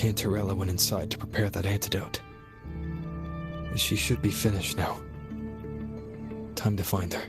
Cantarella went inside to prepare that antidote. She should be finished now. Time to find her.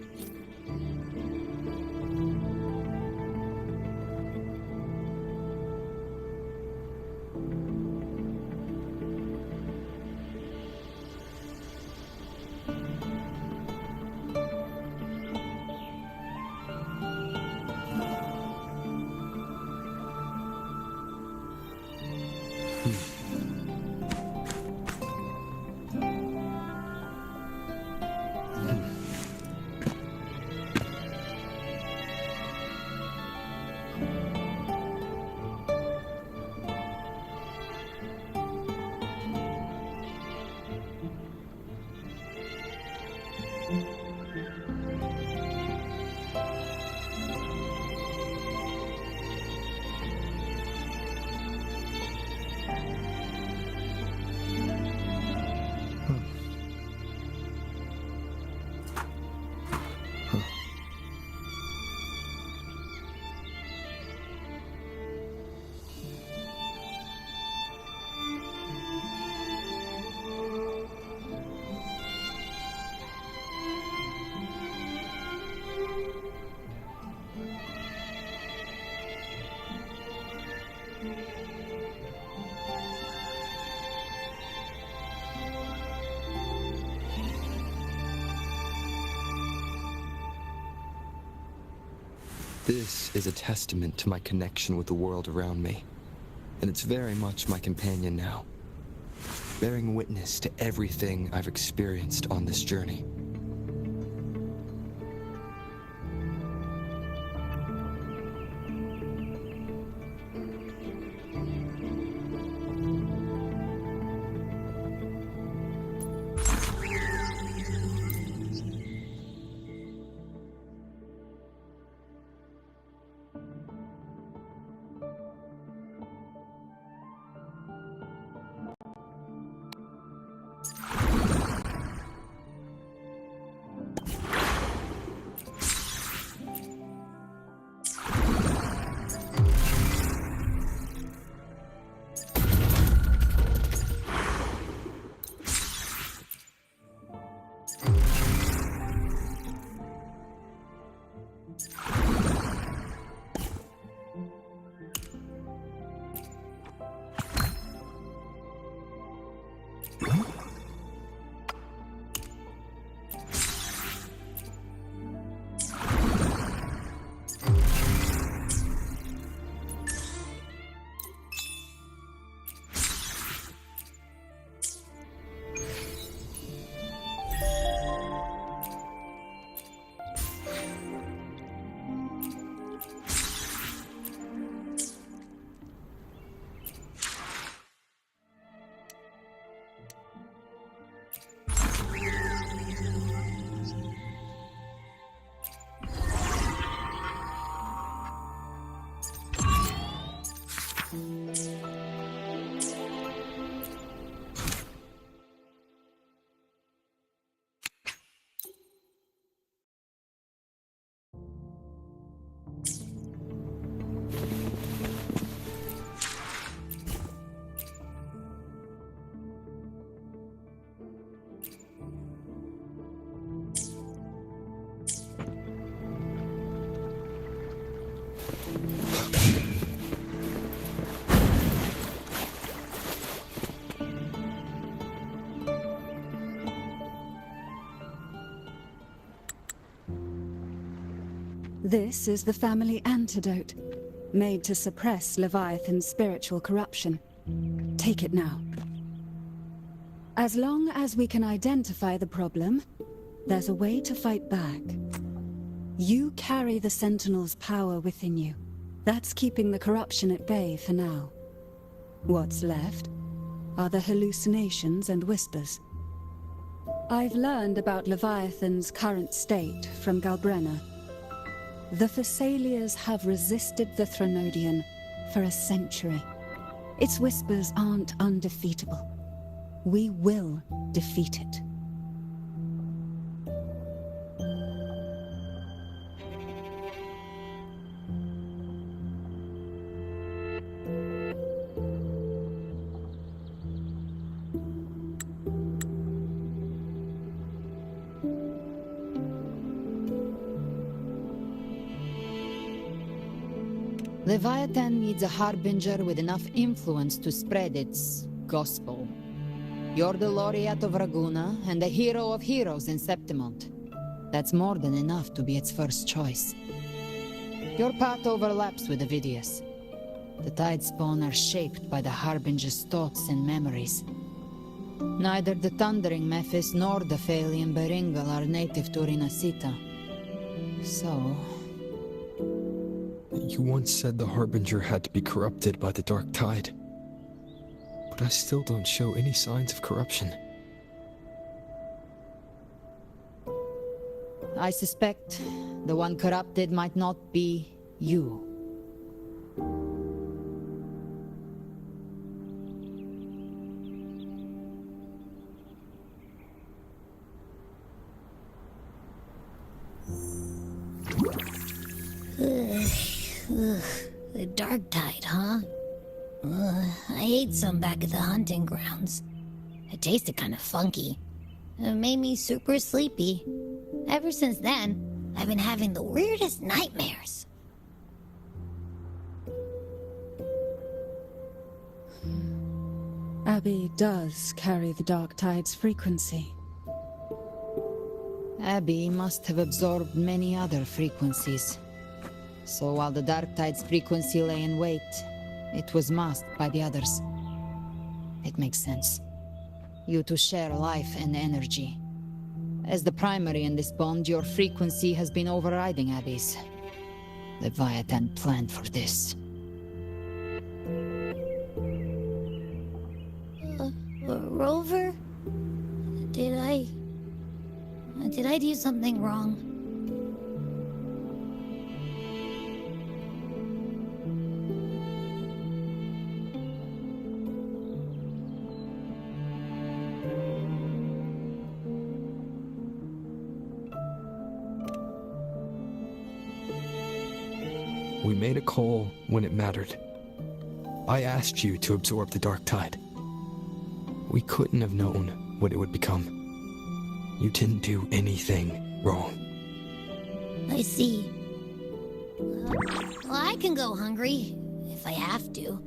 This is a testament to my connection with the world around me, and it's very much my companion now, bearing witness to everything I've experienced on this journey. This is the family antidote, made to suppress Leviathan's spiritual corruption. Take it now. As long as we can identify the problem, there's a way to fight back. You carry the Sentinel's power within you. That's keeping the corruption at bay for now. What's left are the hallucinations and whispers. I've learned about Leviathan's current state from Galbrenna. The Thessalias have resisted the Threnodian for a century. Its whispers aren't undefeatable. We will defeat it. Leviathan needs a harbinger with enough influence to spread its gospel. You're the laureate of Raguna and the hero of heroes in Septimont. That's more than enough to be its first choice. Your path overlaps with Avidius. The Tidespawn are shaped by the harbinger's thoughts and memories. Neither the Thundering Mephis nor the Phalian Beringal are native to Rinascita. So... You once said the Harbinger had to be corrupted by the Dark Tide. But I still don't show any signs of corruption. I suspect the one corrupted might not be you. The Dark Tide, huh? I ate some back at the hunting grounds. It tasted kind of funky. It made me super sleepy. Ever since then, I've been having the weirdest nightmares. Abby does carry the Dark Tide's frequency. Abby must have absorbed many other frequencies. So while the Dark Tide's frequency lay in wait, it was masked by the others. It makes sense. You two share life and energy. As the primary in this bond, your frequency has been overriding Abby's. Leviathan planned for this. Rover? Did I do something wrong? We made a call when it mattered. I asked you to absorb the Dark Tide. We couldn't have known what it would become. You didn't do anything wrong. I see. Well, I can go hungry, if I have to.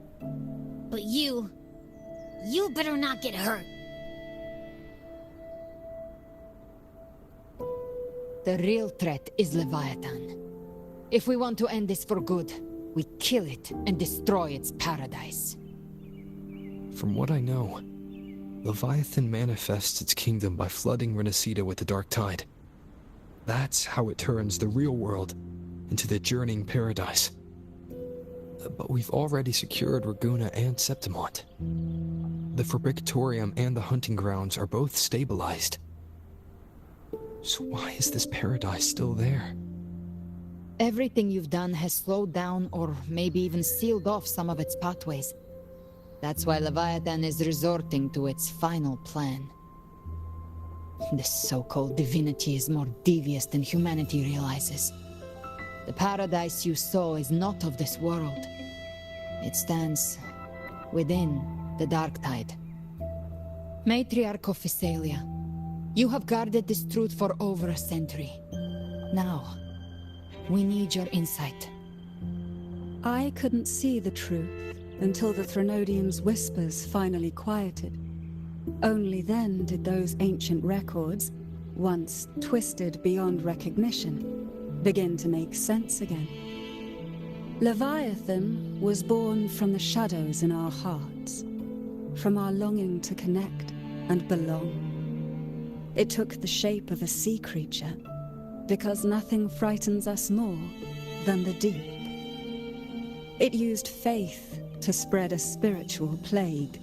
But you better not get hurt. The real threat is Leviathan. If we want to end this for good, we kill it and destroy its paradise. From what I know, Leviathan manifests its kingdom by flooding Rinascita with the Dark Tide. That's how it turns the real world into the journeying paradise. But we've already secured Raguna and Septimont. The Fabricatorium and the hunting grounds are both stabilized. So why is this paradise still there? Everything you've done has slowed down or maybe even sealed off some of its pathways. That's why Leviathan is resorting to its final plan. This so-called divinity is more devious than humanity realizes. The paradise you saw is not of this world. It stands within the Dark Tide. Matriarch of Physalia, you have guarded this truth for over a century. Now, we need your insight. I couldn't see the truth until the Threnodians' whispers finally quieted. Only then did those ancient records, once twisted beyond recognition, begin to make sense again. Leviathan was born from the shadows in our hearts, from our longing to connect and belong. It took the shape of a sea creature, because nothing frightens us more than the deep. It used faith to spread a spiritual plague.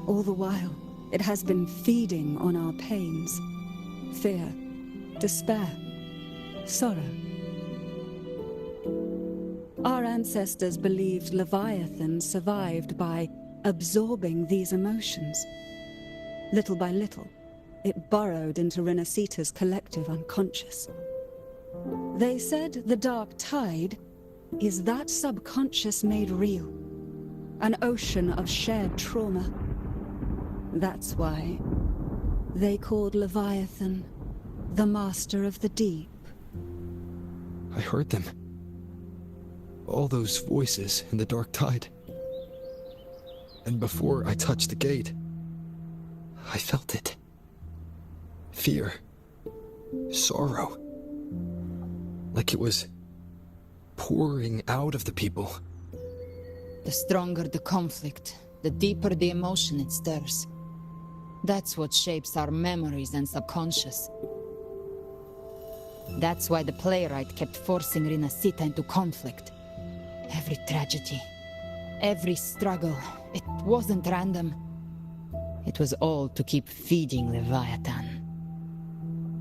All the while, it has been feeding on our pains, fear, despair, sorrow. Our ancestors believed Leviathan survived by absorbing these emotions. Little by little, it burrowed into Rinascita's collective unconscious. They said the Dark Tide is that subconscious made real, an ocean of shared trauma. That's why they called Leviathan the Master of the Deep. I heard them. All those voices in the dark tide. And before I touched the gate, I felt it. Fear. Sorrow. Like it was pouring out of the people. The stronger the conflict, the deeper the emotion it stirs. That's what shapes our memories and subconscious. That's why the playwright kept forcing Rinascita into conflict. Every tragedy, every struggle, it wasn't random. It was all to keep feeding Leviathan.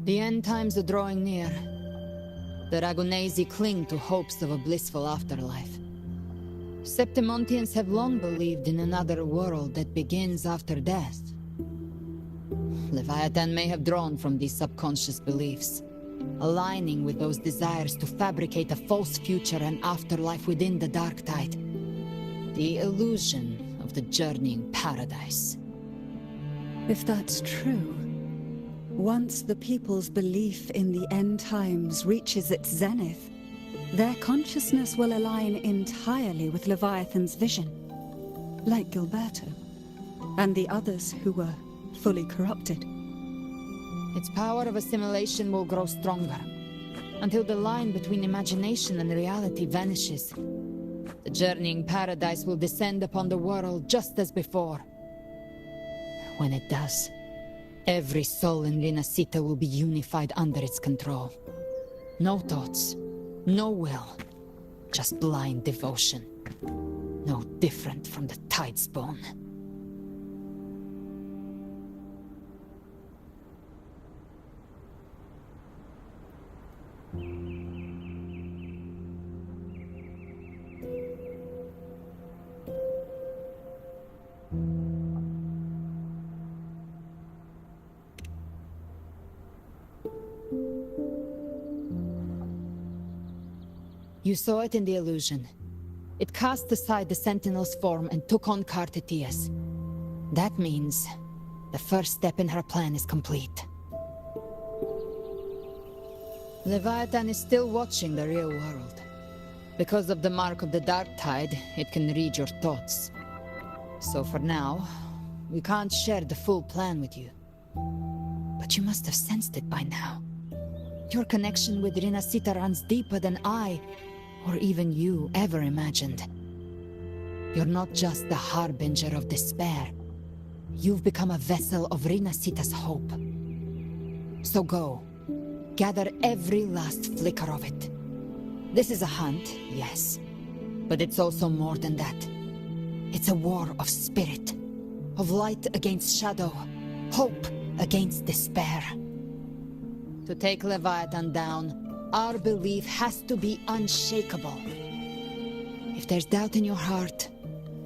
The end times are drawing near. The Ragunesi cling to hopes of a blissful afterlife. Septimontians have long believed in another world that begins after death. Leviathan may have drawn from these subconscious beliefs, aligning with those desires to fabricate a false future and afterlife within the dark tide. The illusion of the journeying paradise. If that's true, once the people's belief in the end times reaches its zenith, their consciousness will align entirely with Leviathan's vision, like Gilberto, and the others who were fully corrupted. Its power of assimilation will grow stronger, until the line between imagination and reality vanishes. The journeying paradise will descend upon the world just as before. When it does, every soul in Rinascita will be unified under its control. No thoughts, no will, just blind devotion. No different from the Tidespawn. You saw it in the illusion. It cast aside the Sentinel's form and took on Cartetius. That means the first step in her plan is complete. Leviathan is still watching the real world. Because of the mark of the Dark Tide, it can read your thoughts. So for now, we can't share the full plan with you. But you must have sensed it by now. Your connection with Rinascita runs deeper than I, or even you, ever imagined. You're not just the harbinger of despair. You've become a vessel of Rinascita's hope. So go, gather every last flicker of it. This is a hunt, yes, but it's also more than that. It's a war of spirit, of light against shadow, hope against despair. To take Leviathan down, our belief has to be unshakable. If there's doubt in your heart,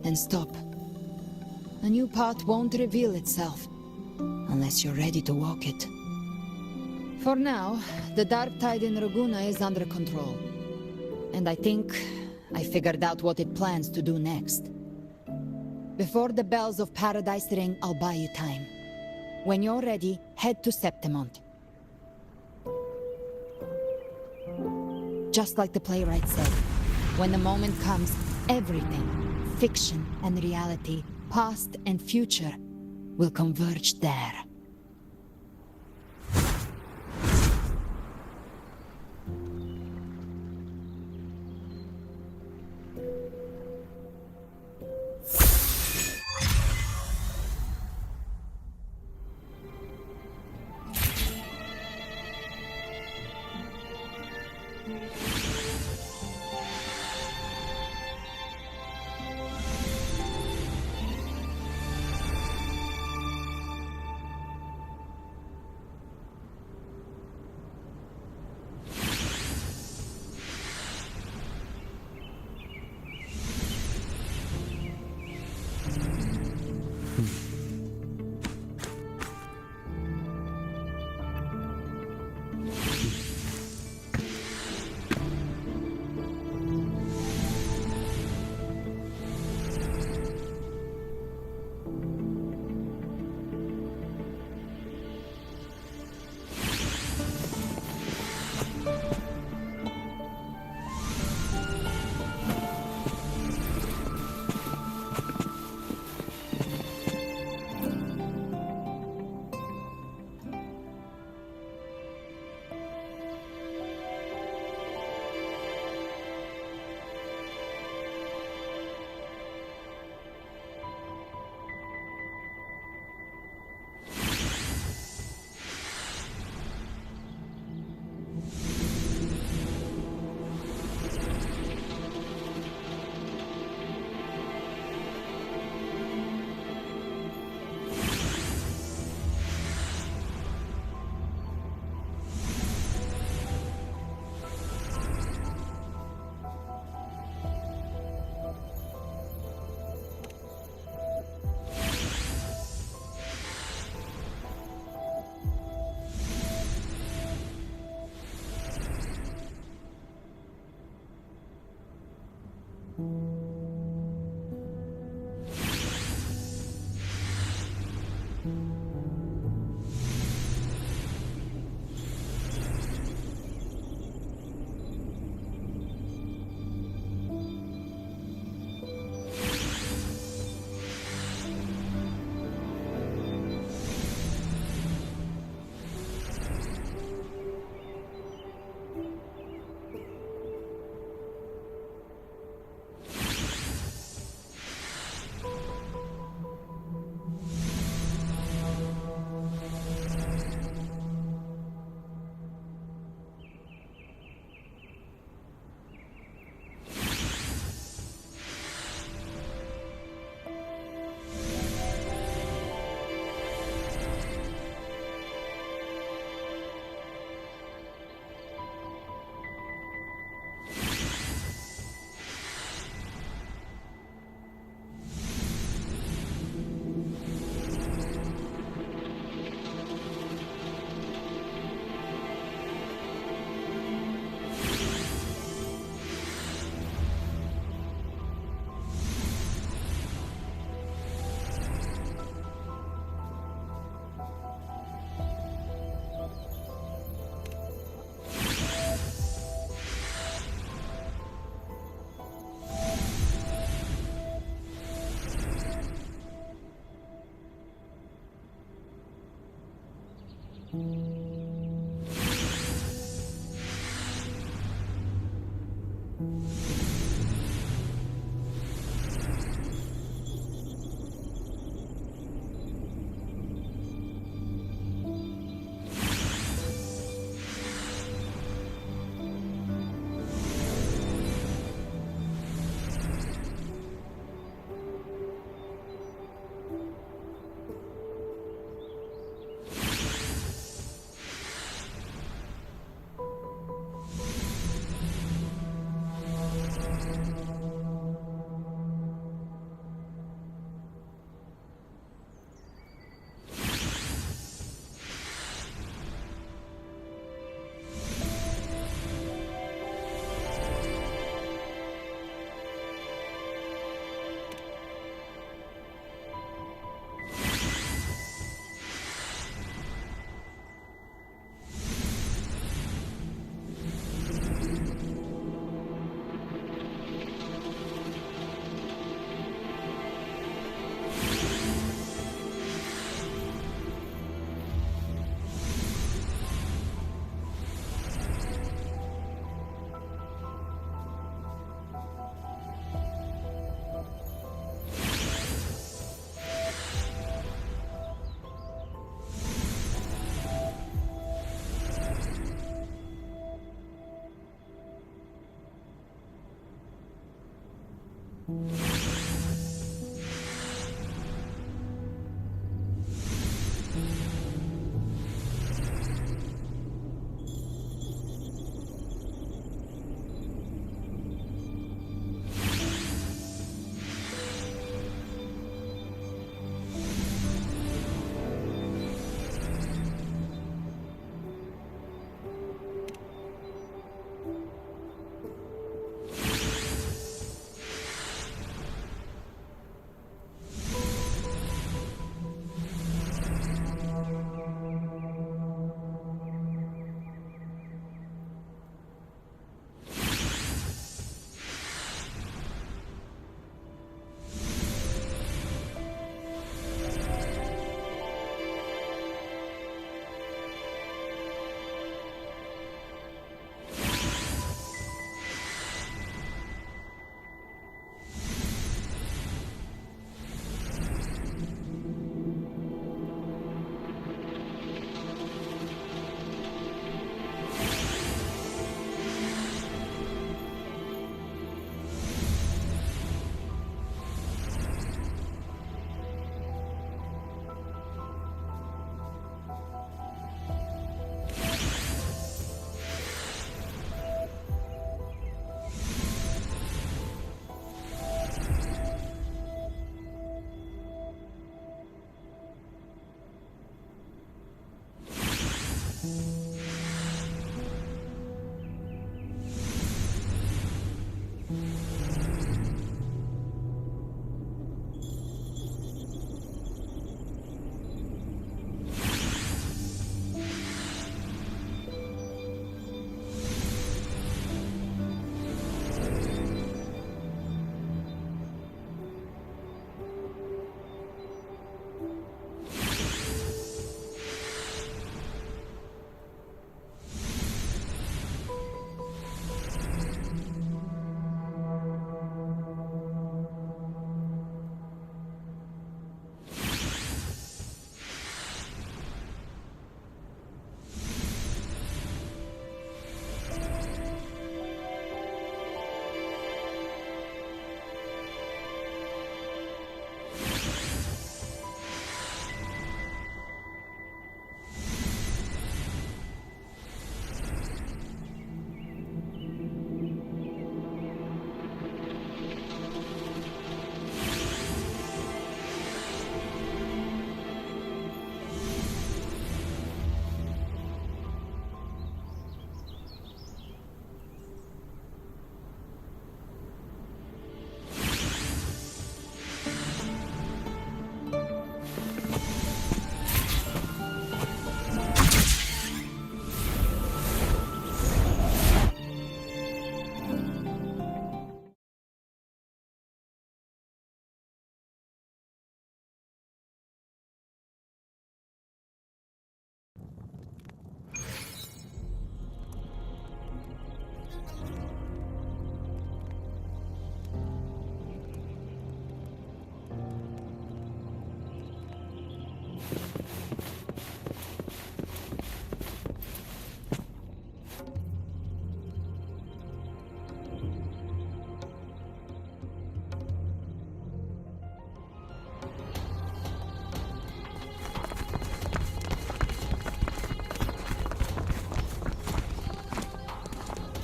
then stop. A new path won't reveal itself, unless you're ready to walk it. For now, the dark tide in Raguna is under control. And I think I figured out what it plans to do next. Before the bells of Paradise ring, I'll buy you time. When you're ready, head to Septimont. Just like the playwright said, when the moment comes, everything, fiction and reality, past and future, will converge there.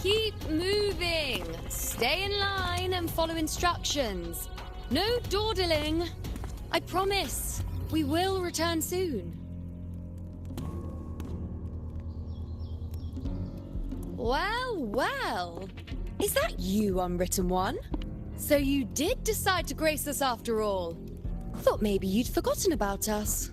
Keep moving. Stay in line and follow instructions. No dawdling. I promise. We will return soon. Well, well. Is that you, Unwritten One? So you did decide to grace us after all. Thought maybe you'd forgotten about us.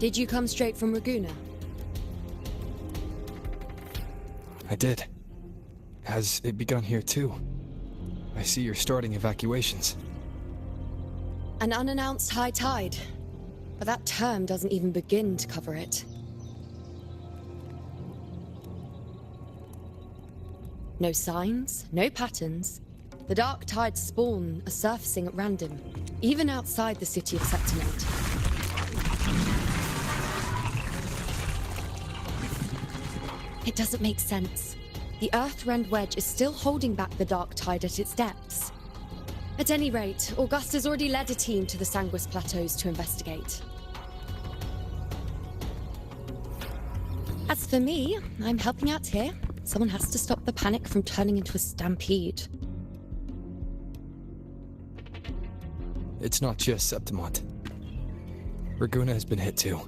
Did you come straight from Ragusa? I did. Has it begun here too? I see you're starting evacuations. An unannounced high tide. But that term doesn't even begin to cover it. No signs, no patterns. The dark tide's spawn are surfacing at random, even outside the city of Septimate. It doesn't make sense. The Earthrend Wedge is still holding back the dark tide at its depths. At any rate, Augusta's already led a team to the Sanguis Plateaus to investigate. As for me, I'm helping out here. Someone has to stop the panic from turning into a stampede. It's not just Septimont. Ragusa has been hit too.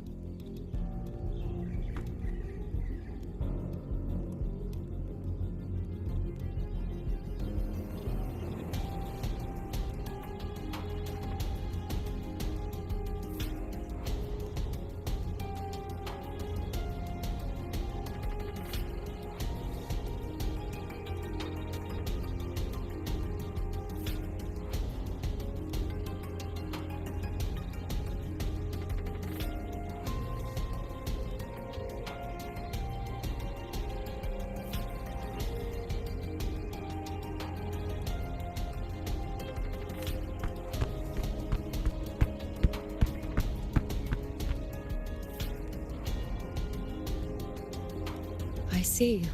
I see.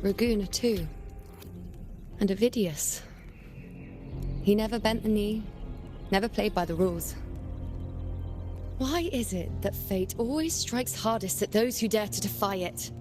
Ragusa too. And Ovidius. He never bent the knee, never played by the rules. Why is it that fate always strikes hardest at those who dare to defy it?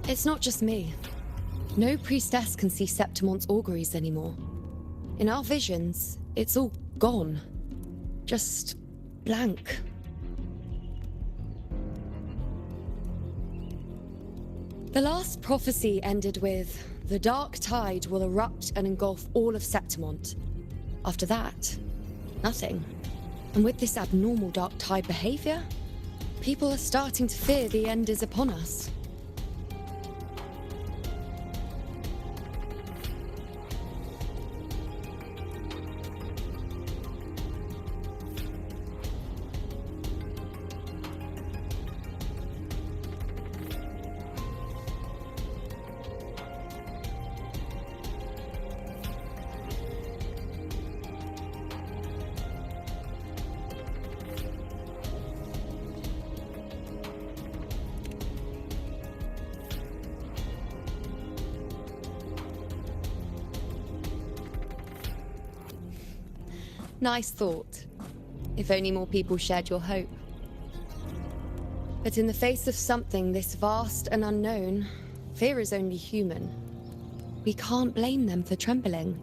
It's not just me. No priestess can see Septimont's auguries anymore. In our visions, it's all gone. Just blank. The last prophecy ended with, the dark tide will erupt and engulf all of Septimont. After that, nothing. And with this abnormal dark tide behavior, people are starting to fear the end is upon us. Nice thought. If only more people shared your hope. But in the face of something this vast and unknown, fear is only human. We can't blame them for trembling.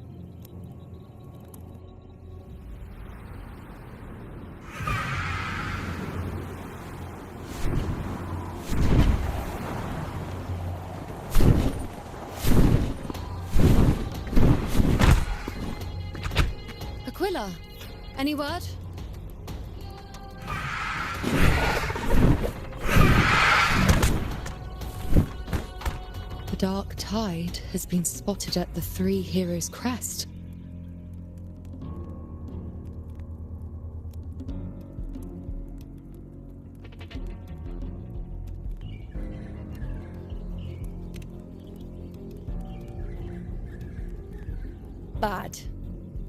Aquila, any word? The dark tide has been spotted at the Three Heroes' crest. Bad.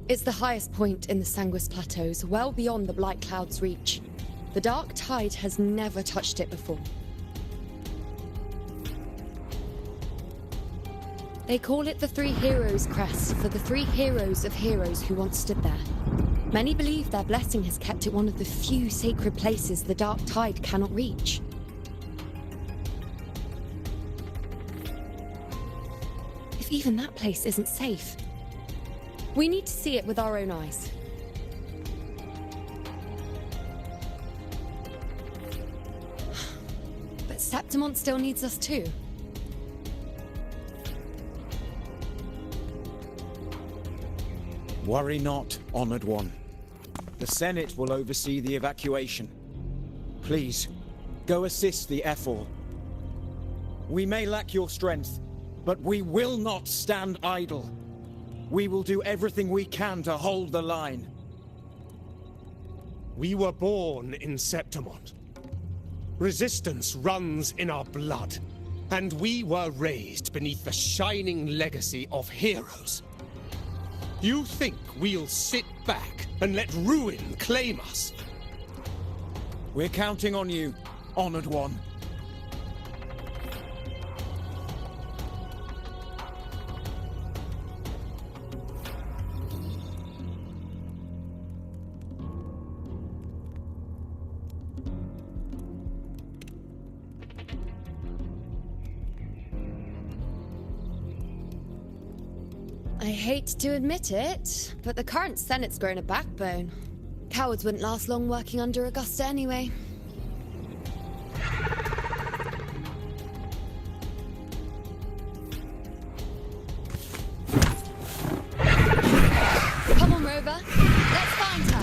It's the highest point in the Sanguis Plateaus, well beyond the Blight Cloud's reach. The dark tide has never touched it before. They call it the Three Heroes' Crest for the three heroes of heroes who once stood there. Many believe their blessing has kept it one of the few sacred places the dark tide cannot reach. If even that place isn't safe, we need to see it with our own eyes. But Septimont still needs us too. Worry not, Honored One. The Senate will oversee the evacuation. Please, go assist the Ephor. We may lack your strength, but we will not stand idle. We will do everything we can to hold the line. We were born in Septimont. Resistance runs in our blood, and we were raised beneath the shining legacy of heroes. You think we'll sit back and let ruin claim us? We're counting on you, Honored One. I hate to admit it, but the current Senate's grown a backbone. Cowards wouldn't last long working under Augusta anyway. Come on, Rover. Let's find her.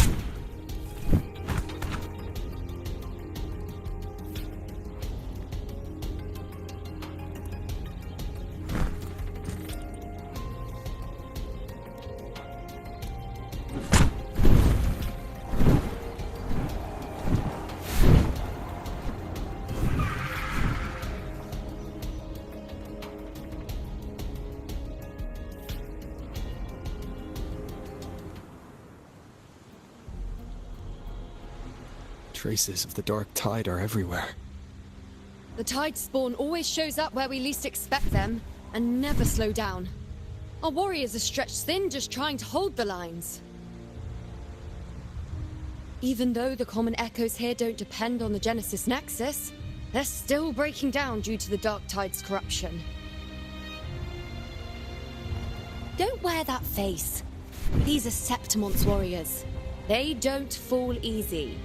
Traces of the dark tide are everywhere. The tide spawn always shows up where we least expect them, and never slow down. Our warriors are stretched thin just trying to hold the lines. Even though the common echoes here don't depend on the Genesis Nexus, they're still breaking down due to the dark tide's corruption. Don't wear that face. These are Septimont's warriors. They don't fall easy.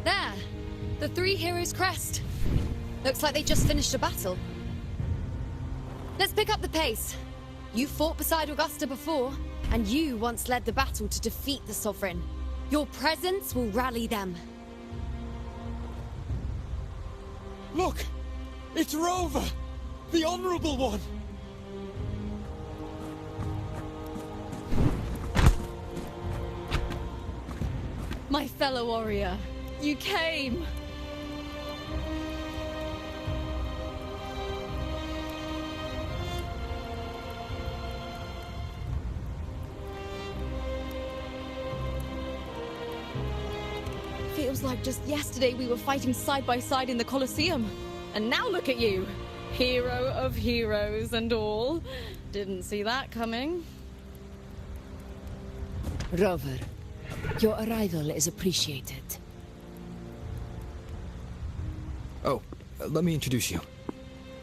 There! The Three Heroes' Crest. Looks like they just finished a battle. Let's pick up the pace. You fought beside Augusta before, and you once led the battle to defeat the Sovereign. Your presence will rally them. Look! It's Rover! The Honorable One! My fellow warrior, you came! Feels like just yesterday we were fighting side by side in the Colosseum. And now look at you! Hero of heroes and all. Didn't see that coming. Rover, your arrival is appreciated. Oh, let me introduce you.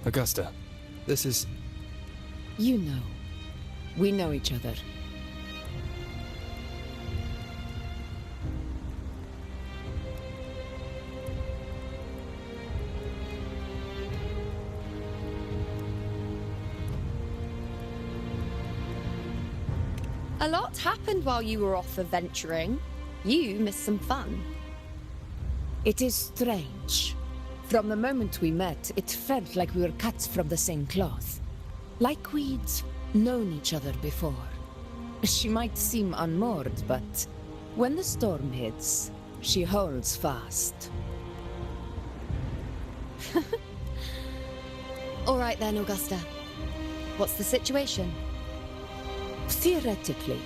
Augusta, this is... You know. We know each other. A lot happened while you were off adventuring. You missed some fun. It is strange. From the moment we met, it felt like we were cut from the same cloth. Like we'd known each other before. She might seem unmoored, but when the storm hits, she holds fast. All right then, Augusta. What's the situation? Theoretically,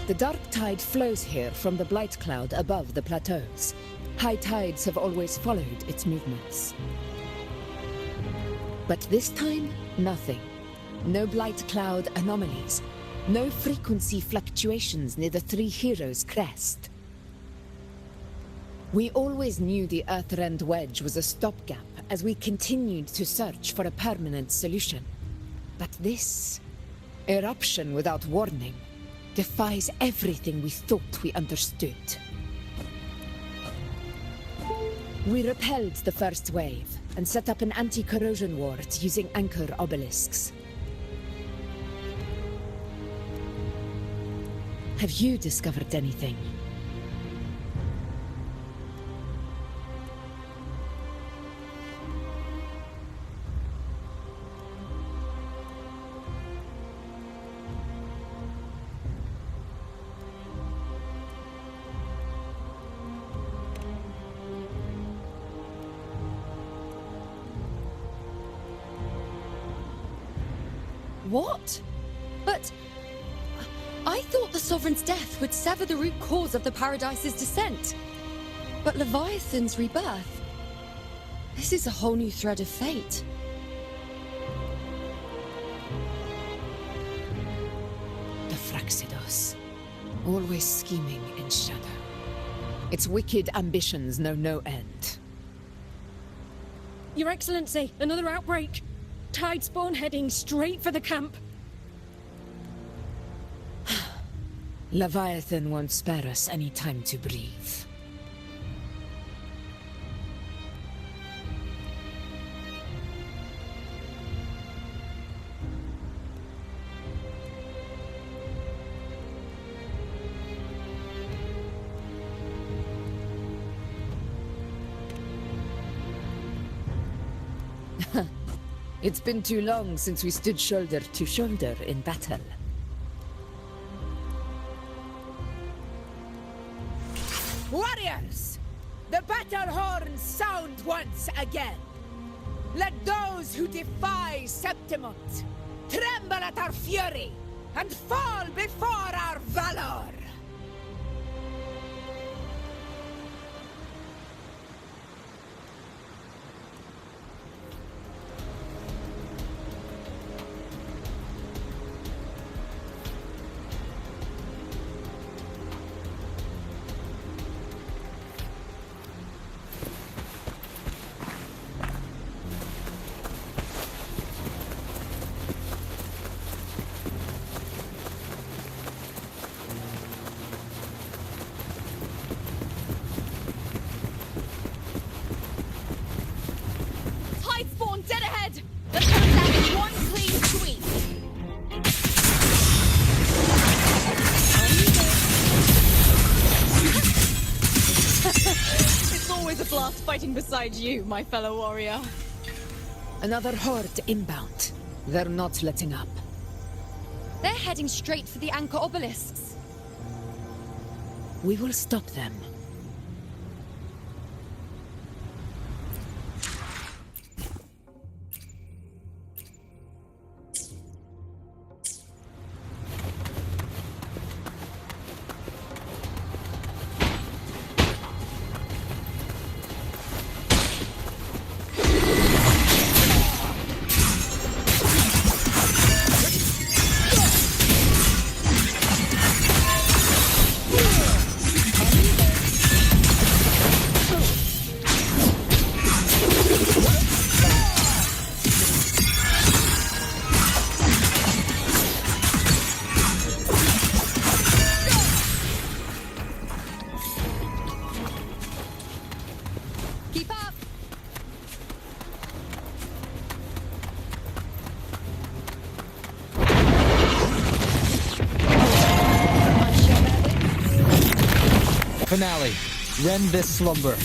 the dark tide flows here from the blight cloud above the plateaus. High tides have always followed its movements. But this time, nothing. No blight cloud anomalies. No frequency fluctuations near the Three Heroes crest. We always knew the Earthrend Wedge was a stopgap as we continued to search for a permanent solution. But this eruption without warning defies everything we thought we understood. We repelled the first wave and set up an anti-corrosion ward using anchor obelisks. Have you discovered anything? What? But I thought the Sovereign's death would sever the root cause of the Paradise's descent. But Leviathan's rebirth... This is a whole new thread of fate. The Fraxidos. Always scheming in shadow. Its wicked ambitions know no end. Your Excellency, another outbreak. Tide spawn heading straight for the camp. Leviathan won't spare us any time to breathe. It's been too long since we stood shoulder to shoulder in battle. Warriors! The battle horns sound once again! Let those who defy Septimont tremble at our fury and fall before our valor! Dead ahead! Let's put it down in one clean sweep! It's always a blast fighting beside you, my fellow warrior. Another horde inbound. They're not letting up. They're heading straight for the anchor obelisks. We will stop them. Keep up! Finale. Rend this slumber.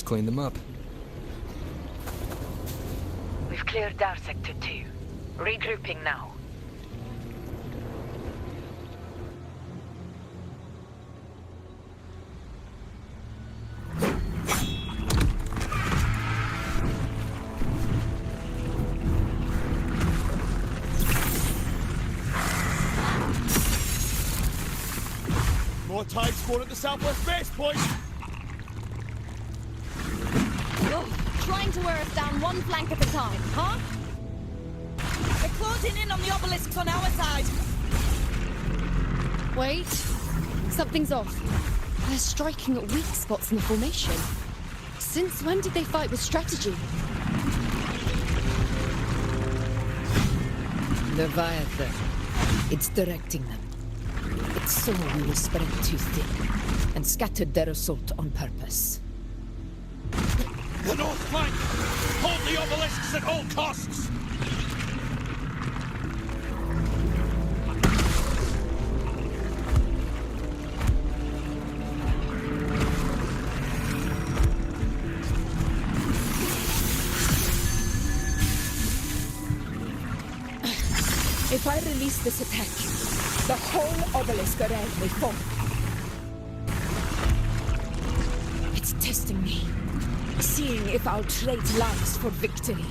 Clean them up. We've cleared our Sector 2. Regrouping now. More tide spawn at the southwest base point! Trying to wear us down one flank at a time, huh? They're closing in on the obelisks on our side. Wait. Something's off. They're striking at weak spots in the formation. Since when did they fight with strategy? Leviathan. It's directing them. It's so we will spread too thin and scattered their assault on purpose. The north flank! Hold the obelisks at all costs! If I release this attack, the whole obelisk around may fall. It's testing me. Seeing if I'll trade lives for victory.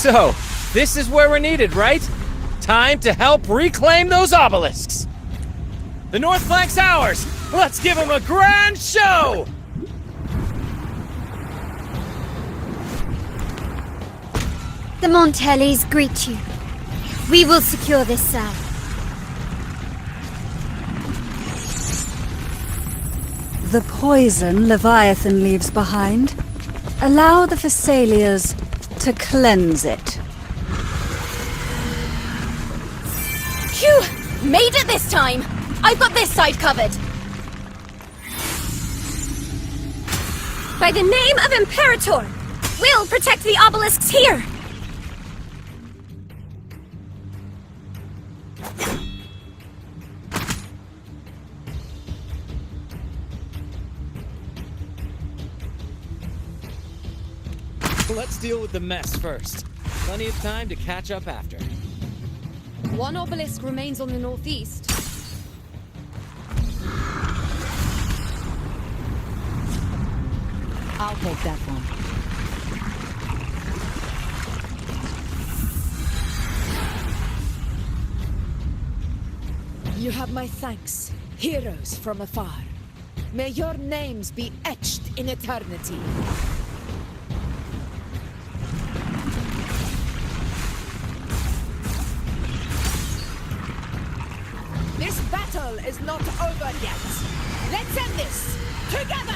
So, this is where we're needed, right? Time to help reclaim those obelisks! The north flank's ours! Let's give them a grand show! The Montellis greet you. We will secure this cell. The poison Leviathan leaves behind, allow the Thessalians to cleanse it. Phew! Made it this time! I've got this side covered! By the name of Imperator, we'll protect the obelisks here! Let's deal with the mess first. Plenty of time to catch up after. One obelisk remains on the northeast. I'll take that one. You have my thanks, heroes from afar. May your names be etched in eternity. This battle is not over yet. Let's end this together!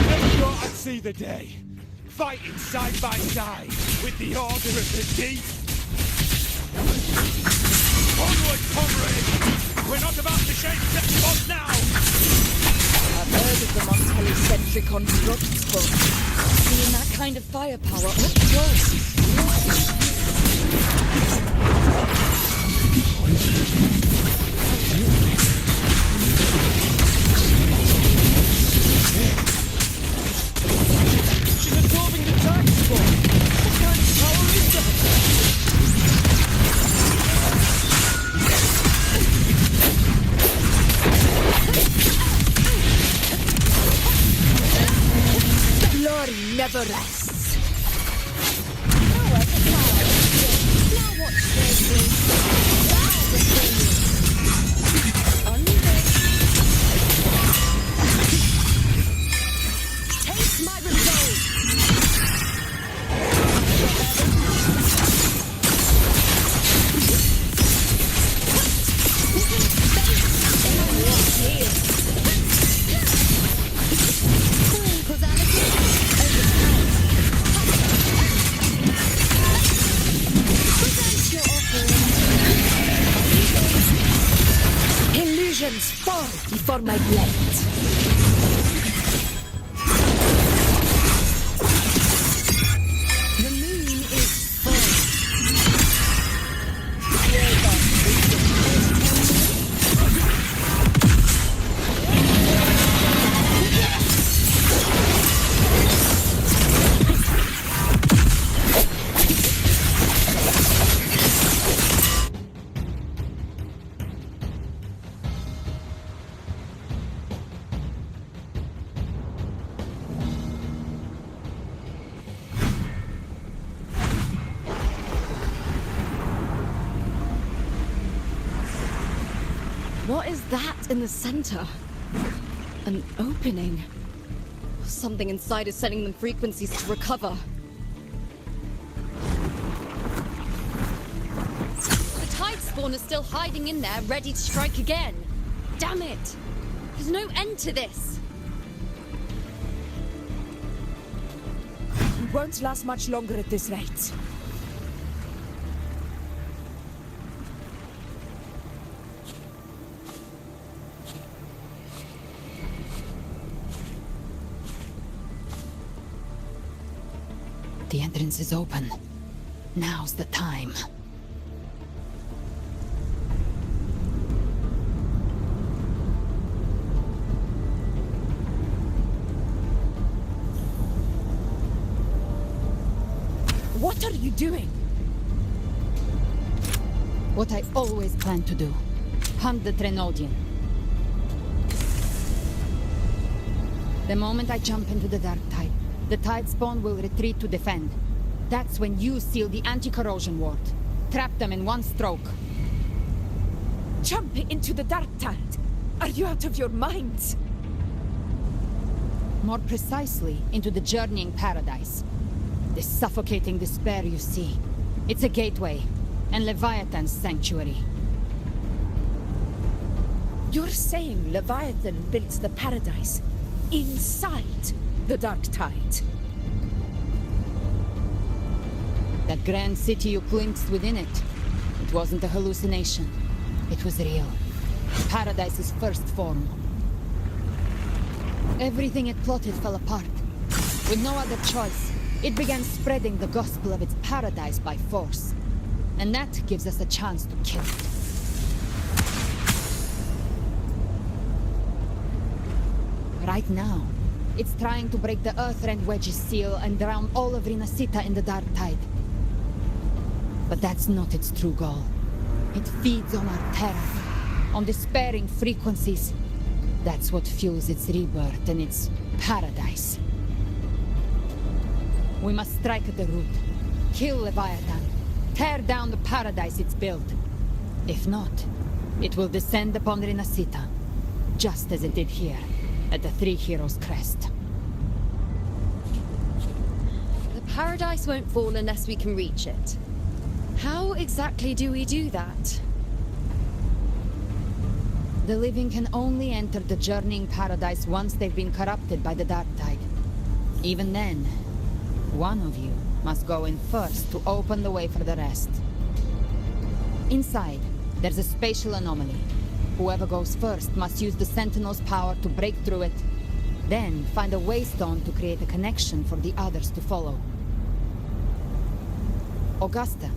Never thought I'd see the day. Fighting side by side with the Order of the Deep. Onward, comrades! We're not about to shake Septimont now! I've heard of the Montelli sentry constructs, but seeing that kind of firepower up close. She's absorbing the dark spawn. What kind of power is that? Glory never rests. Now watch this. Taste my resolve. Illusions fall before my blade. The moon is full. What is that in the center? An opening. Something inside is sending them frequencies to recover. The tide spawn is still hiding in there, ready to strike again. Damn it! There's no end to this. We won't last much longer at this rate. The entrance is open. Now's the time. What are you doing? What I always planned to do. Hunt the Trenodian. The moment I jump into the dark tide, the tide spawn will retreat to defend. That's when you seal the anti-corrosion ward. Trap them in one stroke. Jump into the dark tide. Are you out of your mind? More precisely, into the journeying paradise. This suffocating despair you see. It's a gateway, and Leviathan's sanctuary. You're saying Leviathan built the paradise inside the Dark Tide? That grand city you glimpsed within it, it wasn't a hallucination. It was real. Paradise's first form. Everything it plotted fell apart. With no other choice, it began spreading the gospel of its paradise by force. And that gives us a chance to kill it. Right now, it's trying to break the Earthrend Wedge's seal and drown all of Rinascita in the Dark Tide. But that's not its true goal. It feeds on our terror, on despairing frequencies. That's what fuels its rebirth and its paradise. We must strike at the root, kill Leviathan, tear down the paradise it's built. If not, it will descend upon Rinascita, just as it did here, at the Three Heroes' Crest. The paradise won't fall unless we can reach it. How exactly do we do that? The living can only enter the journeying paradise once they've been corrupted by the Dark Tide. Even then, one of you must go in first to open the way for the rest. Inside, there's a spatial anomaly. Whoever goes first must use the Sentinel's power to break through it, then find a waystone to create a connection for the others to follow. Augusta,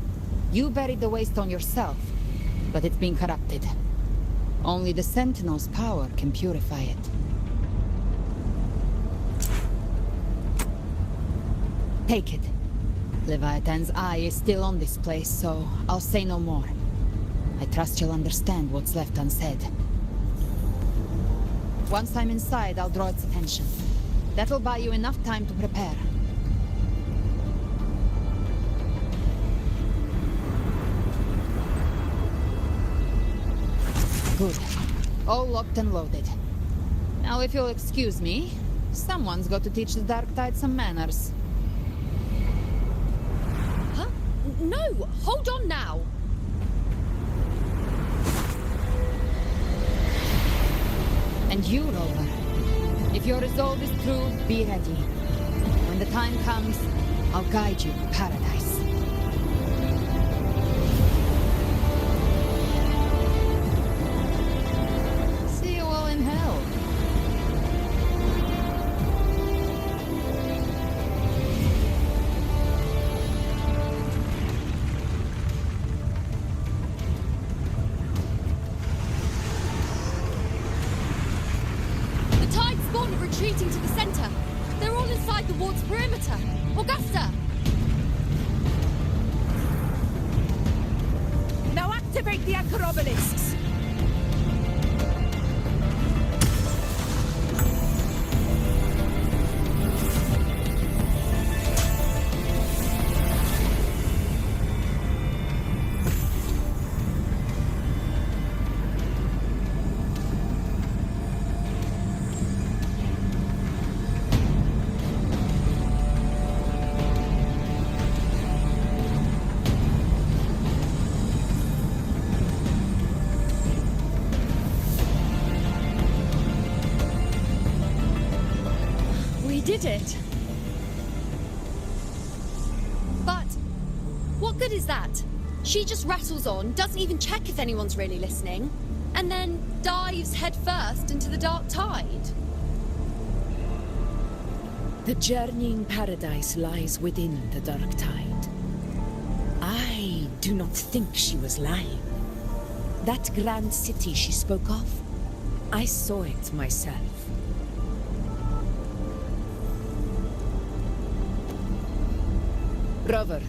you buried the waystone yourself, but it's been corrupted. Only the Sentinel's power can purify it. Take it. Leviathan's eye is still on this place, so I'll say no more. I trust you'll understand what's left unsaid. Once I'm inside, I'll draw its attention. That'll buy you enough time to prepare. Good. All locked and loaded. Now, if you'll excuse me, someone's got to teach the Dark Tide some manners. Huh? No! Hold on now! And you, Rover. If your resolve is true, be ready. When the time comes, I'll guide you to paradise. See you all in hell. Retreating to the center. They're all inside the ward's perimeter. Augusta! Now activate the anchor obelisks! Did it? But what good is that? She just rattles on, doesn't even check if anyone's really listening, and then dives headfirst into the Dark Tide. The journeying paradise lies within the Dark Tide. I do not think she was lying. That grand city she spoke of, I saw it myself. Rover,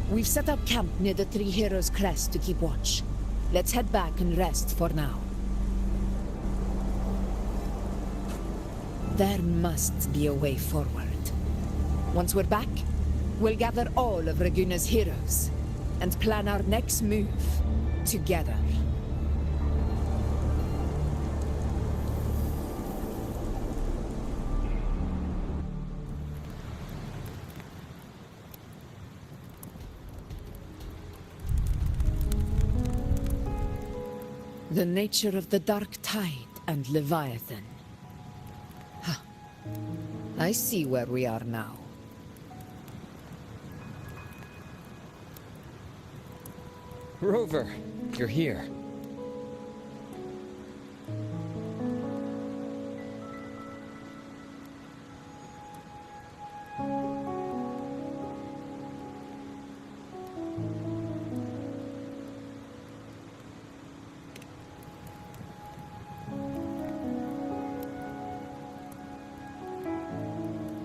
we've set up camp near the Three Heroes' Crest to keep watch. Let's head back and rest for now. There must be a way forward. Once we're back, we'll gather all of Raguna's heroes and plan our next move together. The nature of the dark tide and Leviathan. Huh. I see where we are now. Rover, you're here.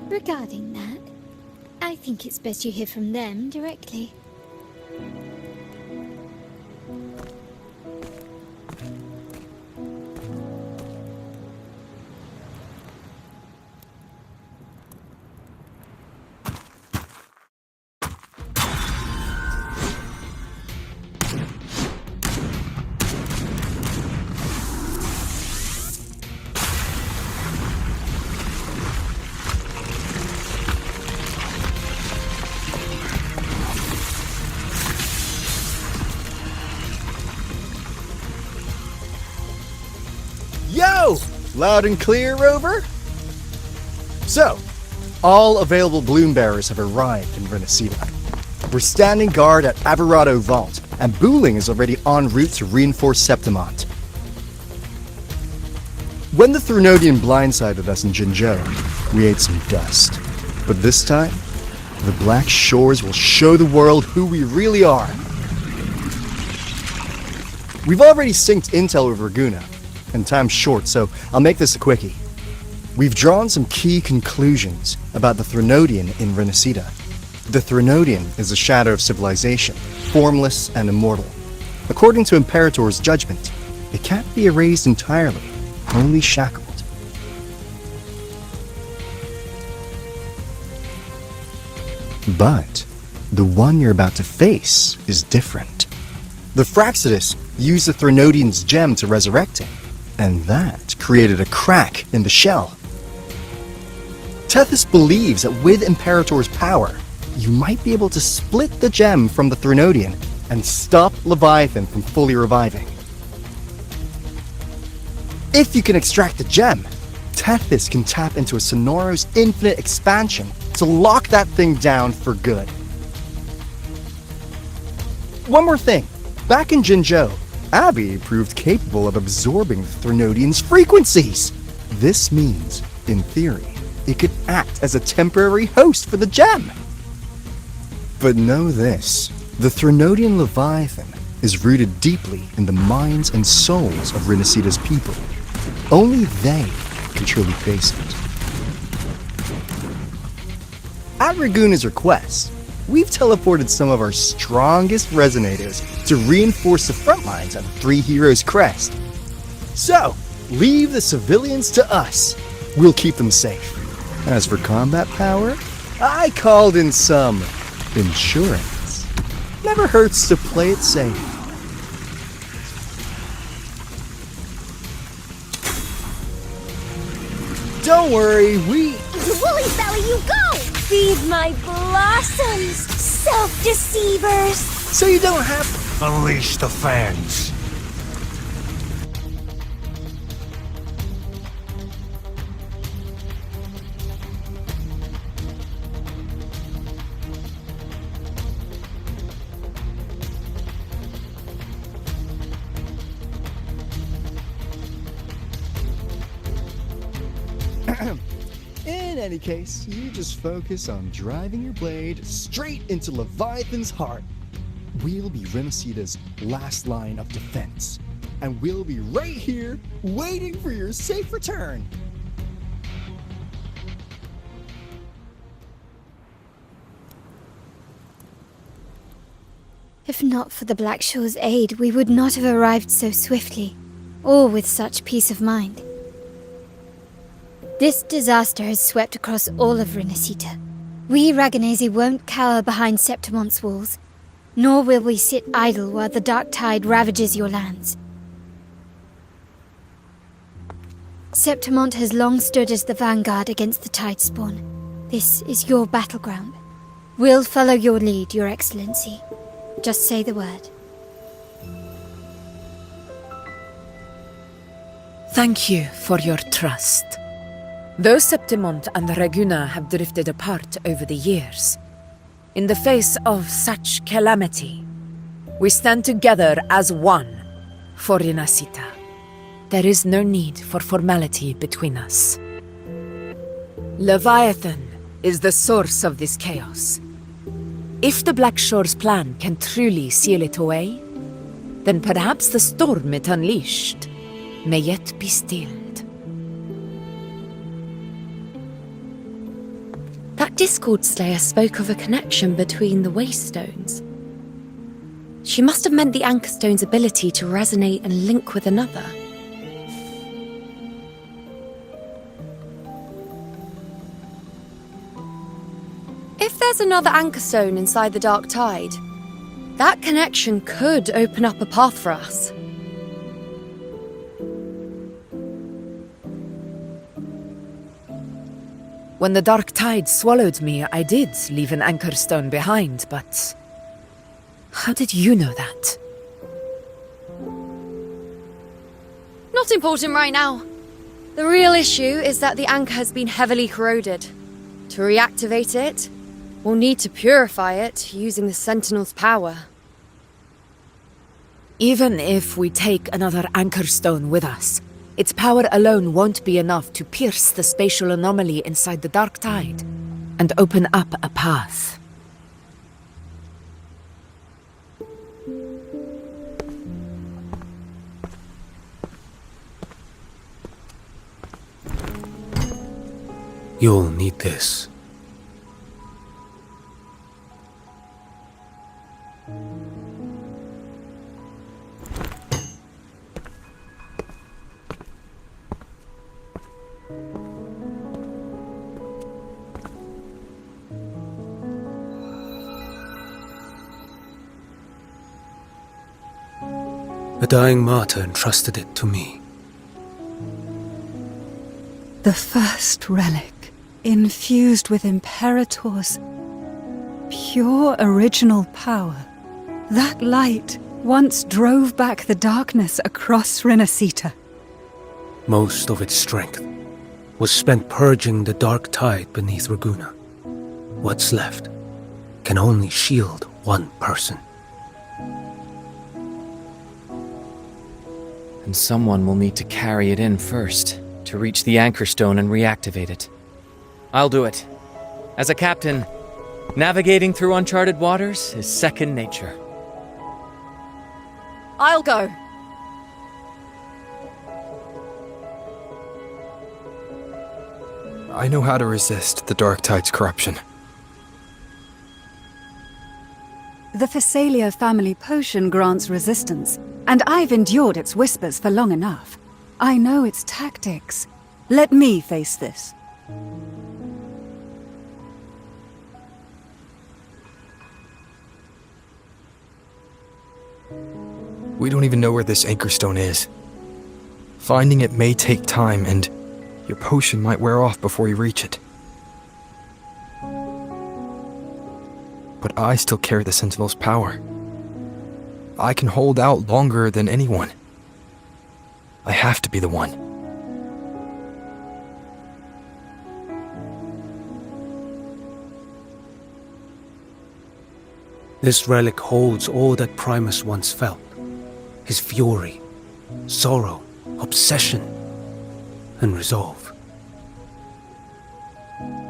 Regarding that, I think it's best you hear from them directly. Yo! Loud and clear, Rover? So, all available bloom bearers have arrived in Rinascita. We're standing guard at Averado Vault, and Booling is already en route to reinforce Septimont. When the Threnodian blindsided us in Jinzhou, we ate some dust. But this time, the Black Shores will show the world who we really are. We've already synced intel with Raguna, and time's short, so I'll make this a quickie. We've drawn some key conclusions about the Threnodian in Rinascita. The Threnodian is a shadow of civilization, formless and immortal. According to Imperator's judgment, it can't be erased entirely, only shackled. But the one you're about to face is different. The Fraxidus used the Threnodian's gem to resurrect him, and that created a crack in the shell. Tethys believes that with Imperator's power, you might be able to split the gem from the Threnodian and stop Leviathan from fully reviving. If you can extract the gem, Tethys can tap into a Sonoro's infinite expansion to lock that thing down for good. One more thing. Back in Jinzhou, Abby proved capable of absorbing the Threnodian's frequencies. This means, in theory, it could act as a temporary host for the gem. But know this, the Threnodian Leviathan is rooted deeply in the minds and souls of Rinascita's people. Only they can truly face it. At Raguna's request, we've teleported some of our strongest resonators to reinforce the front lines at the Three Heroes Crest. So, leave the civilians to us. We'll keep them safe. As for combat power, I called in some insurance. Never hurts to play it safe. Don't worry, Woolly belly, you go! Feed my blossoms, self-deceivers! So you don't have to Unleash the fans. In any case, you just focus on driving your blade straight into Leviathan's heart. We'll be Rinascita's last line of defense, and we'll be right here waiting for your safe return. If not for the Black Shore's aid, we would not have arrived so swiftly, or with such peace of mind. This disaster has swept across all of Rinascita. We Raganese won't cower behind Septimont's walls, nor will we sit idle while the dark tide ravages your lands. Septimont has long stood as the vanguard against the tide spawn. This is your battleground. We'll follow your lead, Your Excellency. Just say the word. Thank you for your trust. Though Septimont and Reguna have drifted apart over the years, in the face of such calamity, we stand together as one for Rinascita. There is no need for formality between us. Leviathan is the source of this chaos. If the Black Shore's plan can truly seal it away, then perhaps the storm it unleashed may yet be stilled. That Discord Slayer spoke of a connection between the Waystones. She must have meant the Anchorstone's ability to resonate and link with another. If there's another Anchorstone inside the Dark Tide, that connection could open up a path for us. When the Dark Tide swallowed me, I did leave an Anchorstone behind, but how did you know that? Not important right now. The real issue is that the anchor has been heavily corroded. To reactivate it, we'll need to purify it using the Sentinel's power. Even if we take another Anchorstone with us, its power alone won't be enough to pierce the spatial anomaly inside the Dark Tide and open up a path. You'll need this. A dying martyr entrusted it to me. The first relic, infused with Imperator's pure original power. That light once drove back the darkness across Rinascita. Most of its strength was spent purging the dark tide beneath Reguna. What's left can only shield one person. And someone will need to carry it in first, to reach the Anchorstone and reactivate it. I'll do it. As a captain, navigating through uncharted waters is second nature. I'll go. I know how to resist the Dark Tide's corruption. The Phasalia family potion grants resistance, and I've endured its whispers for long enough. I know its tactics. Let me face this. We don't even know where this Anchorstone is. Finding it may take time, and your potion might wear off before you reach it. But I still carry the Sentinel's power. I can hold out longer than anyone. I have to be the one. This relic holds all that Primus once felt. His fury, sorrow, obsession, and resolve.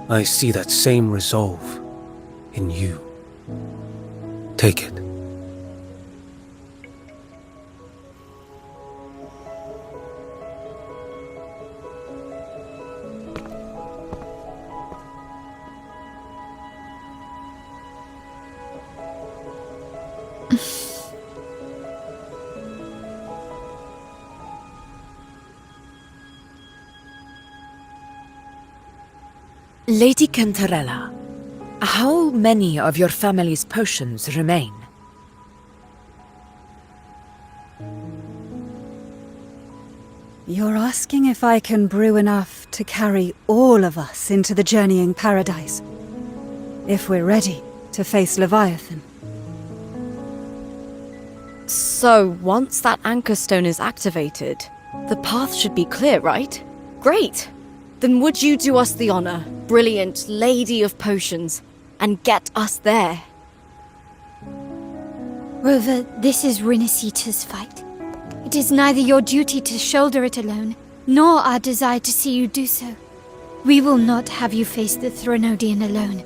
I see that same resolve in you. Take it. Lady Cantarella, how many of your family's potions remain? You're asking if I can brew enough to carry all of us into the journeying paradise. If we're ready to face Leviathan. So, once that Anchorstone is activated, The path should be clear, right? Great! Then would you do us the honor, brilliant Lady of Potions, and get us there? Rover, this is Rinascita's fight. It is neither your duty to shoulder it alone, nor our desire to see you do so. We will not have you face the Threnodian alone.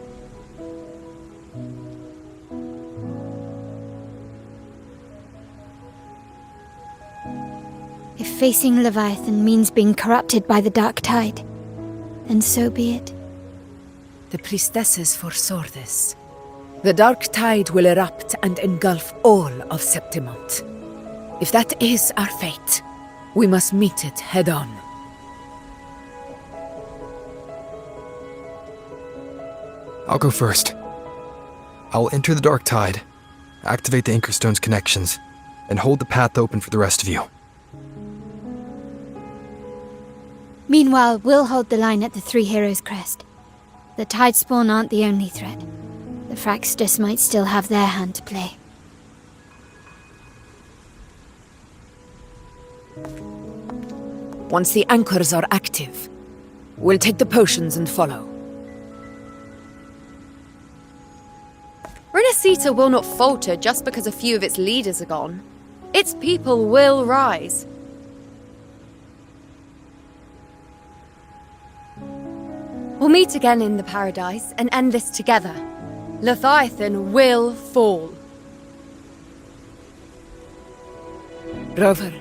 If facing Leviathan means being corrupted by the Dark Tide, then so be it. The priestesses foresaw this. The Dark Tide will erupt and engulf all of Septimont. If that is our fate, we must meet it head on. I'll go first. I'll enter the Dark Tide, activate the Anchorstone's connections, and hold the path open for the rest of you. Meanwhile, we'll hold the line at the Three Heroes Crest. The Tidespawn aren't the only threat. The Fraxtus might still have their hand to play. Once the anchors are active, we'll take the potions and follow. Rinascita will not falter just because a few of its leaders are gone. Its people will rise. We'll meet again in the Paradise and end this together. Leviathan will fall. Rover,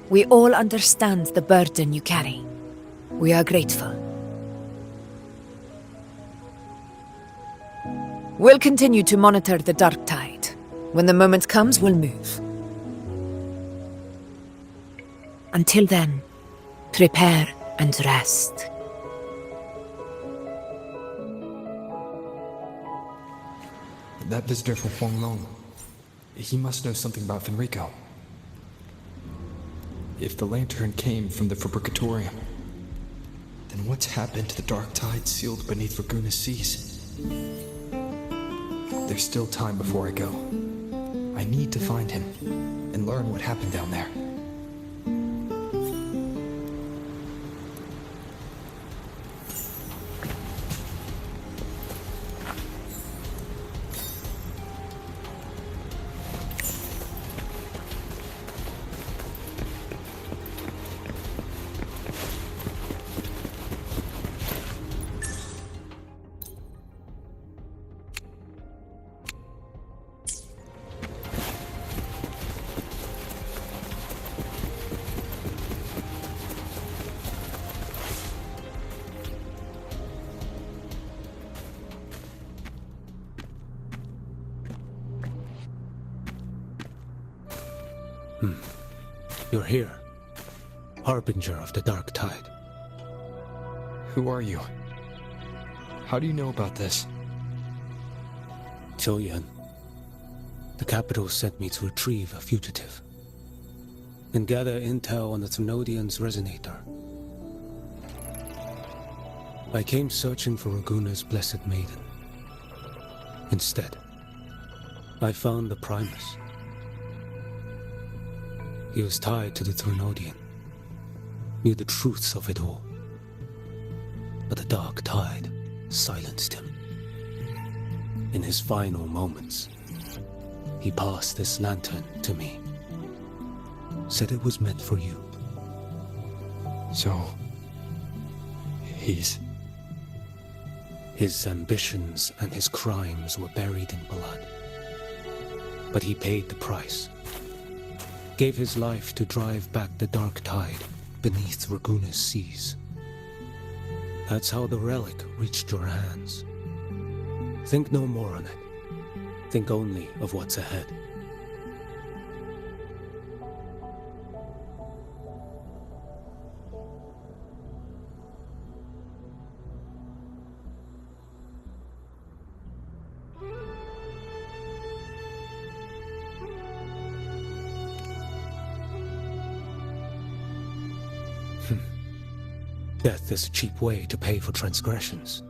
we all understand the burden you carry. We are grateful. We'll continue to monitor the Dark Tide. When the moment comes, we'll move. Until then, prepare and rest. That visitor from Huanglong, he must know something about Fenrico. If the lantern came from the Fabricatorium, then what's happened to the Dark Tide sealed beneath Raguna's seas? There's still time before I go. I need to find him and learn what happened down there. You're here, harbinger of the Dark Tide. Who are you? How do you know about this? Choyan. The capital sent me to retrieve a fugitive and gather intel on the Thenodian's resonator. I came searching for Raguna's blessed maiden. Instead, I found the Primus. He was tied to the Thenodian, knew the truths of it all. But the Dark Tide silenced him. In his final moments, he passed this lantern to me. Said it was meant for you. So, he's... His ambitions and his crimes were buried in blood. But he paid the price. Gave his life to drive back the Dark Tide beneath Raguna's seas. That's how the relic reached your hands. Think no more on it. Think only of what's ahead. Death is a cheap way to pay for transgressions.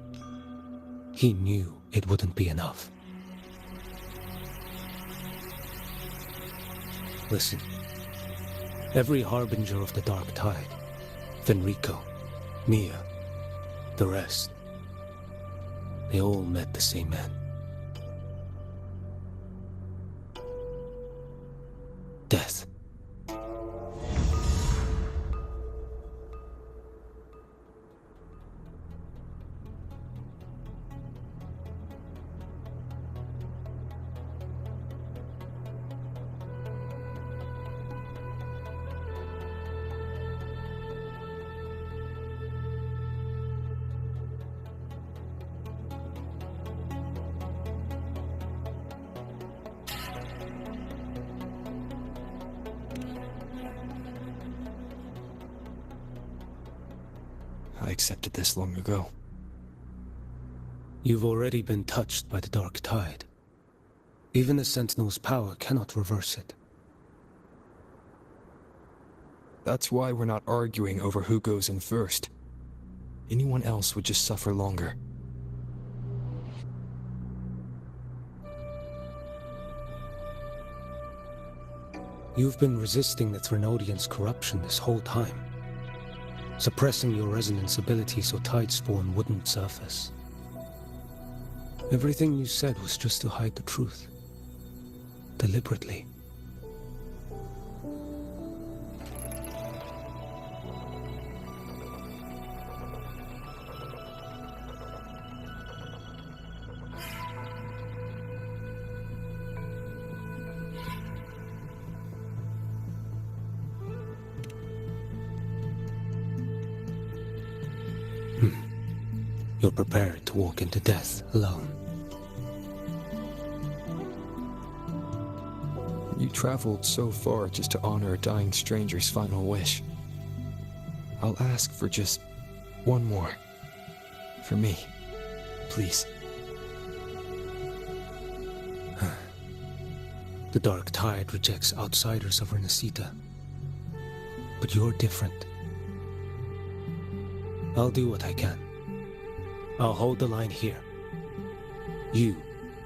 He knew it wouldn't be enough. Listen, Every harbinger of the dark tide, Fenrico, Mia, the rest, they all met the same end. Death. I accepted this long ago. You've already been touched by the dark tide. Even the Sentinel's power cannot reverse it. That's why we're not arguing over who goes in first. Anyone else would just suffer longer. You've been resisting the Threnodians' corruption this whole time, suppressing your resonance ability so Tidespawn wouldn't surface. Everything you said was just to hide the truth. Deliberately. You're prepared to walk into death alone. You traveled so far just to honor a dying stranger's final wish. I'll ask for just one more. For me. Please. The dark tide rejects outsiders of Rinascita. But you're different. I'll do what I can. I'll hold the line here. You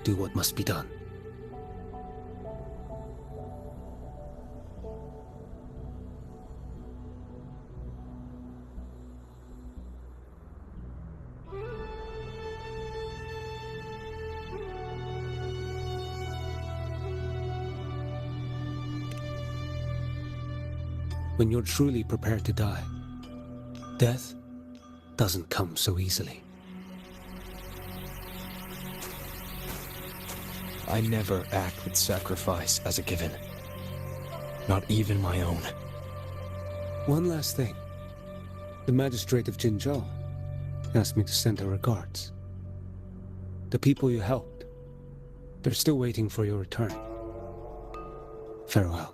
do what must be done. When you're truly prepared to die, death doesn't come so easily. I never act with sacrifice as a given. Not even my own. One last thing. The magistrate of Jinzhou asked me to send her regards. The people you helped, they're still waiting for your return. Farewell.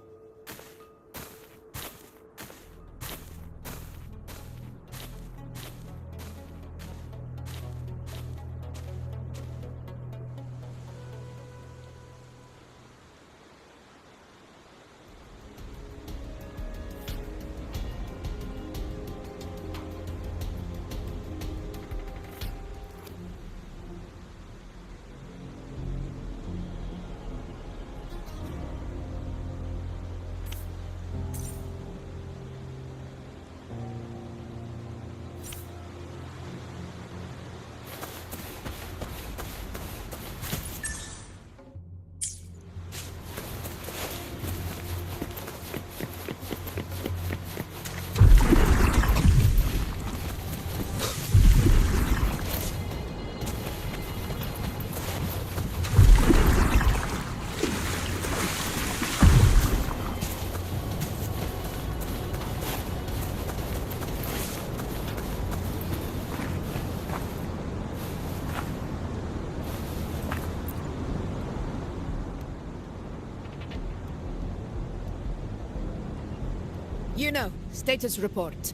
You know, status report.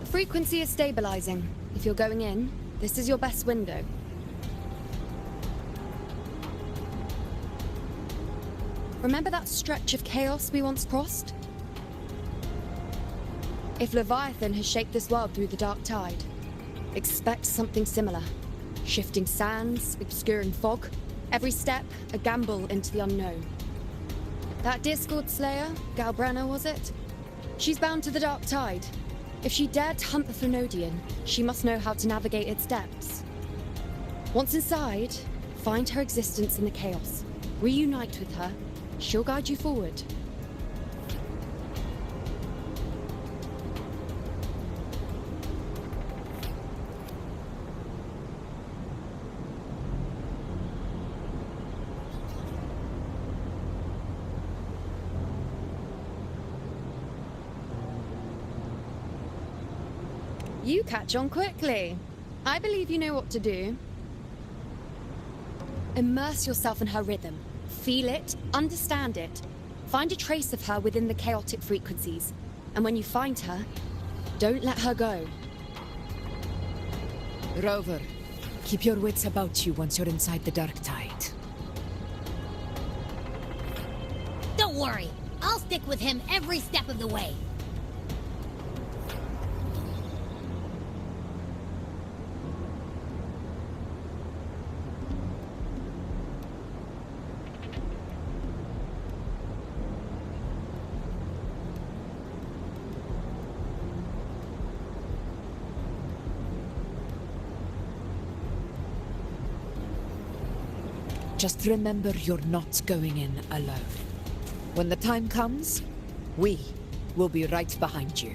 Frequency is stabilizing. If you're going in, this is your best window. Remember that stretch of chaos we once crossed? If Leviathan has shaped this world through the dark tide, expect something similar. Shifting sands, obscuring fog, every step a gamble into the unknown. That Discord Slayer, Galbrenna, was it? She's bound to the Dark Tide. If she dared to hunt the Thrunodian, she must know how to navigate its depths. Once inside, find her existence in the chaos. Reunite with her. She'll guide you forward. You catch on quickly. I believe you know what to do. Immerse yourself in her rhythm. Feel it, understand it. Find a trace of her within the chaotic frequencies. And when you find her, don't let her go. Rover, keep your wits about you once you're inside the Dark Tide. Don't worry. I'll stick with him every step of the way. Just remember you're not going in alone. When the time comes, we will be right behind you.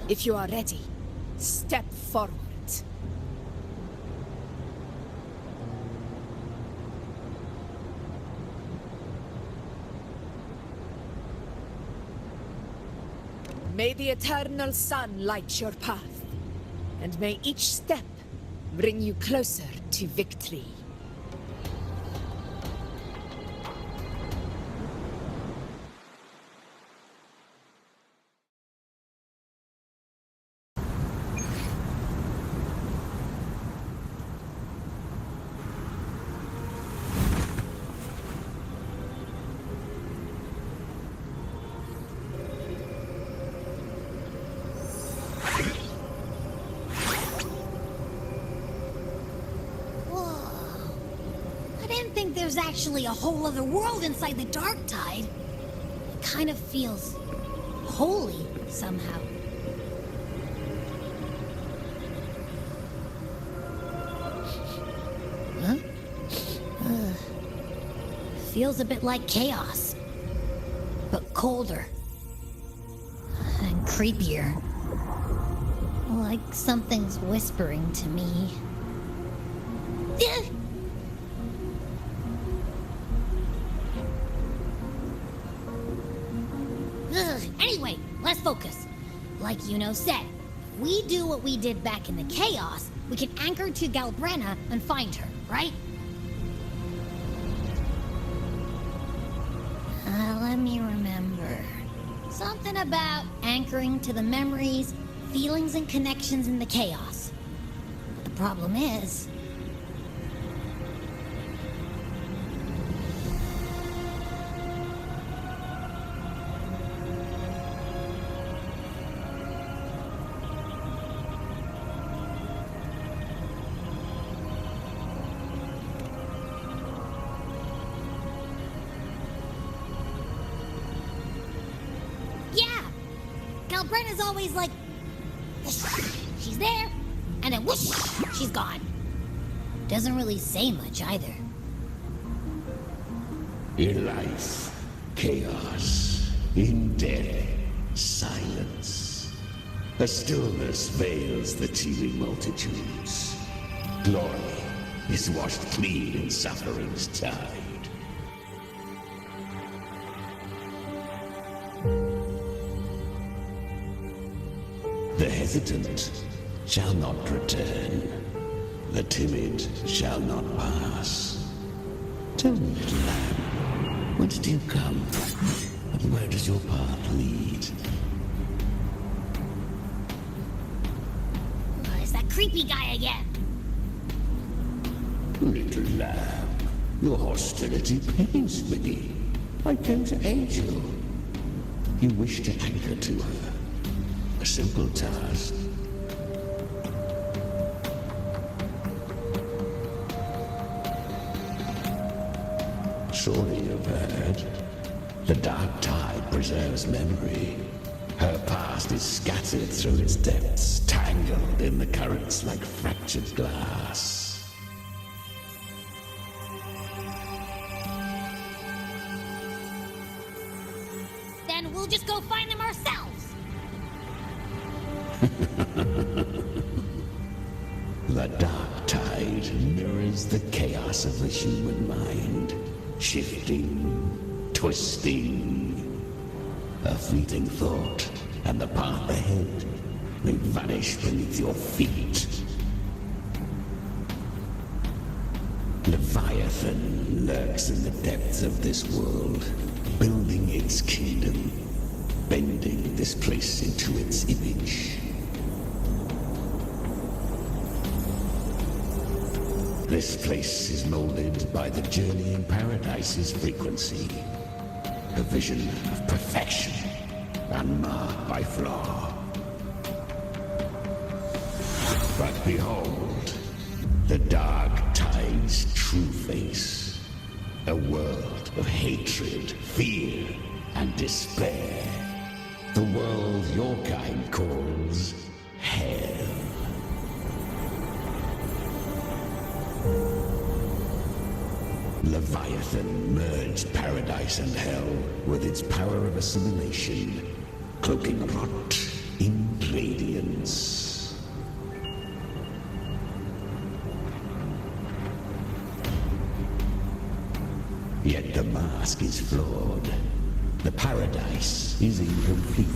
If you are ready, step forward. May the eternal sun light your path, and may each step bring you closer to victory. There's actually a whole other world inside the Dark Tide. It kind of feels holy somehow. Huh? Feels a bit like chaos, but colder and creepier. Like something's whispering to me. Anyway, let's focus. Like Yuno said, if we do what we did back in the chaos, we can anchor to Galbrenna and find her, right? Let me remember. Something about anchoring to the memories, feelings, and connections in the chaos. The problem is... Galbrenna's always like, she's there, and then whoosh, she's gone. Doesn't really say much either. In life, chaos. In death, silence. A stillness veils the teeming multitudes. Glory is washed clean in suffering's tide. The hesitant shall not return. The timid shall not pass. Tell me, little lamb, whence do you come? And where does your path lead? It's that creepy guy again. Little lamb, your hostility pains me. I came to aid you. You wish to anchor to her. A simple task. Surely you've heard. The dark tide preserves memory. Her past is scattered through its depths, tangled in the currents like fractured glass. Then we'll just go find them ourselves. The dark tide mirrors the chaos of the human mind, shifting, twisting. A fleeting thought, and the path ahead may vanish beneath your feet. Leviathan lurks in the depths of this world, building its kingdom, bending this place into its image. This place is molded by the journeying paradise's frequency, a vision of perfection, unmarred by flaw. But behold, the dark tide's true face, a world of hatred, fear, and despair. The world your kind calls hell. Leviathan merged paradise and hell with its power of assimilation, cloaking rot in radiance. Yet the mask is flawed. The paradise is incomplete.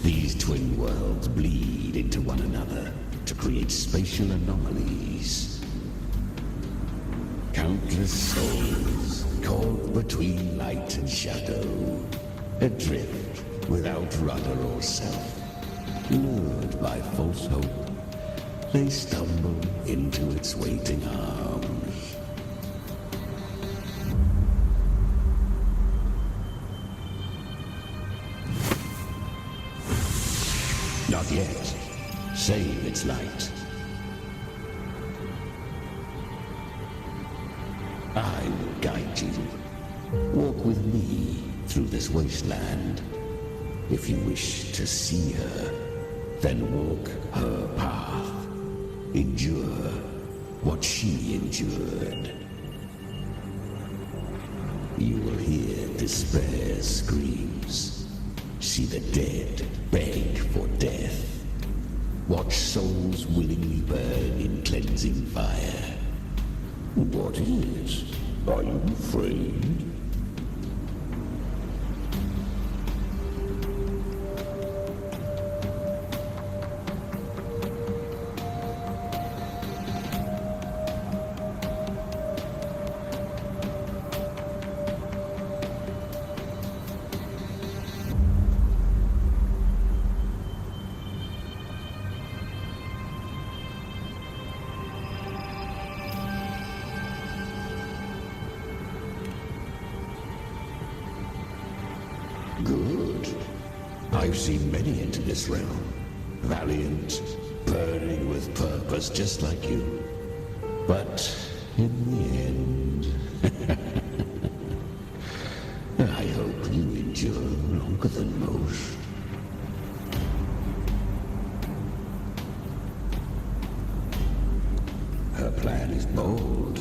These twin worlds bleed into one another to create spatial anomalies. Countless souls caught between light and shadow, adrift without rudder or self, lured by false hope, they stumble into its waiting arms. Not yet. Save its light. I will guide you. Walk with me through this wasteland. If you wish to see her, then walk her path. Endure what she endured. You will hear despair's screams. See the dead beg for death. Watch souls willingly burn in cleansing fire. What is? Are you afraid? Good. I've seen many enter this realm. Valiant, burning with purpose, just like you. But in the end, I hope you endure longer than most. Her plan is bold,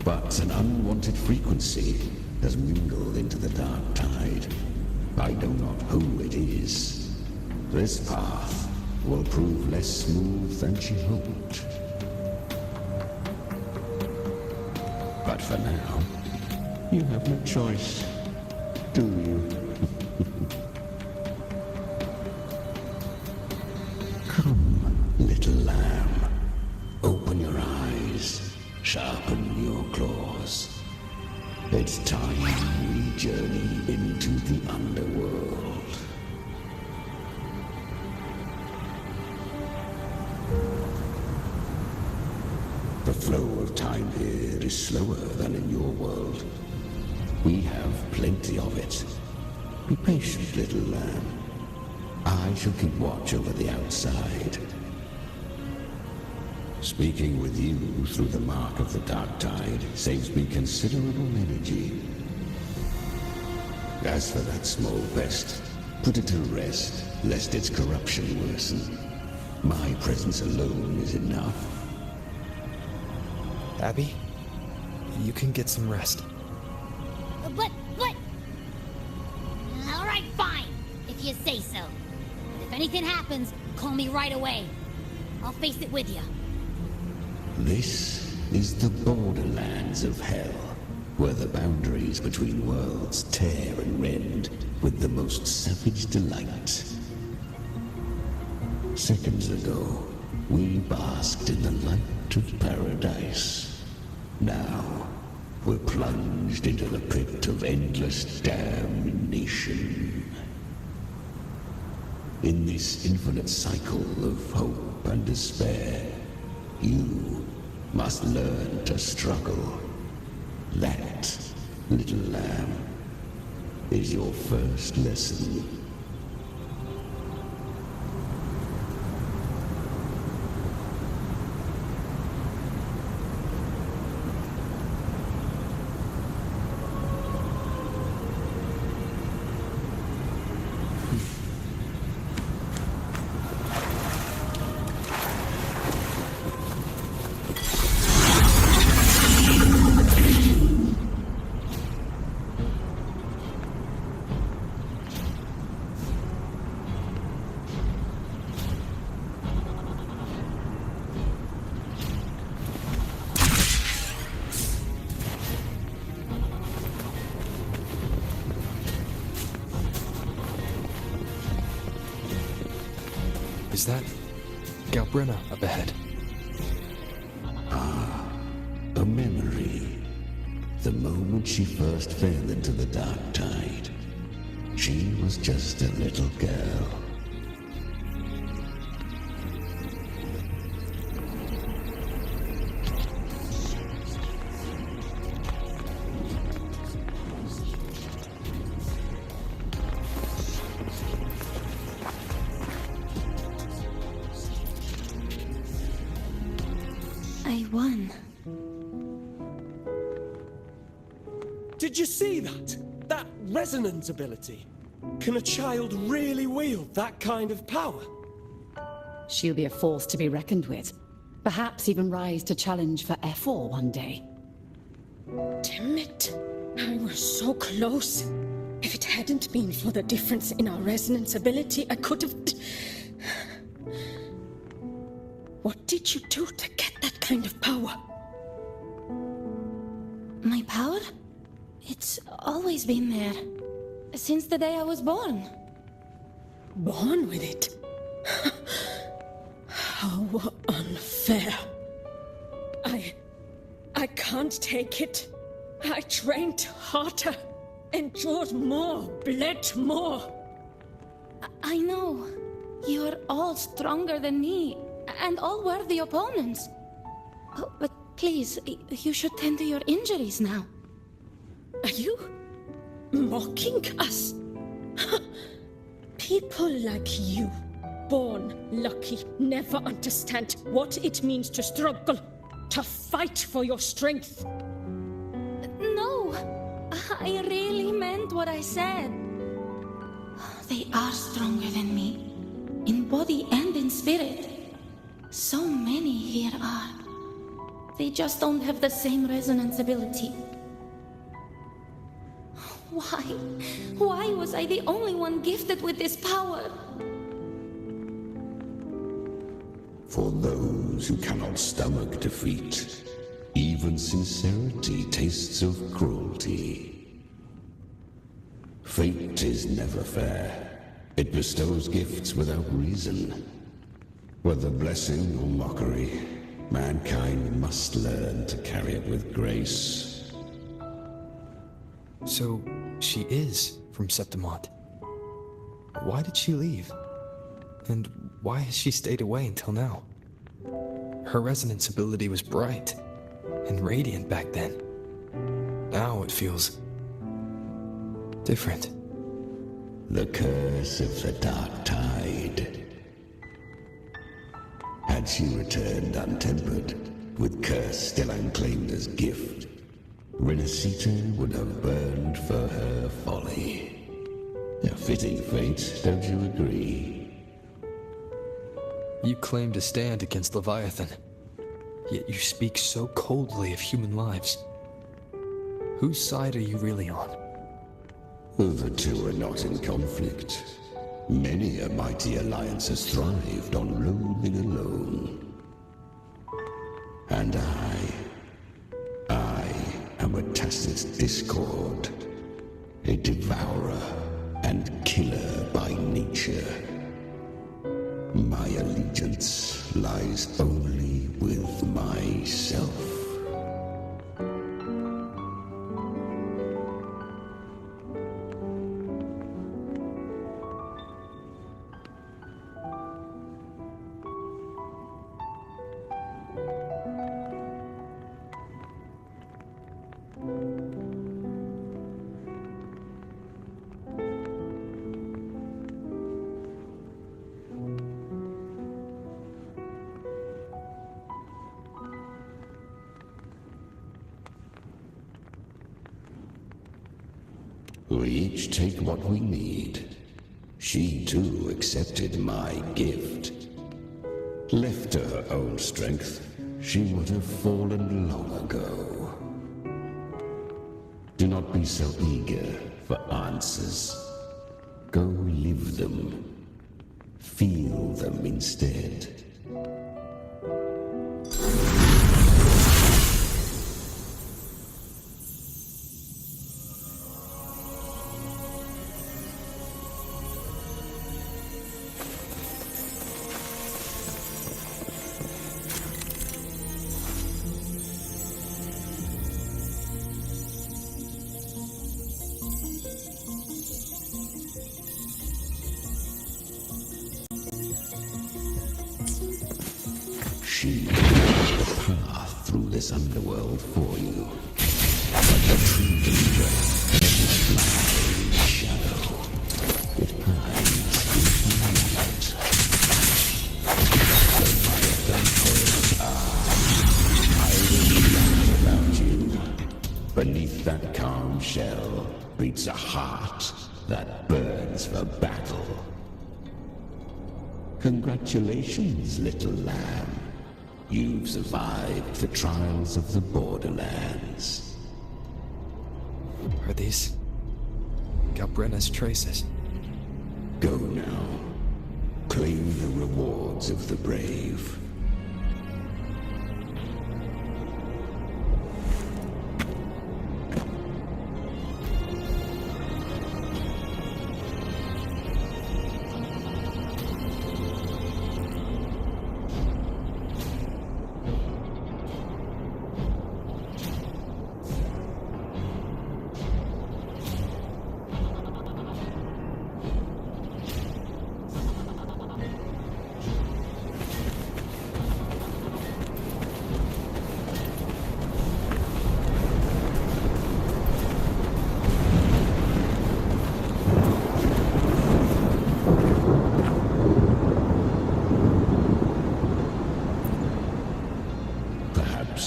but an unwanted frequency has mingled into the dark tide. I know not who it is. This path will prove less smooth than she hoped. But for now, you have no choice, do you? It's time we journey into the underworld. The flow of time here is slower than in your world. We have plenty of it. Be patient, little lamb. I shall keep watch over the outside. Speaking with you through the mark of the dark tide saves me considerable energy. As for that small pest, put it to rest, lest its corruption worsen. My presence alone is enough. Abby, you can get some rest. But... Alright, fine, if you say so. But if anything happens, call me right away. I'll face it with you. This is the borderlands of hell, where the boundaries between worlds tear and rend with the most savage delight. Seconds ago, we basked in the light of paradise. Now, we're plunged into the pit of endless damnation. In this infinite cycle of hope and despair, you must learn to struggle. That, little lamb, is your first lesson. Is that Galbrina up ahead? Ah, a memory. The moment she first fell into the dark tide, she was just a little girl. I won. Did you see that? That resonance ability? Can a child really wield that kind of power? She'll be a force to be reckoned with. Perhaps even rise to challenge for F4 one day. Damn it. I was so close. If it hadn't been for the difference in our resonance ability, I could have... What did you do to get that kind of power? My power? It's always been there. Since the day I was born. Born with it? How unfair. I can't take it. I trained harder, endured more, bled more. I know. You're all stronger than me, and all worthy opponents. Oh, but please, you should tend to your injuries now. Are you mocking us? People like you, born lucky, never understand what it means to struggle, to fight for your strength. No, I really meant what I said. They are stronger than me, in body and in spirit. So many here are. They just don't have the same resonance ability. Why? Why was I the only one gifted with this power? For those who cannot stomach defeat, even sincerity tastes of cruelty. Fate is never fair. It bestows gifts without reason. Whether blessing or mockery, mankind must learn to carry it with grace. So, she is from Septimont. Why did she leave? And why has she stayed away until now? Her resonance ability was bright and radiant back then. Now it feels different. The curse of the Dark Tide. Had she returned untempered, with curse still unclaimed as gift, Rinascita would have burned for her folly. A fitting fate, don't you agree? You claim to stand against Leviathan, yet you speak so coldly of human lives. Whose side are you really on? The two are not in conflict. Many a mighty alliance has thrived on roaming alone. And I am a tacit discord, a devourer and killer by nature. My allegiance lies only with myself. We each take what we need. She too accepted my gift. Left to her own strength, she would have fallen long ago. Do not be so eager for answers. Go live them. Feel them instead. She created a path through this underworld for you. Like a true danger, every flying shadow. It hides in the night. Leviathan calls, I will be around you. Beneath that calm shell beats a heart that burns for battle. Congratulations, little lamb. You've survived the trials of the borderlands. Are these Galbrenna's traces? Go now. Claim the rewards of the brave.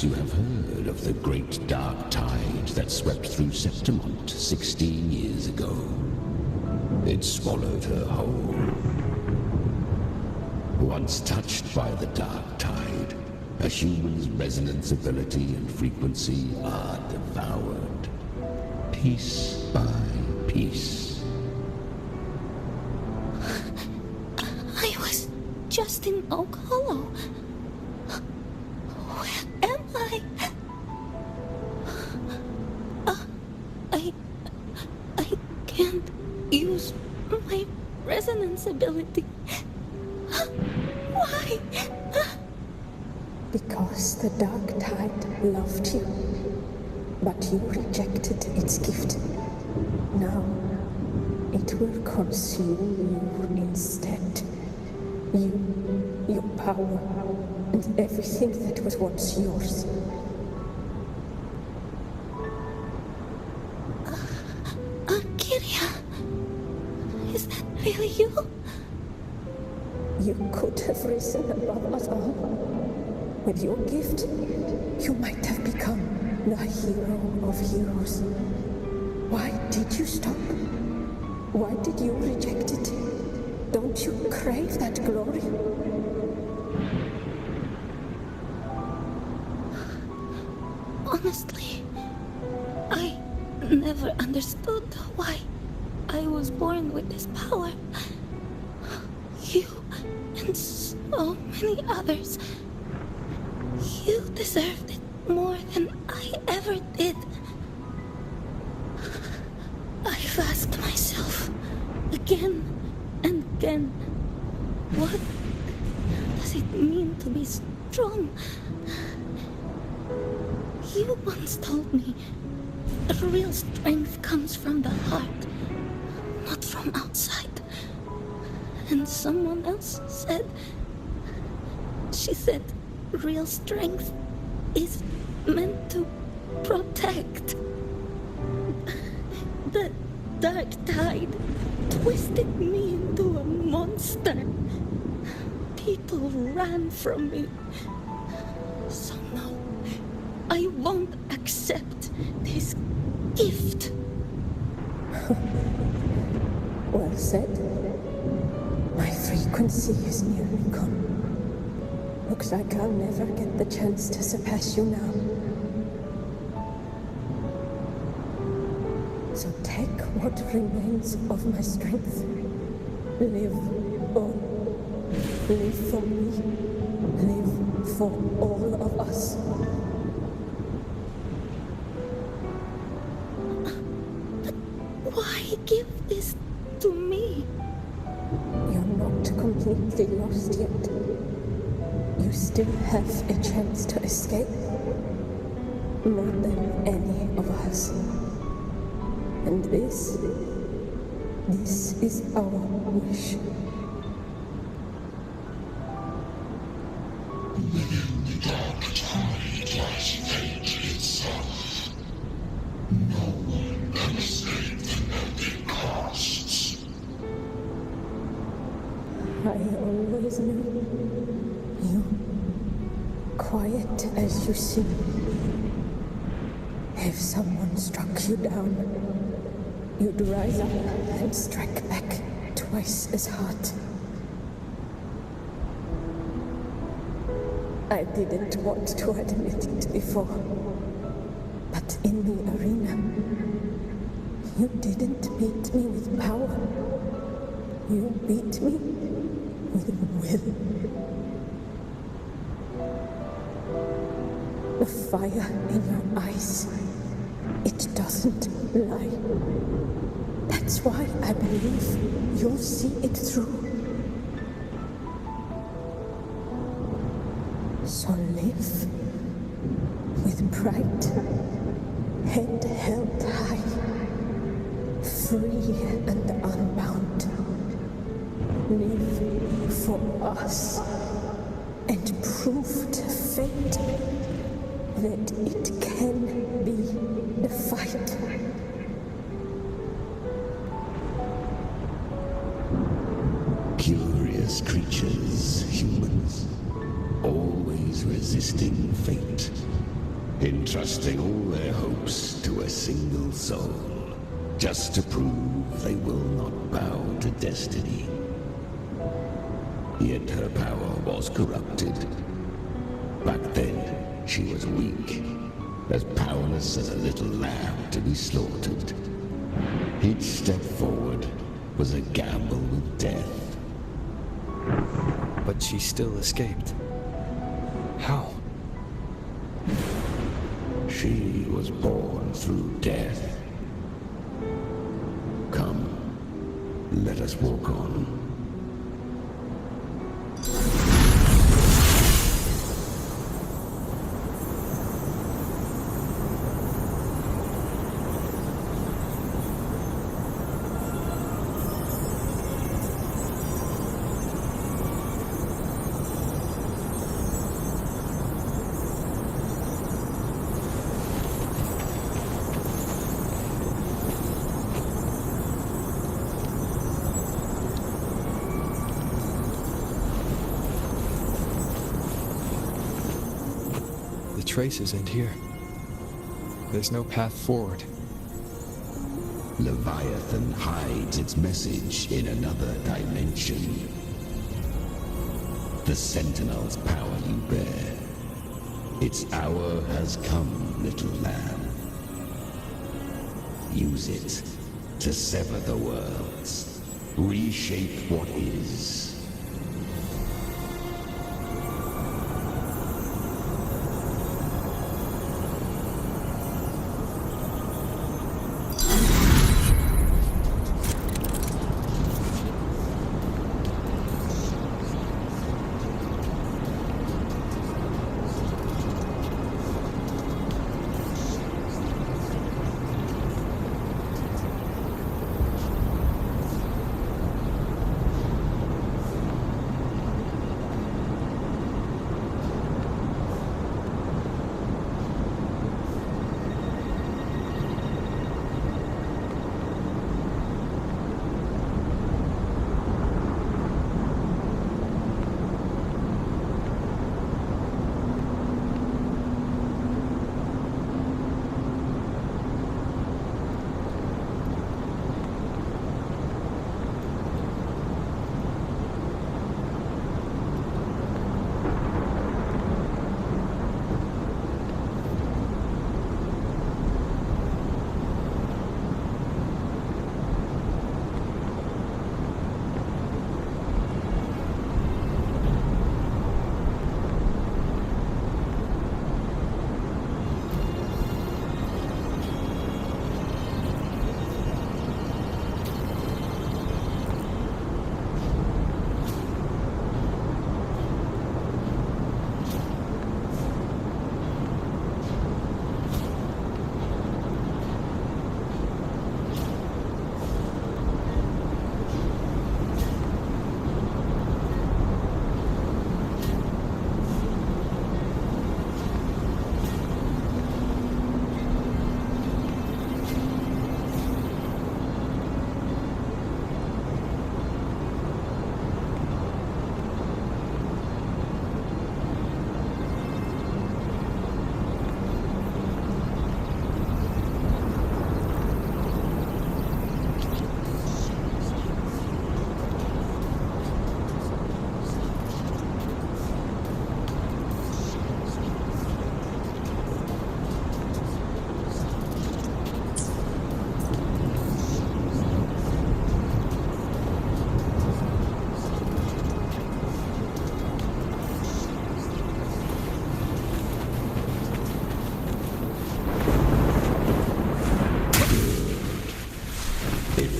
You have heard of the great dark tide that swept through Septimont 16 years ago. It swallowed her whole. Once touched by the dark tide, a human's resonance ability and frequency are devoured, piece by piece. I was just in Oak Hollow. I can't use my resonance ability. Why? Because the Dark Tide loved you. But you rejected its gift. Now, it will consume you instead. You, your power, and everything that was once yours. Kiria, is that really you? You could have risen above us all. With your gift, you might have become the hero of heroes. Why did you stop? Why did you reject it? Don't you crave that glory? Honestly, I never understood why I was born with this power. You and so many others, you deserved it more than I ever did. I've asked myself again and again, what does it mean to be strong? You once told me real strength comes from the heart, not from outside. And someone else said, she said, real strength is meant to protect. The dark tide twisted me into a monster. People ran from me. So no, I won't accept this gift. Well said. My frequency is nearly gone. Looks like I'll never get the chance to surpass you now. So take what remains of my strength. Live on. Live for me. Live for all of us. Why give this to me? You're not completely lost yet. You still have a chance to escape. More than any of us. And this is our wish. Within the dark tide lies fate itself. No one can escape the melting costs. I always knew you, quiet as you seem. If someone struck you down, you'd rise up and strike back twice as hard. I didn't want to admit it before, but in the arena, you didn't beat me with power. You beat me with will. The fire in your eyes, it doesn't lie. That's why I believe you'll see it through. So live with pride, head held high, free and unbound. Live for us and prove to fate that it can be the fight. Curious creatures, humans, always resisting fate, entrusting all their hopes to a single soul, just to prove they will not bow to destiny. Yet her power was corrupted. Back then, she was weak, as powerless as a little lamb to be slaughtered. Each step forward was a gamble with death. But she still escaped. How? She was born through death. Come, let us walk on. traces end here. There's no path forward. Leviathan hides its message in another dimension. The Sentinel's power you bear. Its hour has come, little lamb. Use it to sever the worlds. Reshape what is.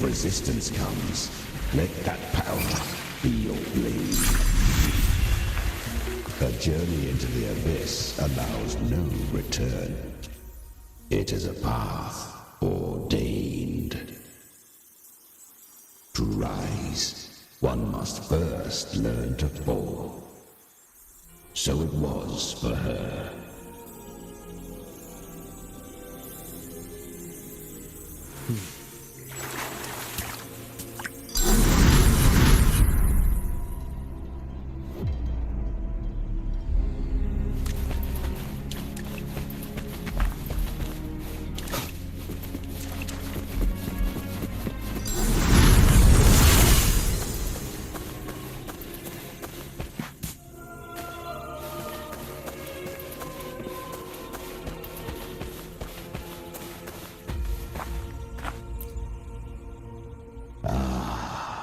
Resistance comes, let that power be your blade. A journey into the abyss allows no return. It is a path ordained. To rise, one must first learn to fall. So it was for her.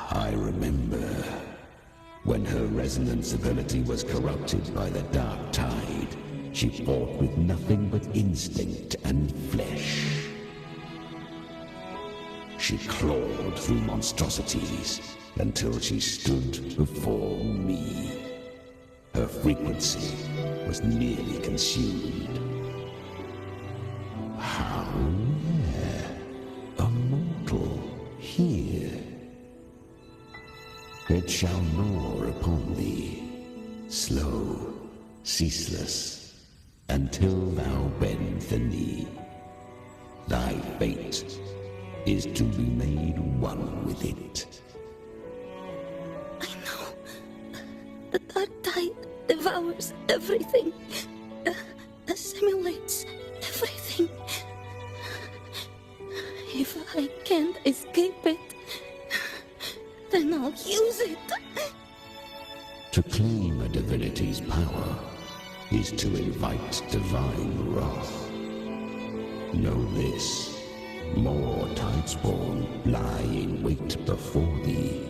I remember when her resonance ability was corrupted by the dark tide. She fought with nothing but instinct and flesh. She clawed through monstrosities until she stood before me. Her frequency was nearly consumed. How rare a mortal here. It shall gnaw upon thee, slow, ceaseless, until thou bend the knee. Thy fate is to be made one with it. I know. The dark tide devours everything. A simulates everything. If I can't escape it, then I'll use it. To claim a divinity's power is to invite divine wrath. Know this, more Tidespawn lie in wait before thee.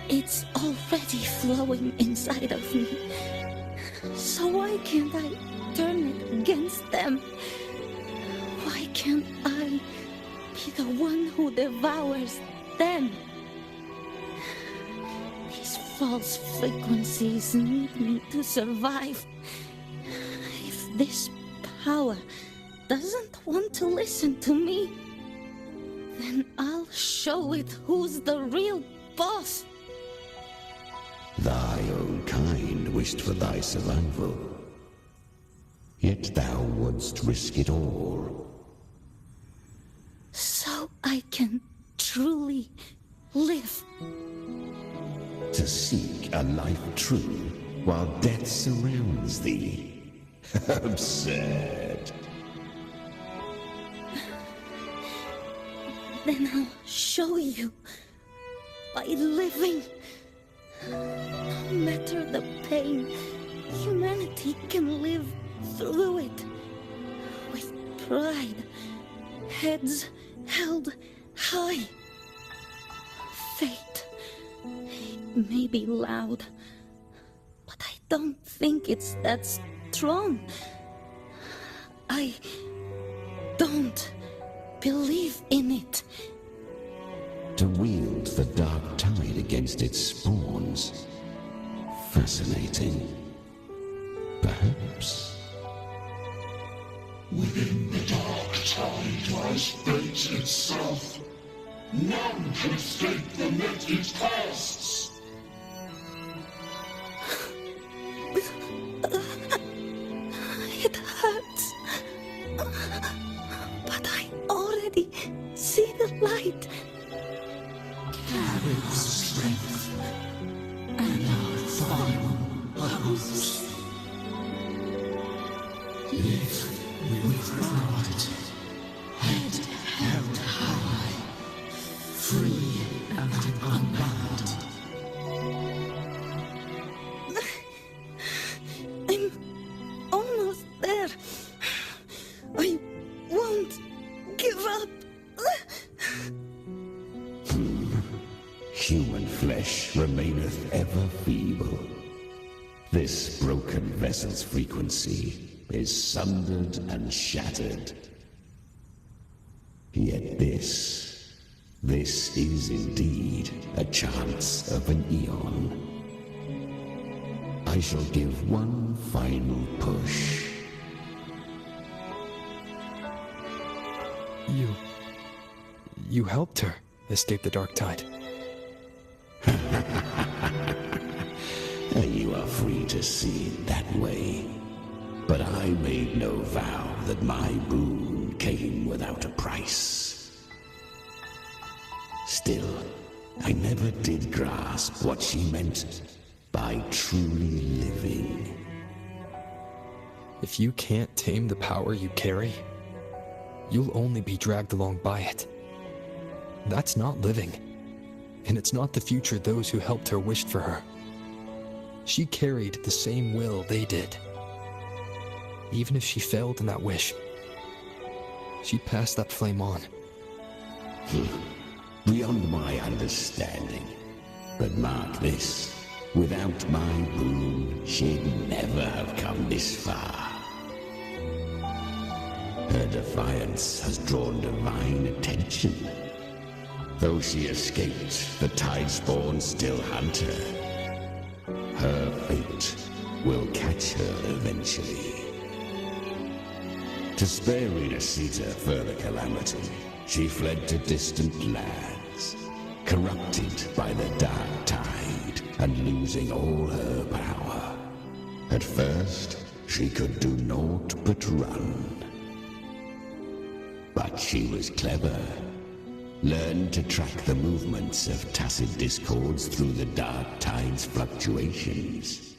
It's already flowing inside of me. So why can't I turn it against them? Why can't I be the one who devours them? These false frequencies need me to survive. If this power doesn't want to listen to me, then I'll show it who's the real boss. Thy own kind wished for thy survival, yet thou wouldst risk it all. So I can truly live. To seek a life true while death surrounds thee. Absurd. Then I'll show you by living. No matter the pain, humanity can live through it with pride, heads held high. Fate, it may be loud, but I don't think it's that strong. I don't believe in it. To wield the dark tide against its spawns. Fascinating. Perhaps. Within the dark tide lies fate itself. None can escape the net it casts. It hurts. But I already see the light. Carry the strength and our final purpose. Live with pride, head held high, free and unbound. I'm almost there. I won't give up. Human flesh remaineth ever feeble. This broken vessel's frequency is sundered and shattered. Yet this is indeed a chance of an eon. I shall give one final push. You helped her escape the dark tide. You are free to see it that way. But I made no vow that my boon came without a price. Still, I never did grasp what she meant by truly living. If you can't tame the power you carry, you'll only be dragged along by it. That's not living. And it's not the future those who helped her wished for her. She carried the same will they did. Even if she failed in that wish, she passed that flame on. Beyond my understanding. But mark this, without my boon, she'd never have come this far. Her defiance has drawn divine attention. Though she escaped, the Tidespawn still hunt her. Her fate will catch her eventually. To spare Rinascita further calamity, she fled to distant lands, corrupted by the dark tide and losing all her power. At first, she could do naught but run. But she was clever. Learned to track the movements of tacit discords through the dark tide's fluctuations.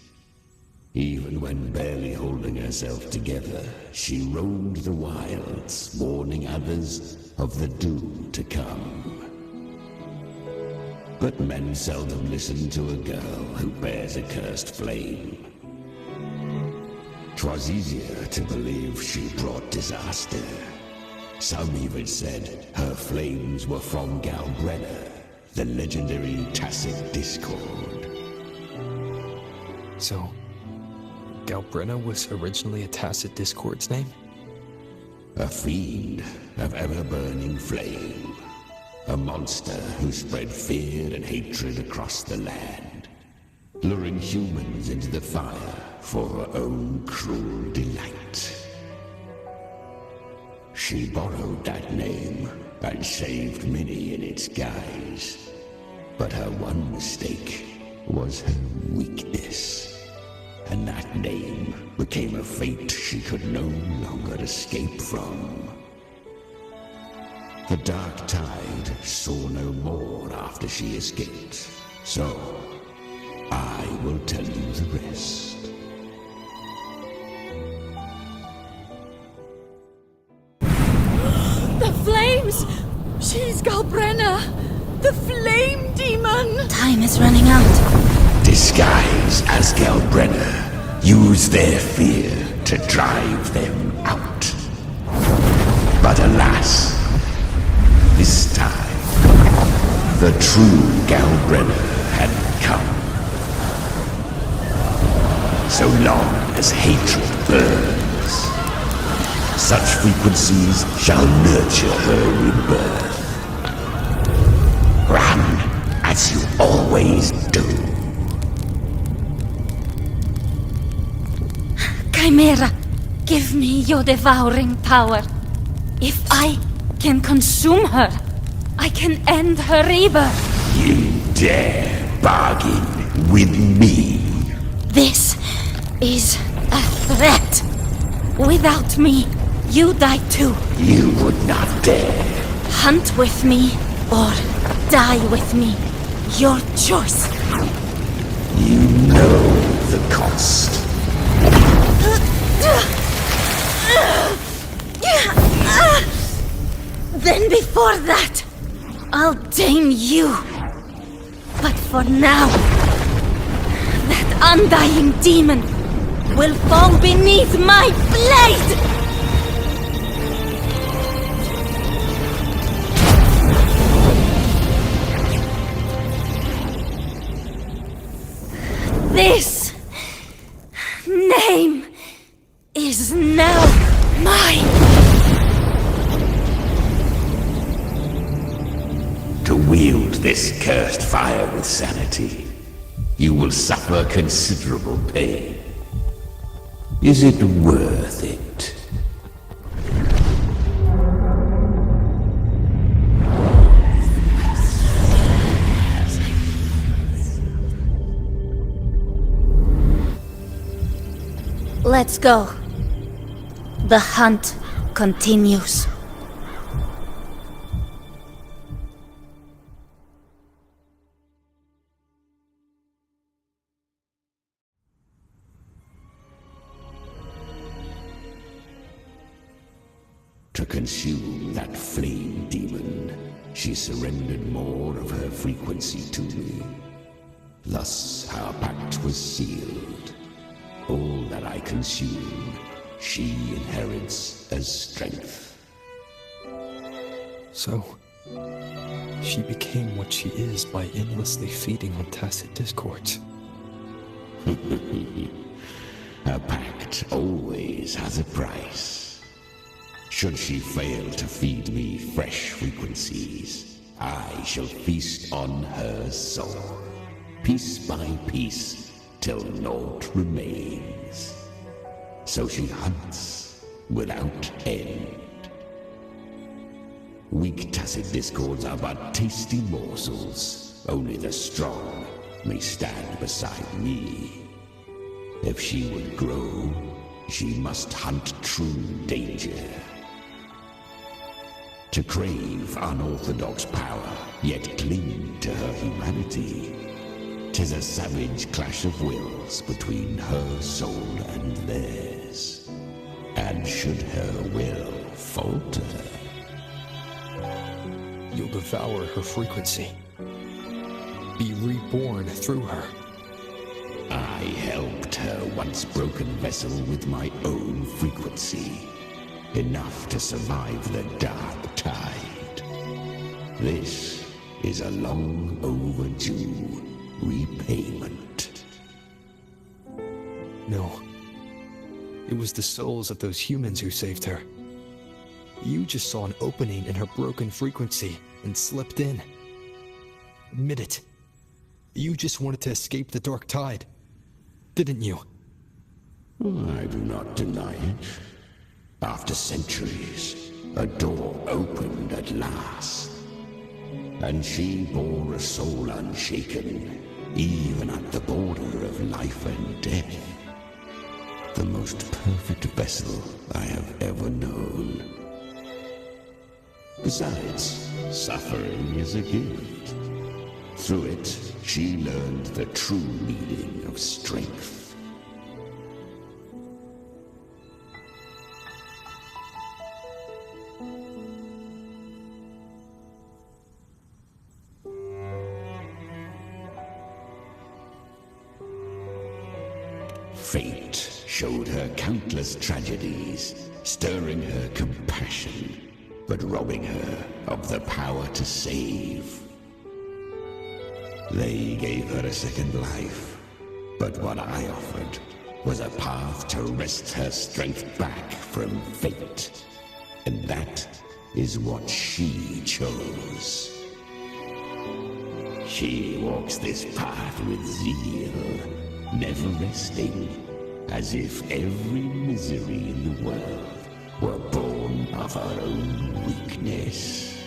Even when barely holding herself together, she roamed the wilds, warning others of the doom to come. But men seldom listen to a girl who bears a cursed flame. 'Twas easier to believe she brought disaster. Some even said her flames were from Galbrenna, the legendary tacit discord. So, Galbrenna was originally a tacit discord's name? A fiend of ever-burning flame. A monster who spread fear and hatred across the land, luring humans into the fire for her own cruel delight. She borrowed that name and saved many in its guise. But her one mistake was her weakness. And that name became a fate she could no longer escape from. The Dark Tide saw no more after she escaped. So, I will tell you the rest. The flames! She's Galbrenna! The flame demon! Time is running out. Disguise as Galbrenna. Use their fear to drive them out. But alas, this time, the true Galbrenna had come. So long as hatred burns, such frequencies shall nurture her rebirth. Run as you always do. Chimera, give me your devouring power. If I can consume her, I can end her rebirth. You dare bargain with me? This is a threat. Without me, you die too. You would not dare. Hunt with me or die with me. Your choice. You know the cost. Then before that, I'll tame you. But for now, that undying demon will fall beneath my blade! This name is now mine! To wield this cursed fire with sanity, you will suffer considerable pain. Is it worth it? Let's go. The hunt continues. To consume that flame demon, she surrendered more of her frequency to me. Thus our pact was sealed. All that I consume, she inherits as strength. So, she became what she is by endlessly feeding on tacit discords. A pact always has a price. Should she fail to feed me fresh frequencies, I shall feast on her soul, piece by piece, till naught remains. So she hunts without end. Weak tacit discords are but tasty morsels. Only the strong may stand beside me. If she would grow, she must hunt true danger. To crave unorthodox power, yet cling to her humanity. It is a savage clash of wills between her soul and theirs. And should her will falter, you'll devour her frequency. Be reborn through her. I helped her once broken vessel with my own frequency, enough to survive the dark tide. This is a long overdue repayment. No. It was the souls of those humans who saved her. You just saw an opening in her broken frequency and slipped in. Admit it. You just wanted to escape the dark tide, didn't you? I do not deny it. After centuries, a door opened at last. And she bore a soul unshaken, even at the border of life and death. The most perfect vessel I have ever known. Besides, suffering is a gift. Through it, she learned the true meaning of strength. Fate showed her countless tragedies, stirring her compassion, but robbing her of the power to save. They gave her a second life, but what I offered was a path to wrest her strength back from fate. And that is what she chose. She walks this path with zeal, never resting, as if every misery in the world were born of her own weakness.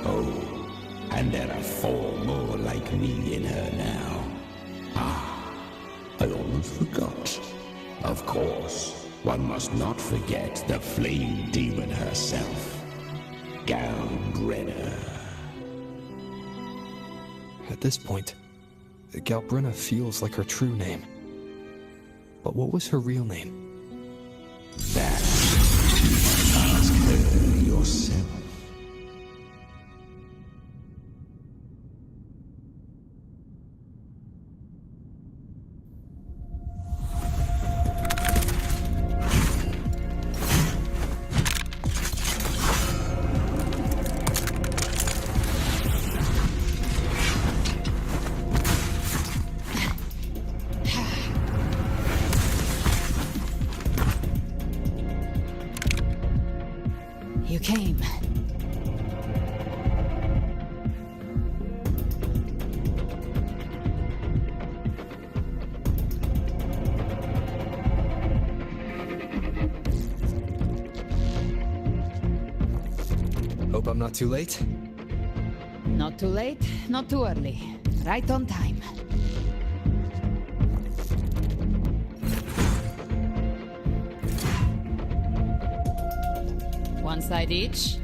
Oh, and there are 4 more like me in her now. Ah, I almost forgot. Of course, one must not forget the flame demon herself, Galbrenna. At this point, Galbrenna feels like her true name. But what was her real name? That you must ask her yourself. You came. Hope I'm not too late? Not too late, not too early. Right on time. One side each.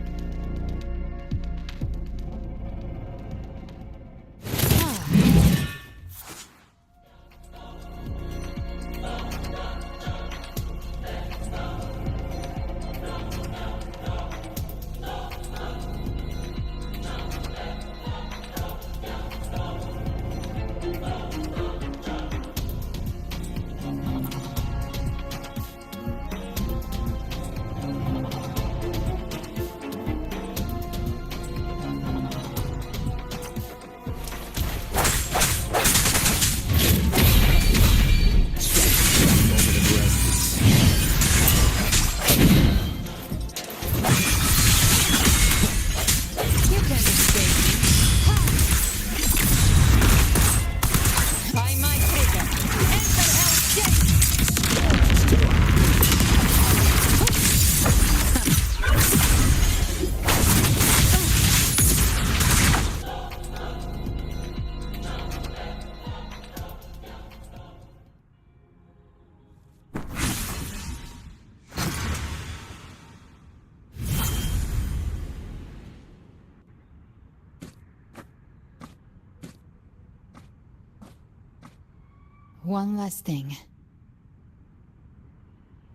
One last thing.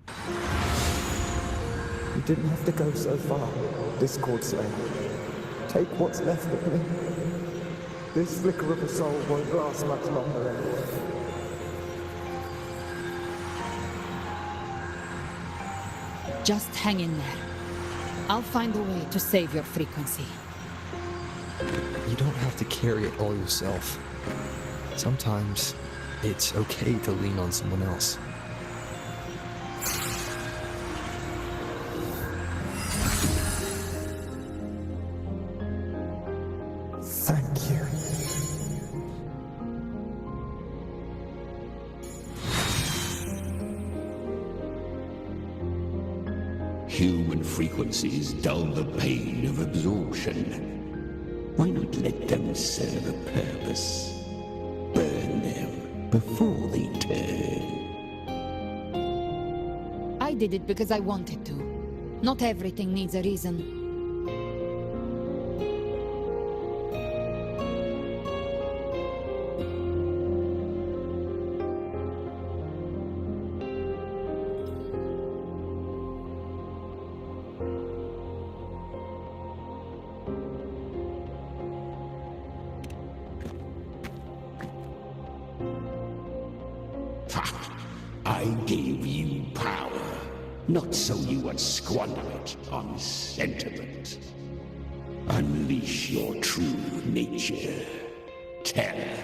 You didn't have to go so far, Discord Slayer. Take what's left of me. This flicker of a soul won't last much longer anyway. Just hang in there. I'll find a way to save your frequency. You don't have to carry it all yourself. Sometimes it's okay to lean on someone else. Thank you. Human frequencies dull the pain of absorption. Why not let them serve a purpose? Burn them before they turn. I did it because I wanted to. Not everything needs a reason. I gave you power, not so you would squander it on sentiment. Unleash your true nature. Terror,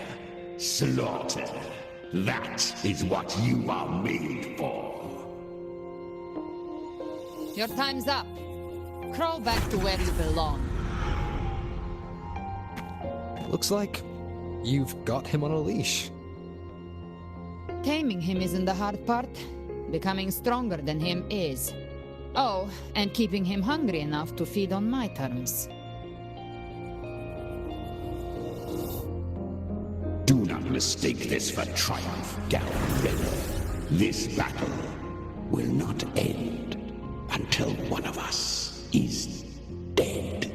slaughter. That is what you are made for. Your time's up. Crawl back to where you belong. Looks like you've got him on a leash. Taming him isn't the hard part. Becoming stronger than him is. Oh, and keeping him hungry enough to feed on my terms. Do not mistake this for triumph, downriver. This battle will not end until one of us is dead.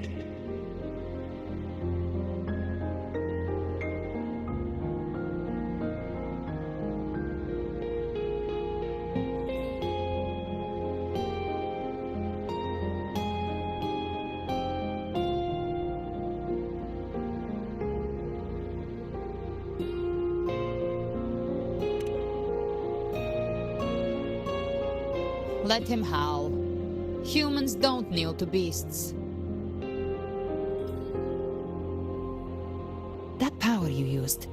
Let him howl. Humans don't kneel to beasts. That power you used,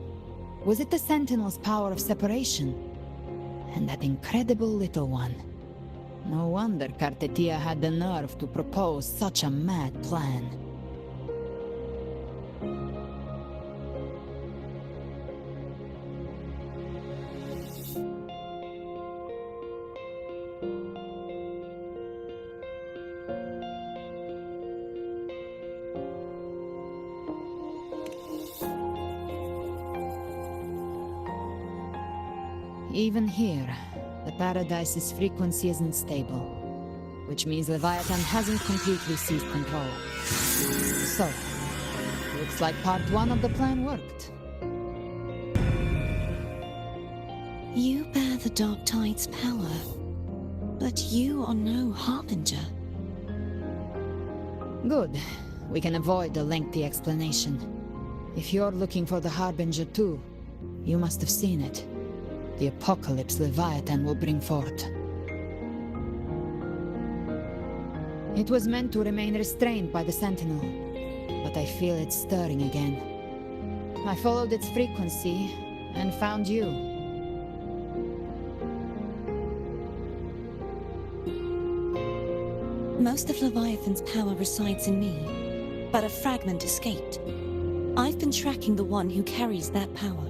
was it the Sentinel's power of separation? And that incredible little one. No wonder Cartetia had the nerve to propose such a mad plan. Even here, the Paradise's frequency isn't stable, which means Leviathan hasn't completely seized control. So, looks like part one of the plan worked. You bear the Dark Tide's power, but you are no Harbinger. Good. We can avoid a lengthy explanation. If you're looking for the Harbinger too, you must have seen it. The apocalypse Leviathan will bring forth. It was meant to remain restrained by the Sentinel, but I feel it stirring again. I followed its frequency and found you. Most of Leviathan's power resides in me, but a fragment escaped. I've been tracking the one who carries that power.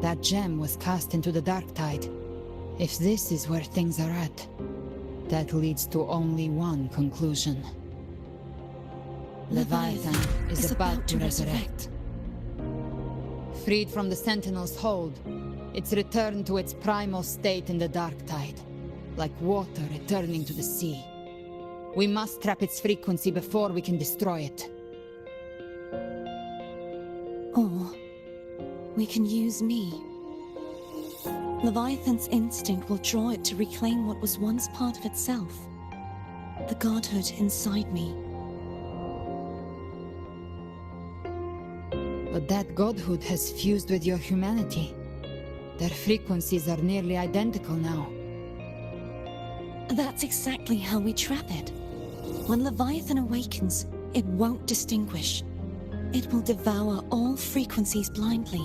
That gem was cast into the Dark Tide. If this is where things are at, that leads to only one conclusion. Leviathan is about to resurrect. Freed from the Sentinel's hold, it's returned to its primal state in the Dark Tide, like water returning to the sea. We must trap its frequency before we can destroy it. Or We can use me. Leviathan's instinct will draw it to reclaim what was once part of itself. The godhood inside me. But that godhood has fused with your humanity. Their frequencies are nearly identical now. That's exactly how we trap it. When Leviathan awakens, it won't distinguish. It will devour all frequencies blindly.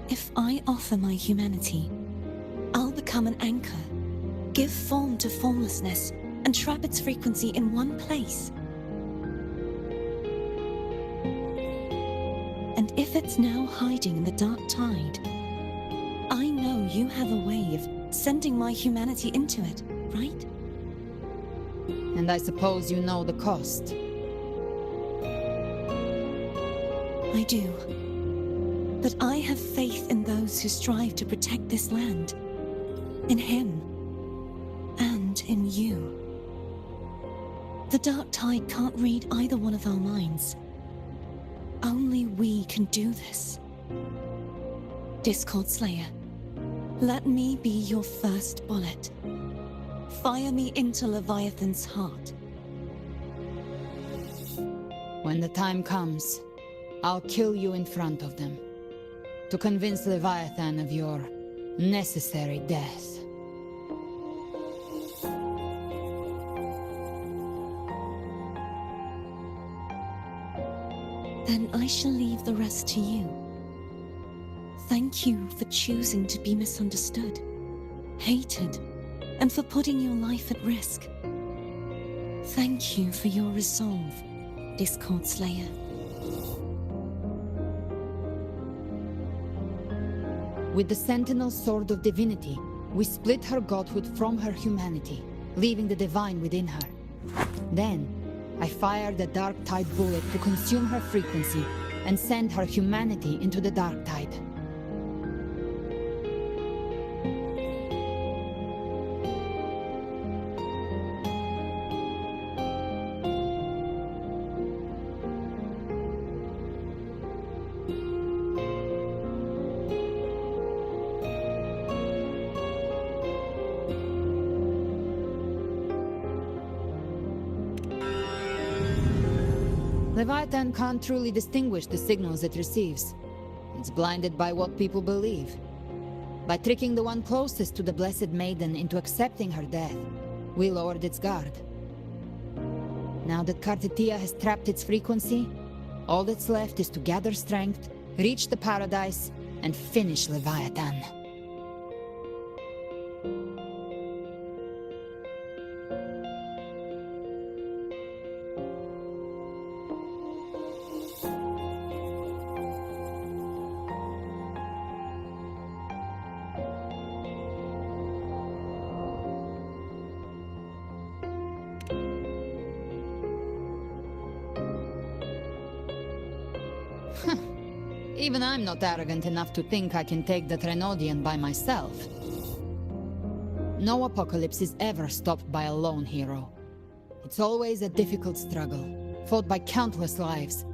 If I offer my humanity, I'll become an anchor, give form to formlessness, and trap its frequency in one place. And if it's now hiding in the dark tide, I know you have a way of sending my humanity into it, right? And I suppose you know the cost. I do. But I have faith in those who strive to protect this land. In him. And in you. The dark tide can't read either one of our minds. Only we can do this. Discord Slayer, let me be your first bullet. Fire me into Leviathan's heart. When the time comes, I'll kill you in front of them, to convince Leviathan of your necessary death. Then I shall leave the rest to you. Thank you for choosing to be misunderstood, hated, and for putting your life at risk. Thank you for your resolve, Discord Slayer. With the Sentinel Sword of Divinity, we split her godhood from her humanity, leaving the divine within her. Then, I fired the Dark Tide bullet to consume her frequency and send her humanity into the Dark Tide. Leviathan can't truly distinguish the signals it receives. It's blinded by what people believe. By tricking the one closest to the Blessed Maiden into accepting her death, we lowered its guard. Now that Kartitia has trapped its frequency, all that's left is to gather strength, reach the paradise, and finish Leviathan. Even I'm not arrogant enough to think I can take the Trenodian by myself. No apocalypse is ever stopped by a lone hero. It's always a difficult struggle, fought by countless lives.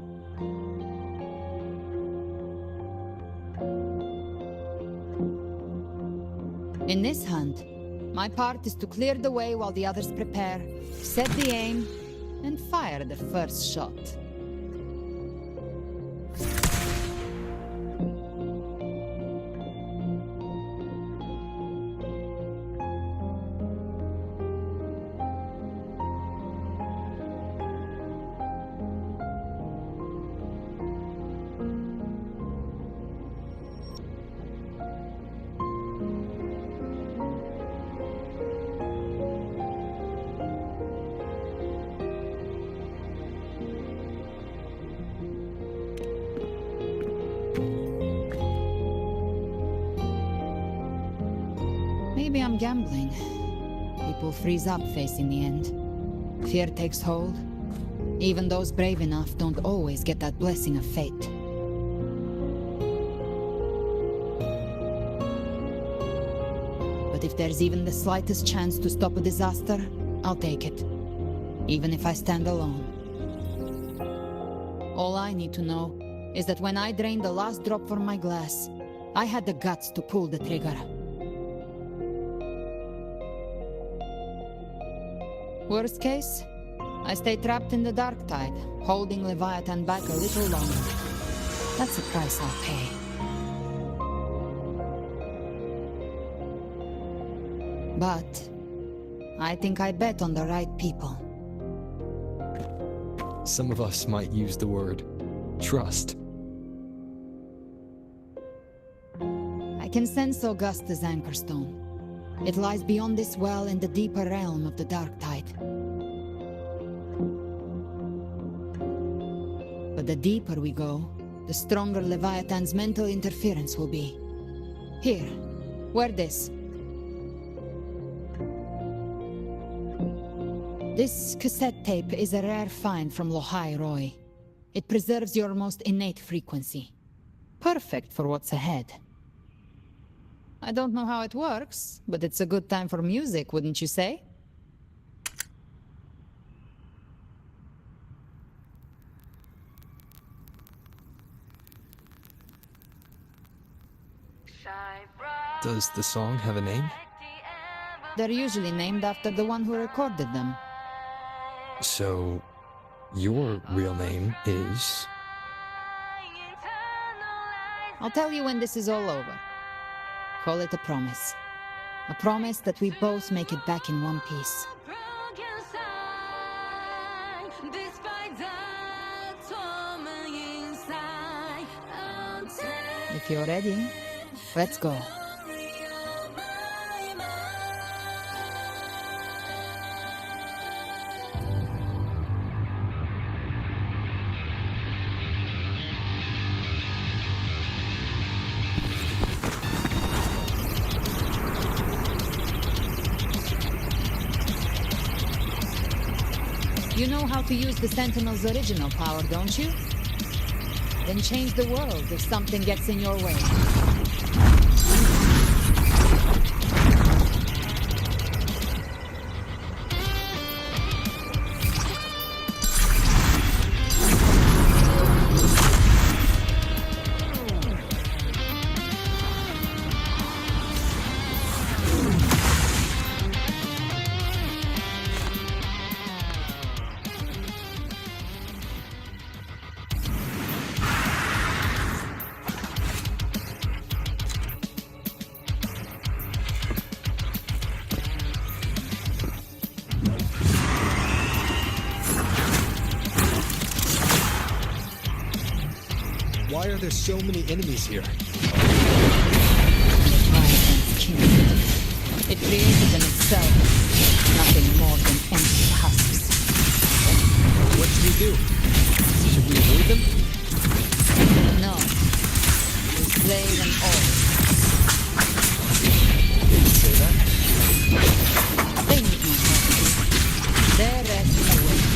In this hunt, my part is to clear the way while the others prepare, set the aim, and fire the first shot. Maybe I'm gambling. People freeze up facing the end. Fear takes hold. Even those brave enough don't always get that blessing of fate. But if there's even the slightest chance to stop a disaster, I'll take it. Even if I stand alone. All I need to know is that when I drained the last drop from my glass, I had the guts to pull the trigger. Worst case, I stay trapped in the dark tide, holding Leviathan back a little longer. That's the price I'll pay. But I think I bet on the right people. Some of us might use the word trust. I can sense Augusta's anchorstone. It lies beyond this well in the deeper realm of the dark tide. But the deeper we go, the stronger Leviathan's mental interference will be. Here, wear this. This cassette tape is a rare find from Lohai Roy. It preserves your most innate frequency. Perfect for what's ahead. I don't know how it works, but it's a good time for music, wouldn't you say? Does the song have a name? They're usually named after the one who recorded them. So, your real name is? I'll tell you when this is all over. Call it a promise. A promise that we both make it back in one piece. If you're ready, let's go. You know how to use the Sentinel's original power, don't you? Then change the world if something gets in your way. Why are there so many enemies here? It created them itself. Nothing more than empty husks. What should we do? Should we avoid them? No. We slay them all. Did you say that? They need no help. Their rest awaits.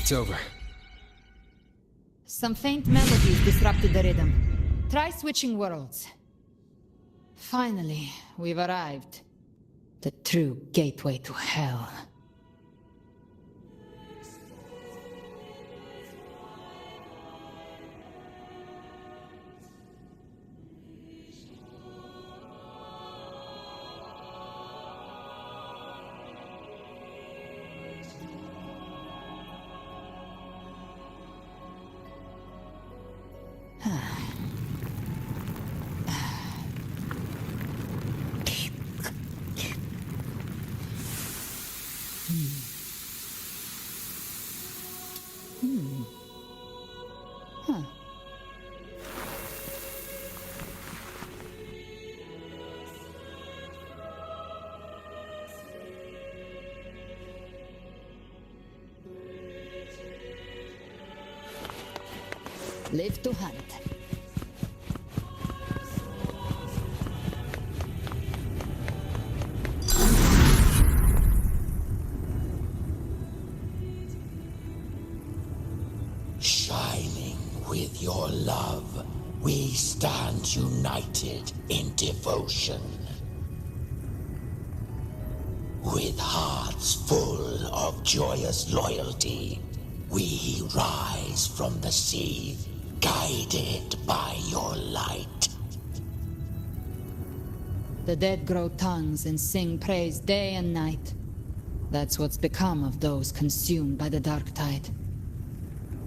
It's over. Some faint melodies disrupted the rhythm. Try switching worlds. Finally, we've arrived. The true gateway to hell. Live to hunt. Shining with your love, we stand united in devotion. With hearts full of joyous loyalty, we rise from the sea, guided by your light. The dead grow tongues and sing praise day and night. That's what's become of those consumed by the dark tide.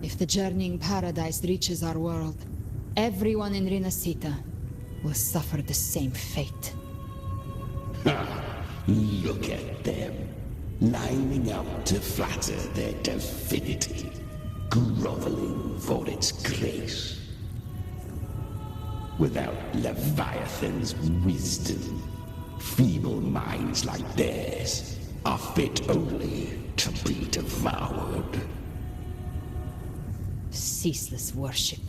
If the journeying paradise reaches our world, everyone in Rinascita will suffer the same fate. Look at them, lining up to flatter their divinity, groveling for its grace. Without Leviathan's wisdom, feeble minds like theirs are fit only to be devoured. Ceaseless worship,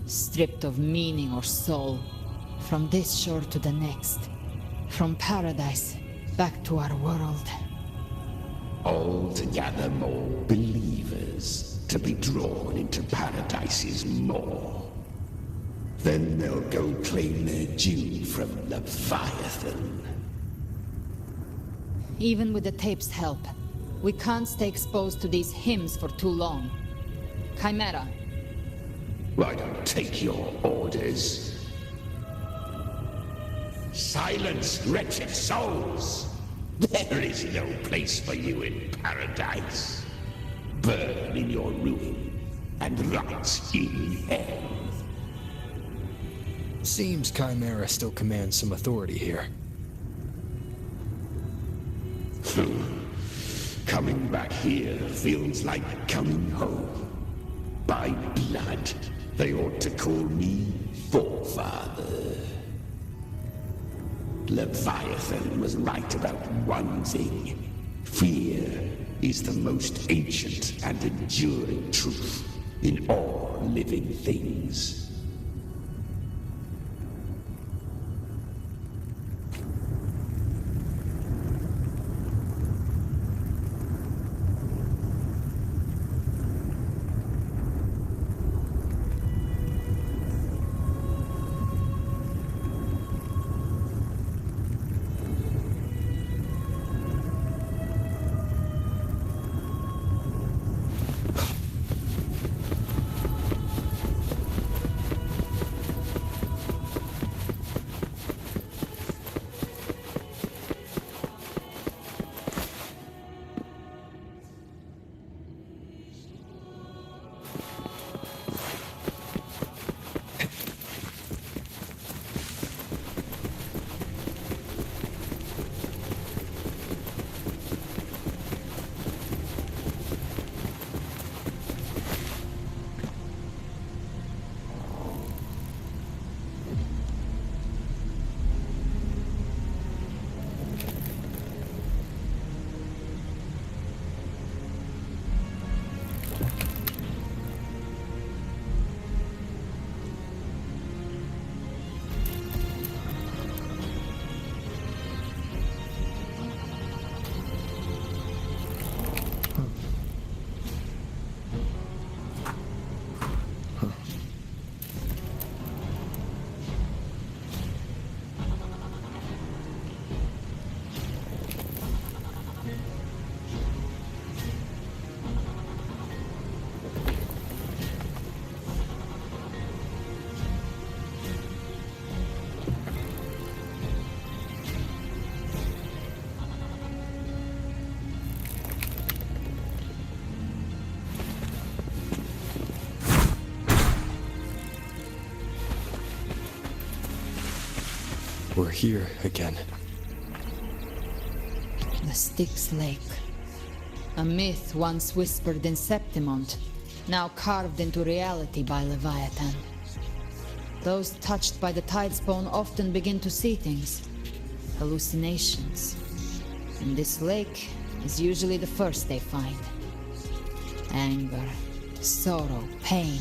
stripped of meaning or soul, from this shore to the next, from paradise back to our world. All to gather more believers to be drawn into Paradise's maw. Then they'll go claim their due from Leviathan. Even with the tape's help, we can't stay exposed to these hymns for too long. Chimera. I don't take your orders. Silence, wretched souls! There is no place for you in paradise. Burn in your ruin and rot in hell. Seems Chimera still commands some authority here. Coming back here feels like coming home. By blood, they ought to call me Forefather. Leviathan was right about one thing. Fear is the most ancient and enduring truth in all living things. We're here again. The Styx Lake. A myth once whispered in Septimont, now carved into reality by Leviathan. Those touched by the Tidespawn often begin to see things. Hallucinations. And this lake is usually the first they find. Anger, sorrow, pain.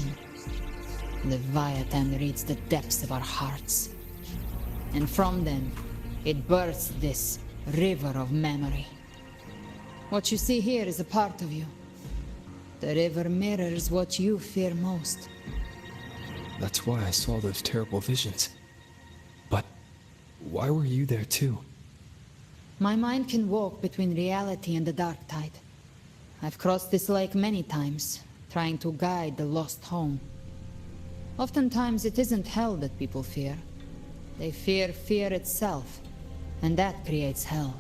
Leviathan reads the depths of our hearts. And from them, it births this river of memory. What you see here is a part of you. The river mirrors what you fear most. That's why I saw those terrible visions. But why were you there too? My mind can walk between reality and the dark tide. I've crossed this lake many times, trying to guide the lost home. Oftentimes it isn't hell that people fear. They fear fear itself, and that creates hell.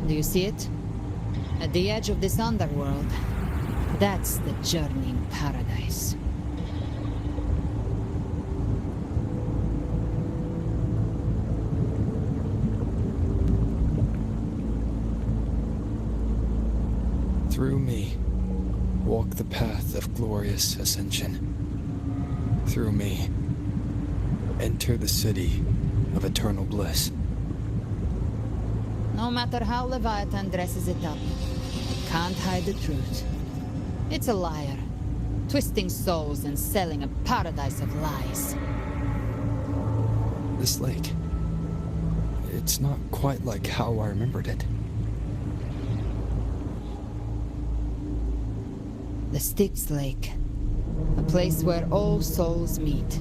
Do you see it? At the edge of this underworld, that's the journeying paradise. Through me, walk the path of glorious ascension. Through me, enter the city of eternal bliss. No matter how Leviathan dresses it up, it can't hide the truth. It's a liar, twisting souls and selling a paradise of lies. This lake, it's not quite like how I remembered it. The Styx Lake, a place where all souls meet.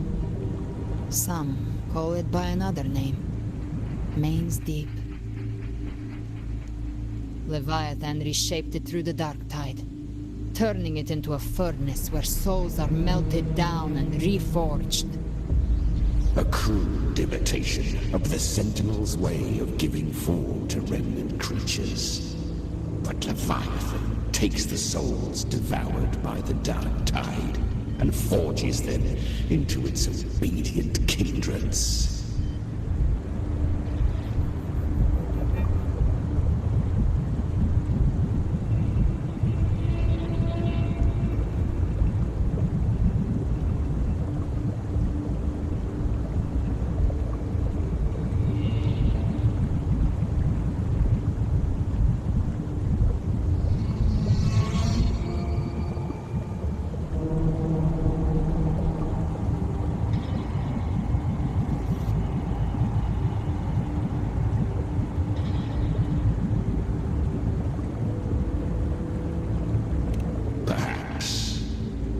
Some call it by another name, Main's Deep. Leviathan reshaped it through the dark tide, turning it into a furnace where souls are melted down and reforged. A crude imitation of the Sentinel's way of giving fall to remnant creatures. But Leviathan takes the souls devoured by the dark tide and forges them into its obedient kindreds.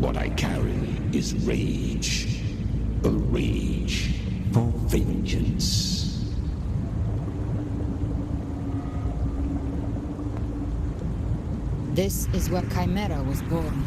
What I carry is rage. A rage for vengeance. This is where Chimera was born.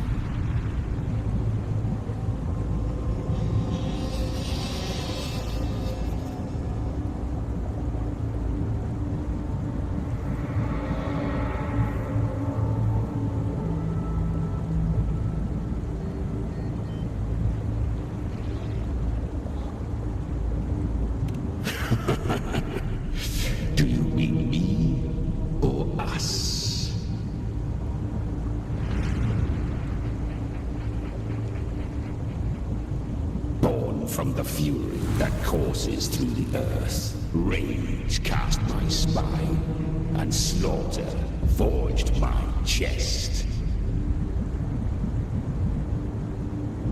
from the fury that courses through the earth. Rage cast my spine, and slaughter forged my chest.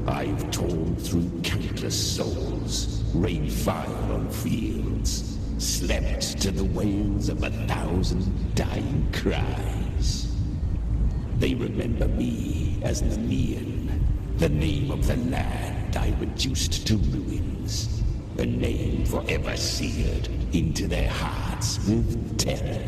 I've torn through countless souls, rained fire on fields, slept to the wails of 1,000 dying cries. They remember me as Nemean, the name of the land I reduced to ruins, a name forever seared into their hearts with terror.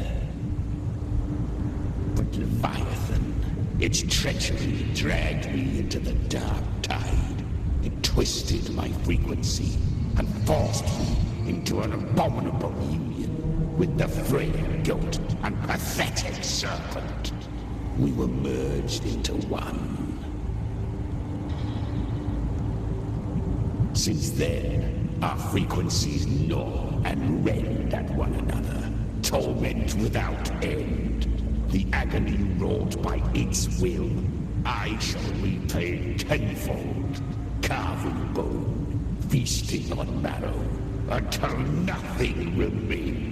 But Leviathan, its treachery dragged me into the dark tide. It twisted my frequency and forced me into an abominable union with the frail goat and pathetic serpent. We were merged into one. Since then, our frequencies gnaw and rend at one another, torment without end. The agony wrought by its will, I shall repay tenfold, carving bone, feasting on marrow, until nothing remains.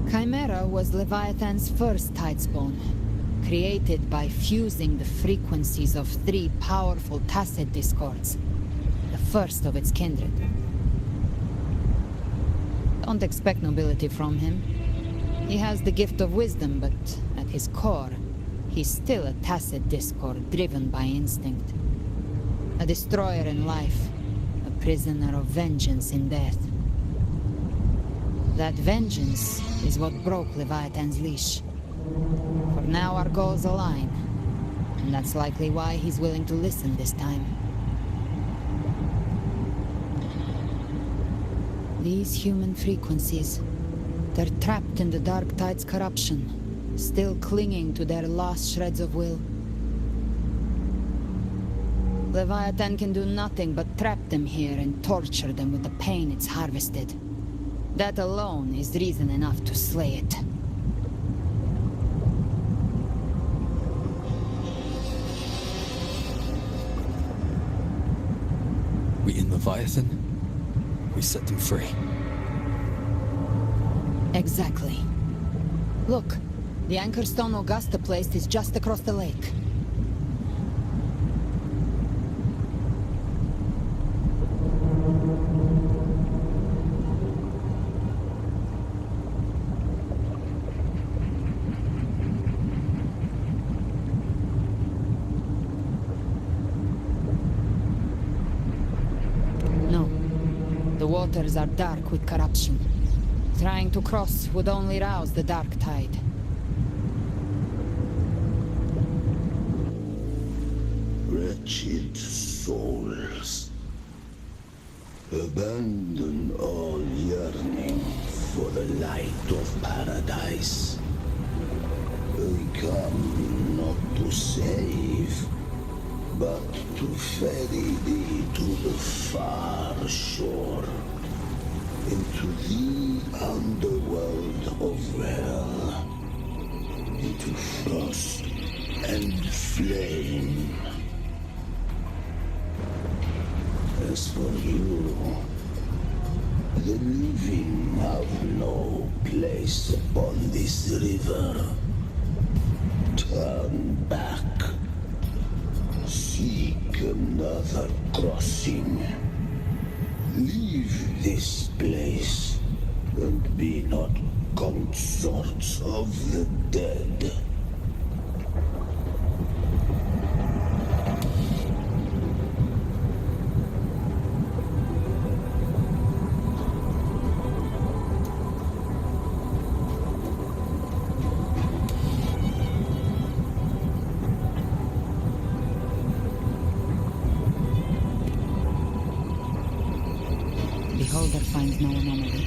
Chimera was Leviathan's first tidespawn, created by fusing the frequencies of 3 powerful tacit discords, the first of its kindred. Don't expect nobility from him. He has the gift of wisdom, but at his core, he's still a tacit discord driven by instinct. A destroyer in life, a prisoner of vengeance in death. That vengeance is what broke Leviathan's leash. For now our goals align, and that's likely why he's willing to listen this time. These human frequencies, they're trapped in the Dark Tide's corruption, still clinging to their last shreds of will. Leviathan can do nothing but trap them here and torture them with the pain it's harvested. That alone is reason enough to slay it. We in Leviathan? We set them free. Exactly. Look, the anchor stone Augusta placed is just across the lake. The waters are dark with corruption. Trying to cross would only rouse the Dark Tide. Wretched souls, abandon all yearning for the light of paradise. We come not to save, but to ferry thee to the far shore, into the underworld of hell, into frost and flame. As for you, the living have no place upon this river. Turn back. Seek another crossing. Leave this place and be not consorts of the dead. finds no anomaly.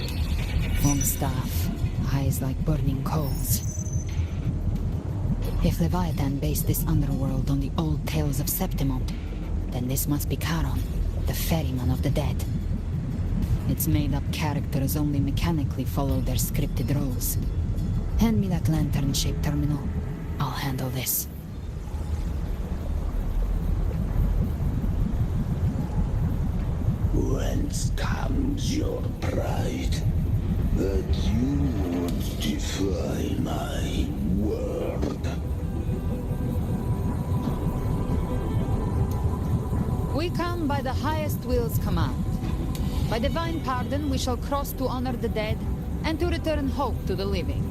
Long staff, eyes like burning coals. If Leviathan based this underworld on the old tales of Septimont, then this must be Charon, the ferryman of the dead. Its made-up characters only mechanically follow their scripted roles. Hand me that lantern-shaped terminal. I'll handle this. Whence comes your pride? That you would defy my word? We come by the highest will's command. By divine pardon, we shall cross to honor the dead and to return hope to the living.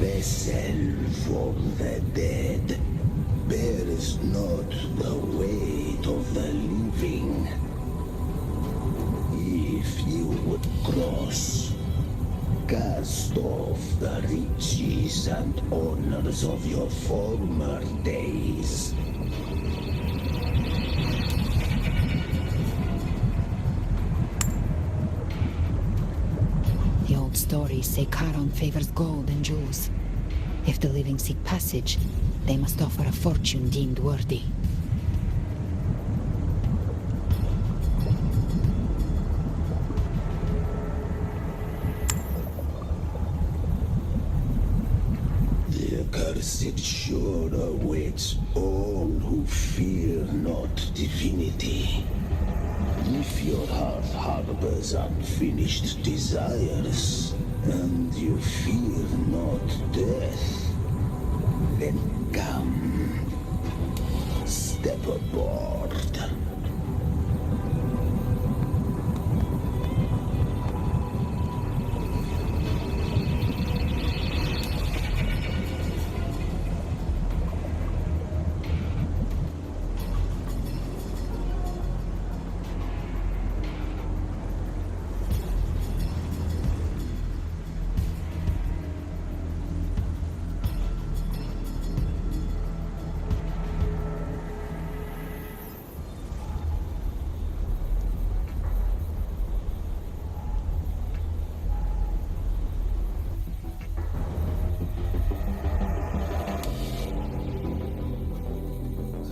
Vessel for the dead bears not the weight of the living. If you would cross, cast off the riches and honors of your former days. The old stories say Charon favors gold and jewels. If the living seek passage, they must offer a fortune deemed worthy. The accursed shore awaits all who fear not divinity. If your heart harbors unfinished desires, and you fear not death, then come, step aboard.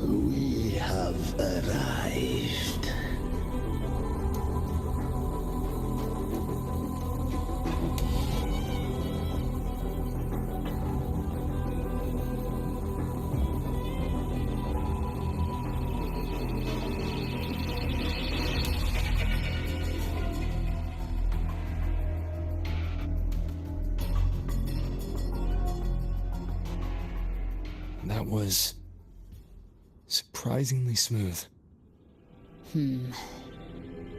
We have arrived. That was surprisingly smooth.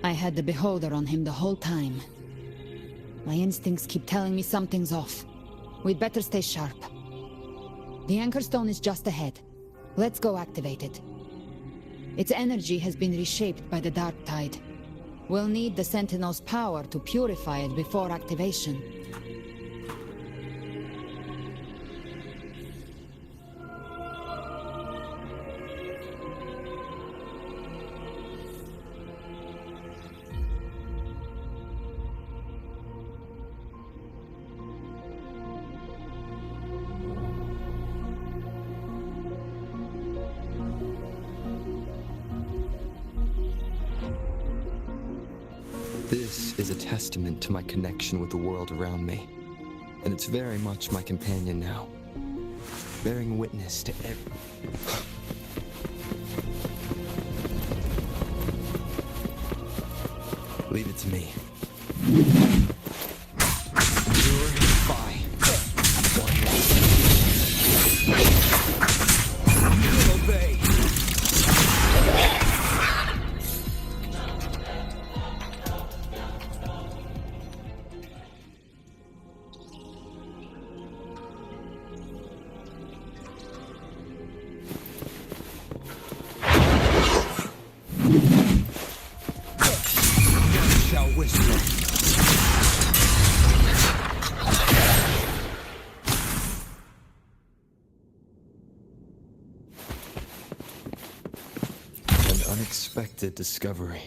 I had the beholder on him the whole time. My instincts keep telling me something's off. We'd better stay sharp. The anchor stone is just ahead. Let's go activate it. Its energy has been reshaped by the dark tide. We'll need the Sentinel's power to purify it before activation. This is a testament to my connection with the world around me, and it's very much my companion now, bearing witness to every... Leave it to me. Purify. unexpected discovery.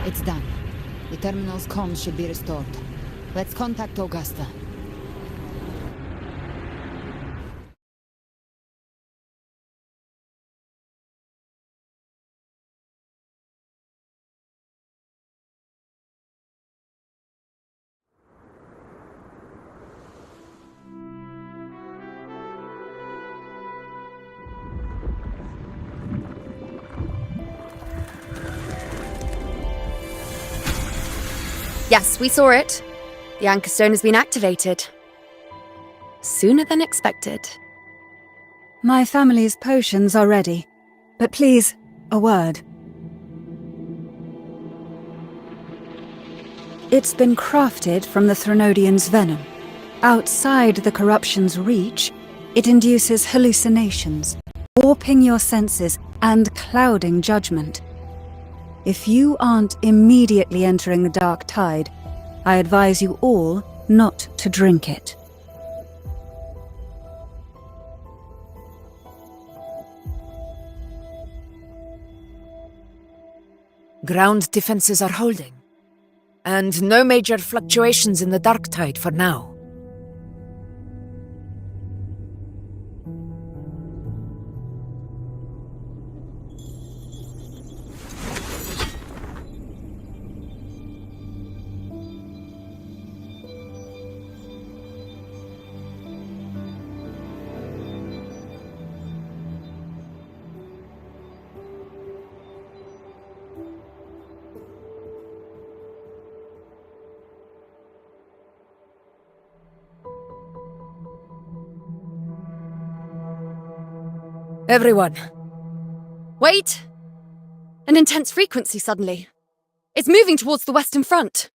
It's done. The terminal's comms should be restored. Let's contact Augusta. Yes, we saw it. The anchor stone has been activated. Sooner than expected. My family's potions are ready. But please, a word. It's been crafted from the Threnodian's venom. Outside the corruption's reach, it induces hallucinations, warping your senses and clouding judgment. If you aren't immediately entering the dark tide, I advise you all not to drink it. Ground defenses are holding, and no major fluctuations in the dark tide for now. Everyone. Wait! An intense frequency suddenly. It's moving towards the Western Front.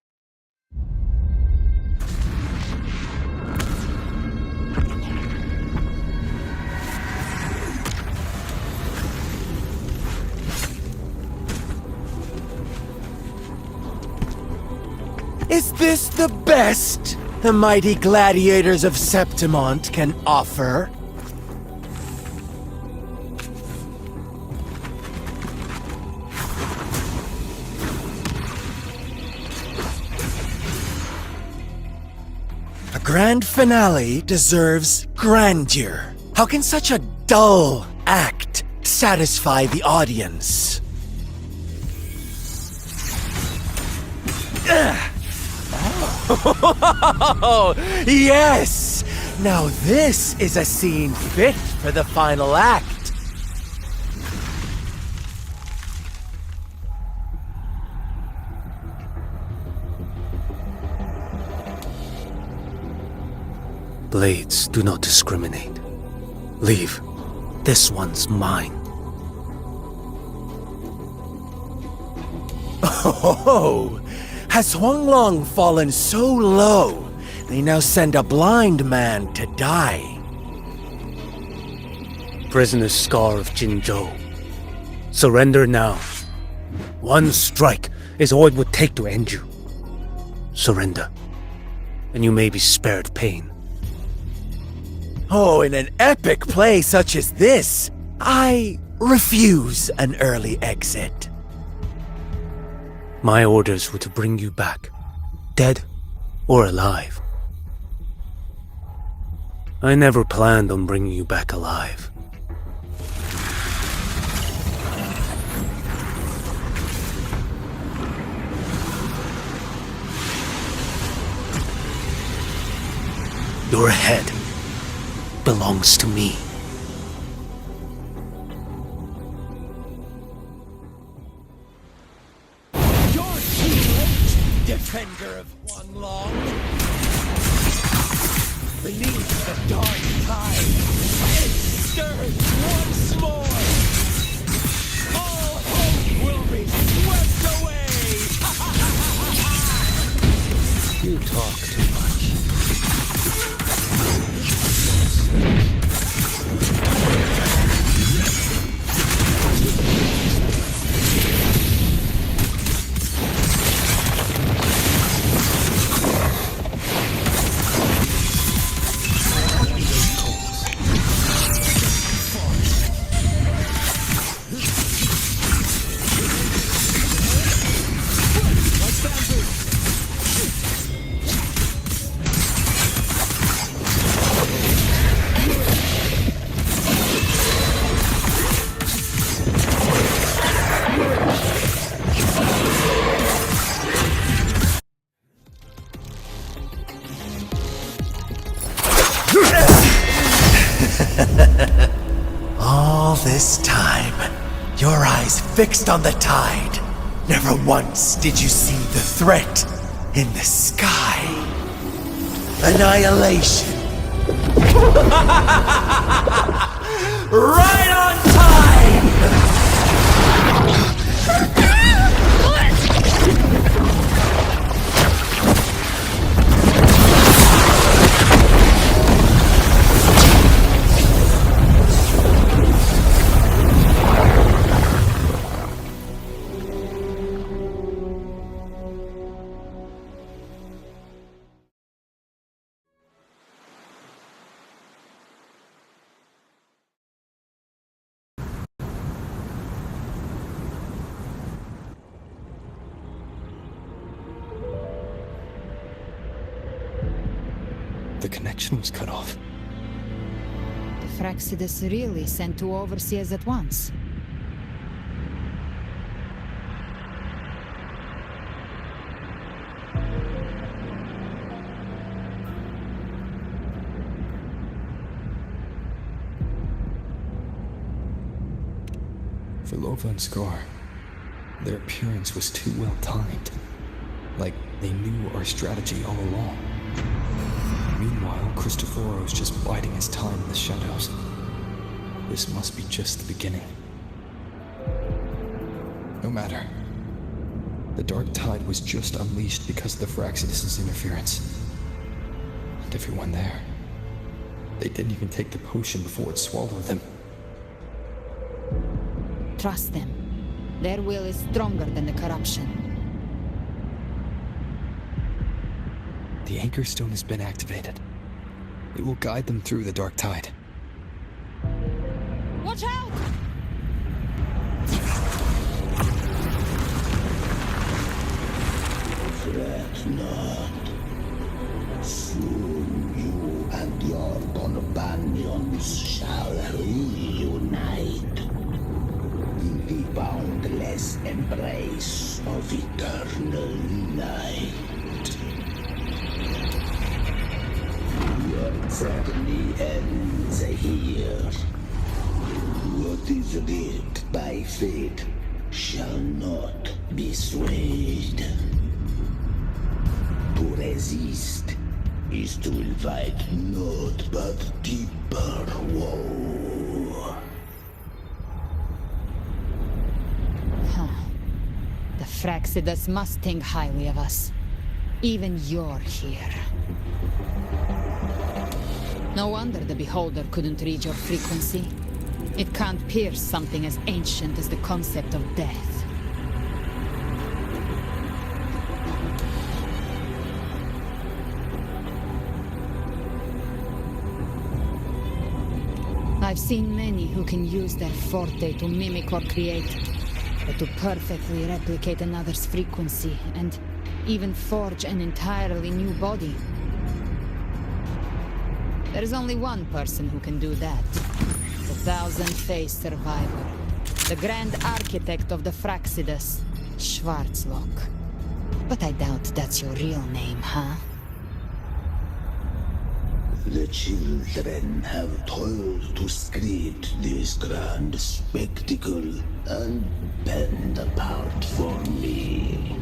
Is this the best the mighty gladiators of Septimont can offer? A grand finale deserves grandeur. How can such a dull act satisfy the audience? Oh, yes! Now this is a scene fit for the final act. Blades do not discriminate. Leave. This one's mine. Oh, has Huanglong fallen so low, they now send a blind man to die? Prisoner's Scar of Jinzhou. Surrender now. One strike is all it would take to end you. Surrender, and you may be spared pain. Oh, in an epic play such as this, I refuse an early exit. My orders were to bring you back, dead or alive. I never planned on bringing you back alive. Your head belongs to me. You're too late, defender of Huanglong. Beneath the dark tide, it stirs once more. All hope will be swept away. You talk too much. All this time, your eyes fixed on the tide. Never once did you see the threat in the sky. Annihilation. Right on time! The connection was cut off. The Fraxidus really sent two overseers at once. For Lova and Scar, their appearance was too well timed. Like they knew our strategy all along. Meanwhile, Cristoforo was just biding his time in the shadows. This must be just the beginning. No matter. The Dark Tide was just unleashed because of the Fraxidus' interference. And everyone there, they didn't even take the potion before it swallowed them. Trust them. Their will is stronger than the corruption. The Anchor Stone has been activated. It will guide them through the Dark Tide. Watch out! Fret not. Soon you and your companions shall reunite in the boundless embrace of eternal night. Your journey ends here. What is lit by fate shall not be swayed. To resist is to invite naught but deeper woe. The Fraxidas must think highly of us. Even you're here. No wonder the Beholder couldn't read your frequency. It can't pierce something as ancient as the concept of death. I've seen many who can use their forte to mimic or create, but to perfectly replicate another's frequency and even forge an entirely new body. There's only one person who can do that. The thousand-faced survivor. The grand architect of the Fraxidas, Schwarzlock. But I doubt that's your real name, huh? The children have toiled to script this grand spectacle and bend apart for me.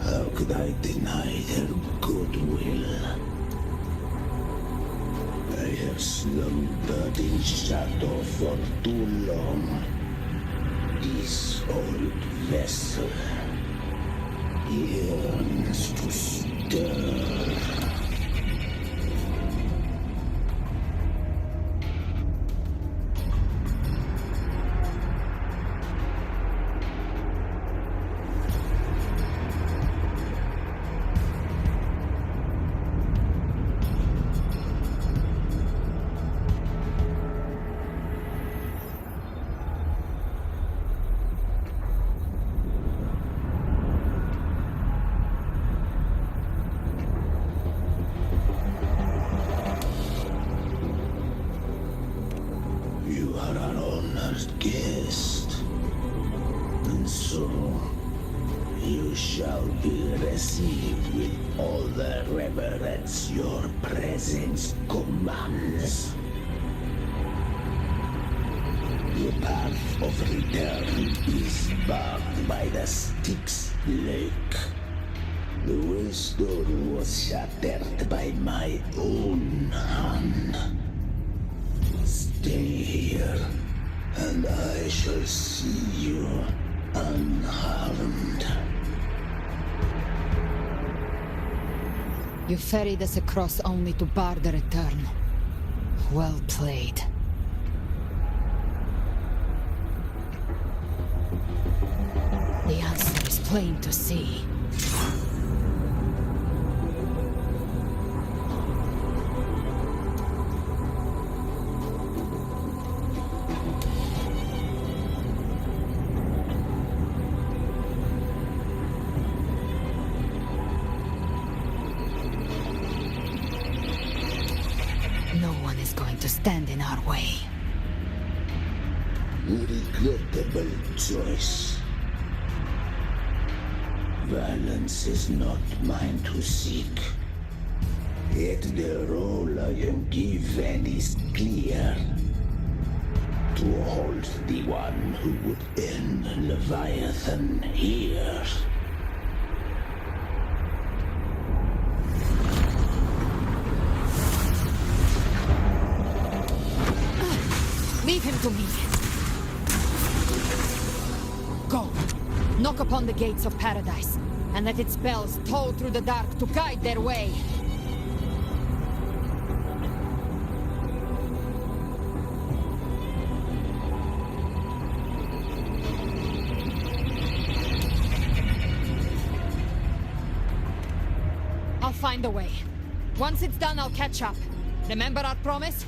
How could I deny their goodwill? I have slumbered in shadow for too long. This old vessel yearns to stir. Received with all the reverence your presence commands. The path of return is barred by the Styx Lake. The waystone was shattered by my own hand. Stay here, and I shall see you unharmed. You ferried us across only to bar the return. Well played. The answer is plain to see. Stand in our way. Regrettable choice. Violence is not mine to seek. Yet the role I am given is clear. To hold the one who would end Leviathan here. Leave him to me. Go. Knock upon the gates of paradise, and let its bells toll through the dark to guide their way. I'll find a way. Once it's done, I'll catch up. Remember our promise?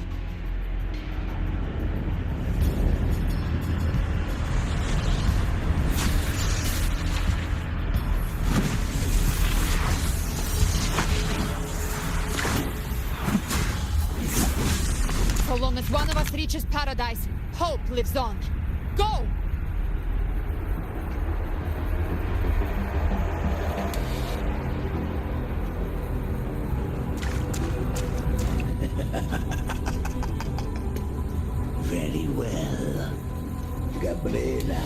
So long as one of us reaches paradise, hope lives on. Go! Very well. Gabriela,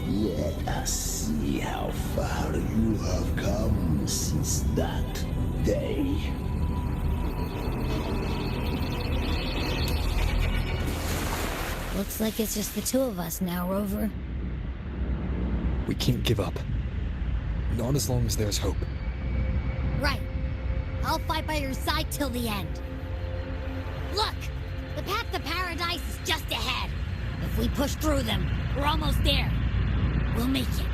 let us see how far you have come since that They. Looks like it's just the two of us now, Rover. We can't give up. Not as long as there's hope. Right. I'll fight by your side till the end. Look! The path to paradise is just ahead. If we push through them, we're almost there. We'll make it.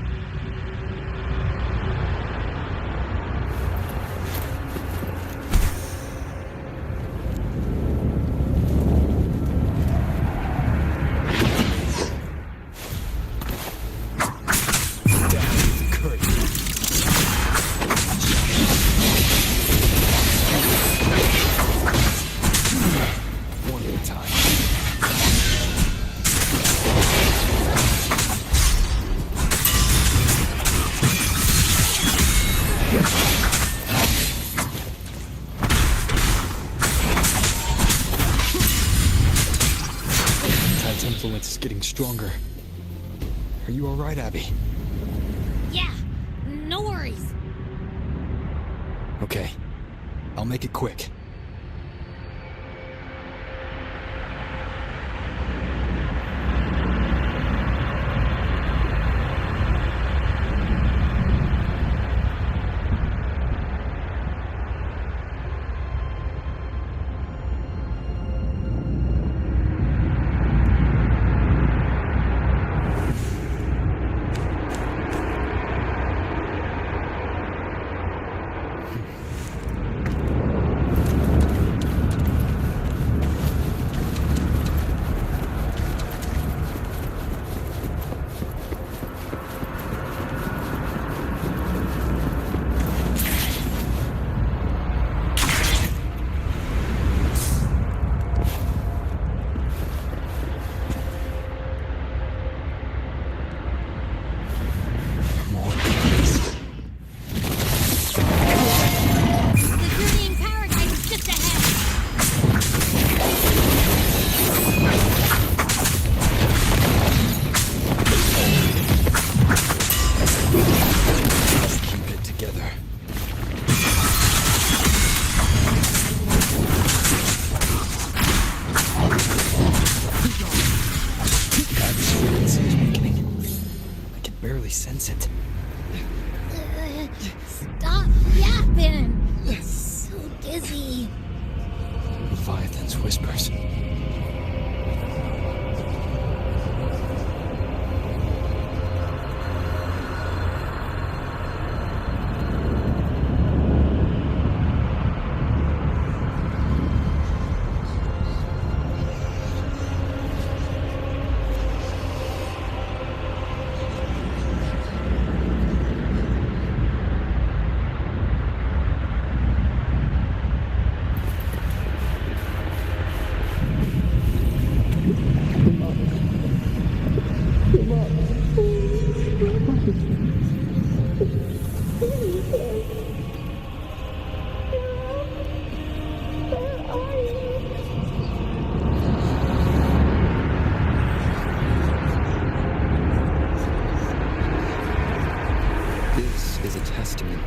Influence is getting stronger. Are you all right, Abby? Yeah, no worries. Okay, I'll make it quick. Sense it. Stop yapping! It's so dizzy. Leviathan's whispers.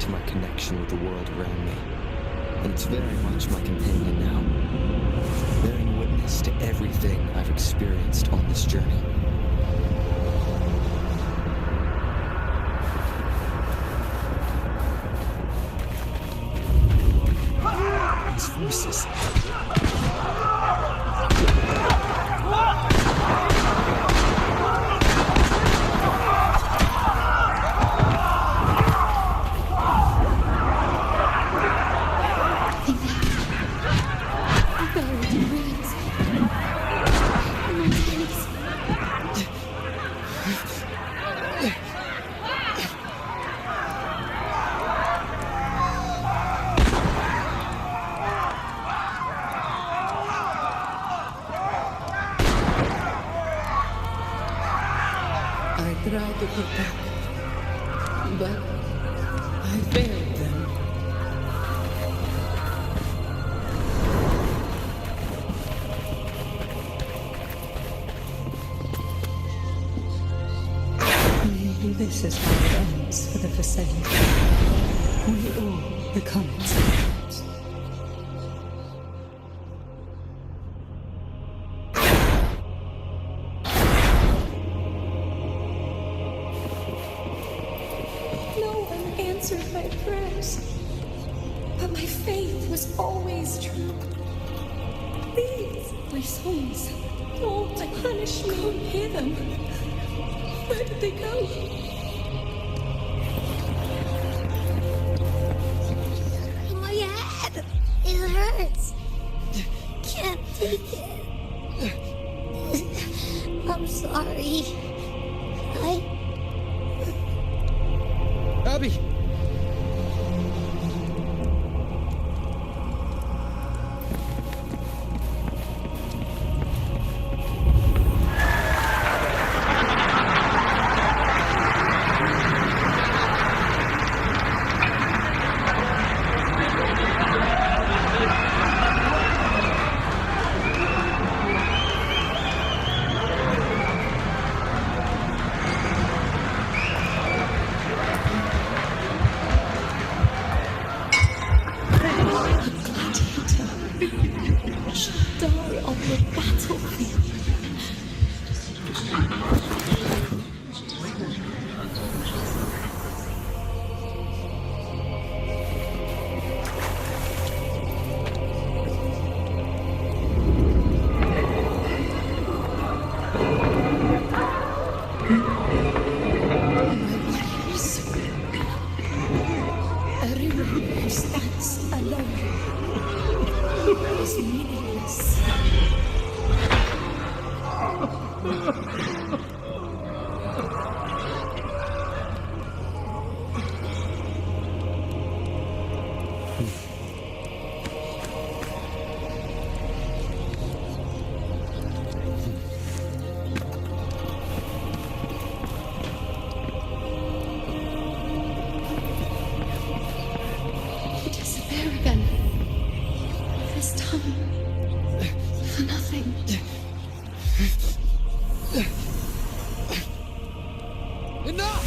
To my connection with the world around me, and it's very much my companion now, bearing witness to everything I've experienced on this journey. These voices. I tried to protect, but I failed them. Maybe this is what it ends for the Forsaken. We all The comet. No one answered my prayers, but my faith was always true. Please, my souls, don't punish me. Can't hear them. Where did they go? My head! It hurts! Can't take it. I'm sorry. Abby! Die on the battlefield. Everyone who stands alone is meaningless. You disappear again. This time, for nothing. Enough!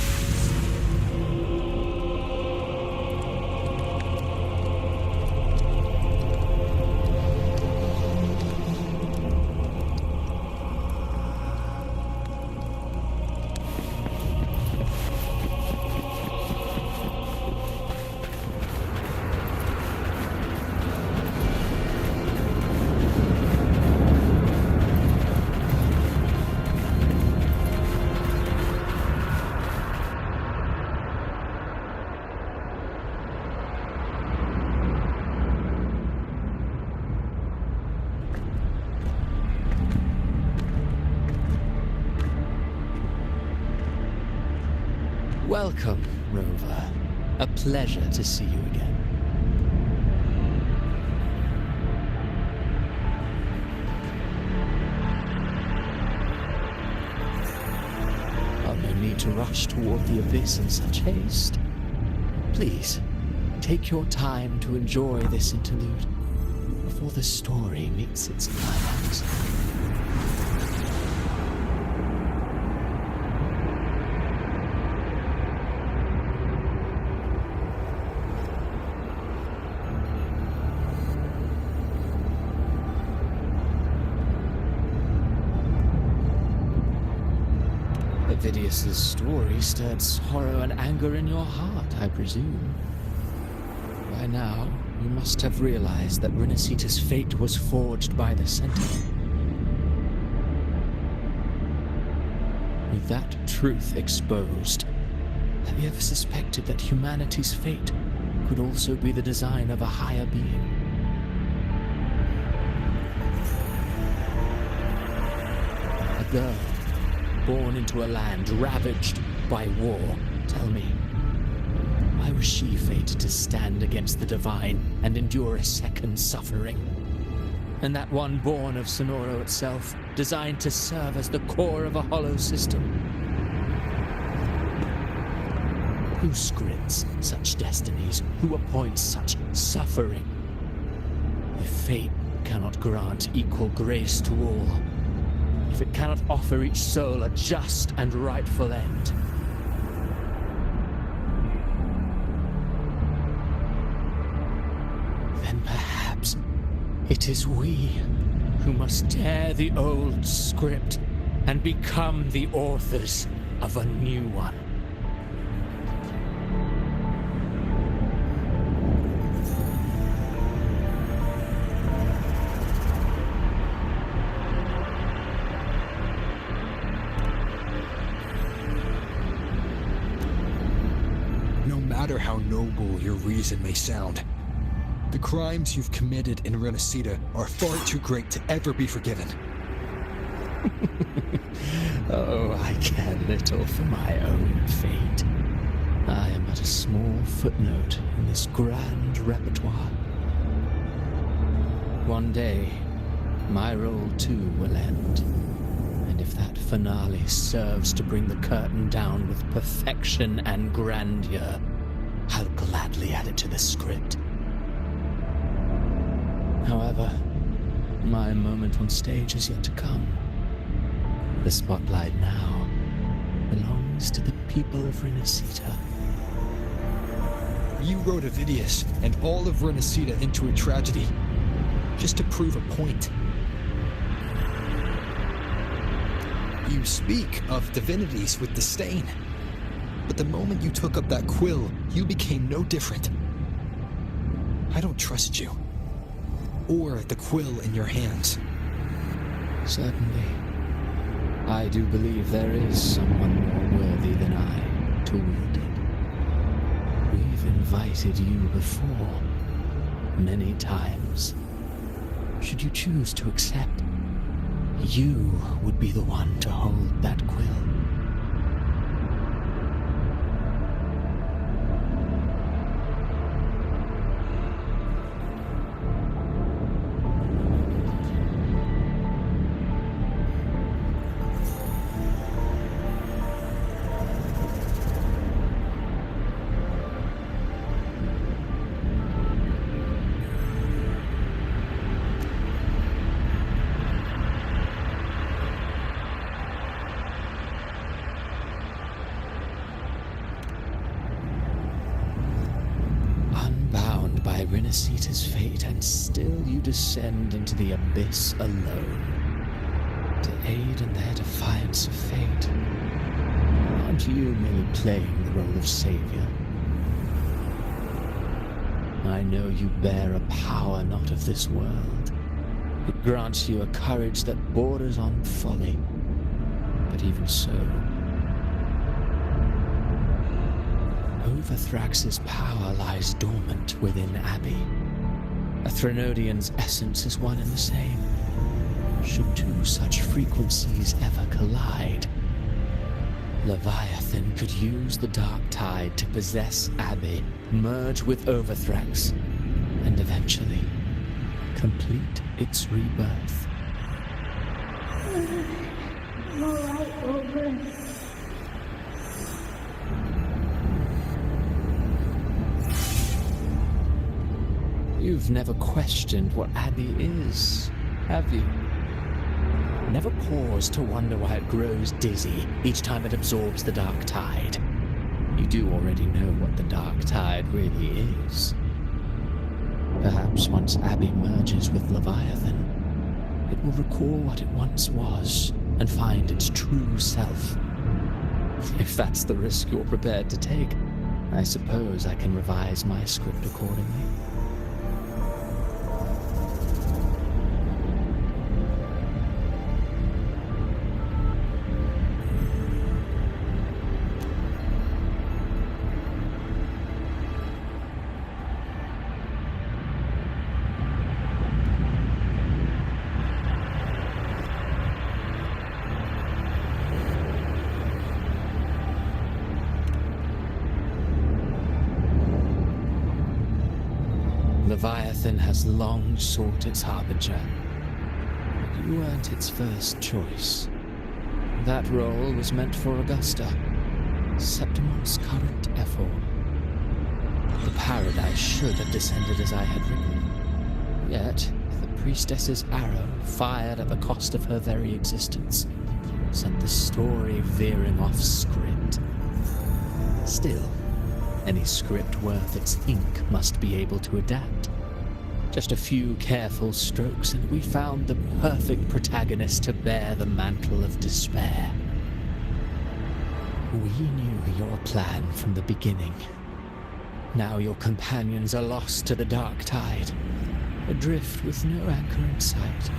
Welcome, Rover. A pleasure to see you again. Oh, no need to rush toward the abyss in such haste. Please, take your time to enjoy this interlude before the story meets its climax. Avidius's story stirred sorrow and anger in your heart, I presume. By now, you must have realized that Rinascita's fate was forged by the Sentinel. With that truth exposed, have you ever suspected that humanity's fate could also be the design of a higher being? A girl born into a land ravaged by war. Tell me, why was she fated to stand against the divine and endure a second suffering? And that one born of Sonoro itself, designed to serve as the core of a hollow system? Who scripts such destinies? Who appoints such suffering? If fate cannot grant equal grace to all, if it cannot offer each soul a just and rightful end, It is we who must tear the old script and become the authors of a new one. No matter how noble your reason may sound, the crimes you've committed in Rinascita are far too great to ever be forgiven. Oh, I care little for my own fate. I am but a small footnote in this grand repertoire. One day, my role too will end. And if that finale serves to bring the curtain down with perfection and grandeur, I'll gladly add it to the script. However, my moment on stage is yet to come. The spotlight now belongs to the people of Rinascita. You wrote Avidius and all of Rinascita into a tragedy, just to prove a point. You speak of divinities with disdain, but the moment you took up that quill, you became no different. I don't trust you, or the quill in your hands. Certainly. I do believe there is someone more worthy than I to wield it. We've invited you before, many times. Should you choose to accept, you would be the one to hold that quill. Rinascita's fate, and still you descend into the abyss alone to aid in their defiance of fate. Aren't you merely playing the role of savior? I know you bear a power not of this world. It grants you a courage that borders on folly, but even so, Overthrax's power lies dormant within Abbey. A Threnodian's essence is one and the same. Should two such frequencies ever collide, Leviathan could use the dark tide to possess Abbey, merge with Overthrax, and eventually complete its rebirth. You've never questioned what Abbey is, have you? Never paused to wonder why it grows dizzy each time it absorbs the dark tide. You do already know what the dark tide really is. Perhaps once Abbey merges with Leviathan, it will recall what it once was and find its true self. If that's the risk you're prepared to take, I suppose I can revise my script accordingly. Leviathan has long sought its harbinger. You weren't its first choice. That role was meant for Augusta, Septimon's current effort. The paradise should have descended as I had written. Yet, the priestess's arrow, fired at the cost of her very existence, sent the story veering off script. Still, any script worth its ink must be able to adapt. Just a few careful strokes, and we found the perfect protagonist to bear the mantle of despair. We knew your plan from the beginning. Now your companions are lost to the dark tide, adrift with no anchor in sight,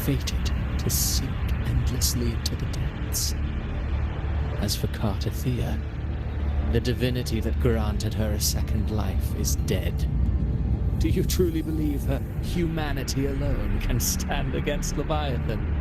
fated to sink endlessly into the depths. As for Cartathea, the divinity that granted her a second life is dead. Do you truly believe her humanity alone can stand against Leviathan?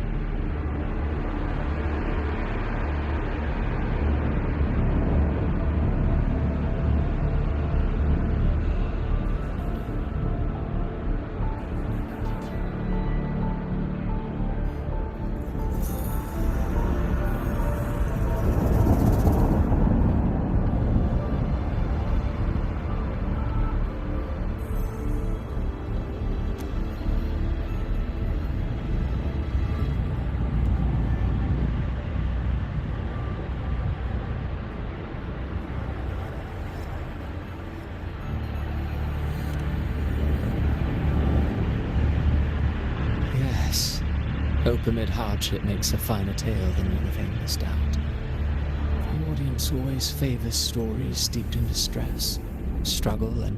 Hope amid hardship makes a finer tale than one of aimless doubt. The audience always favors stories steeped in distress, struggle, and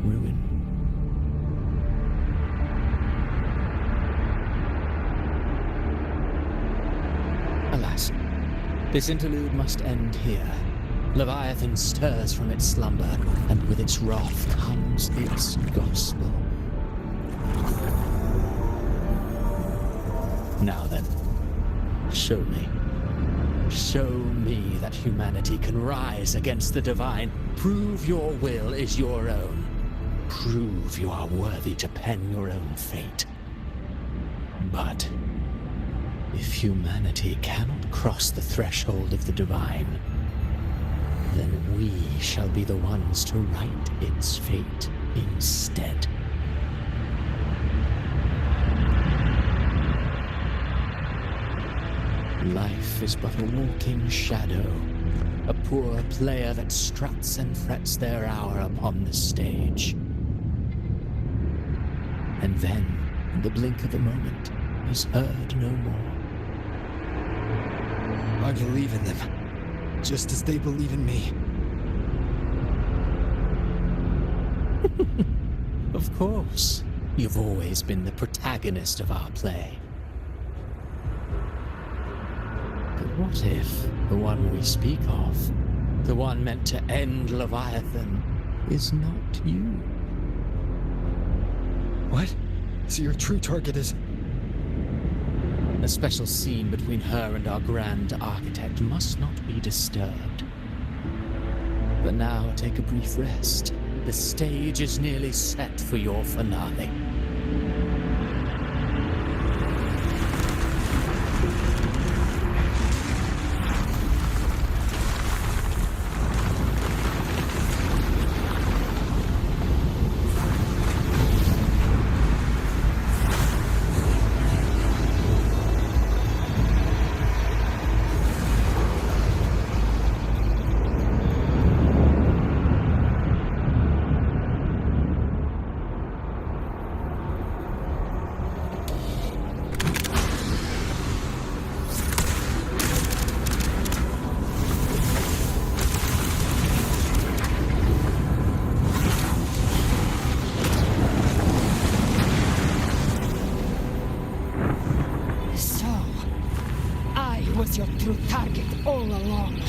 ruin. Alas, this interlude must end here. Leviathan stirs from its slumber, and with its wrath comes its gospel. Now then, show me that humanity can rise against the divine. Prove your will is your own. Prove you are worthy to pen your own fate. But if humanity cannot cross the threshold of the divine, then we shall be the ones to write its fate instead. Life is but a walking shadow, a poor player that struts and frets their hour upon the stage. And then, in the blink of a moment, is heard no more. I believe in them, just as they believe in me. Of course, you've always been the protagonist of our play. But what if the one we speak of, the one meant to end Leviathan, is not you? What? So your true target is... A special scene between her and our grand architect must not be disturbed. But now take a brief rest. The stage is nearly set for your finale. Your true target all along.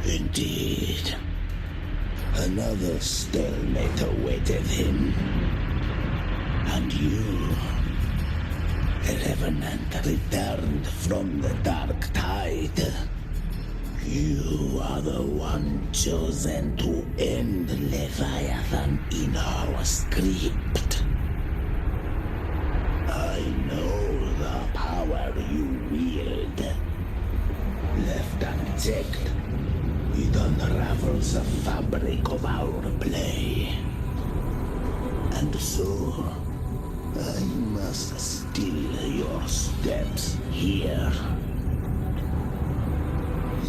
Indeed. Another stalemate awaited him. And you, a revenant returned from the dark tide. You are the one chosen to end Leviathan in our script. I know the power you wield. Left unchecked, it unravels the fabric of our play. And so, I must still your steps here.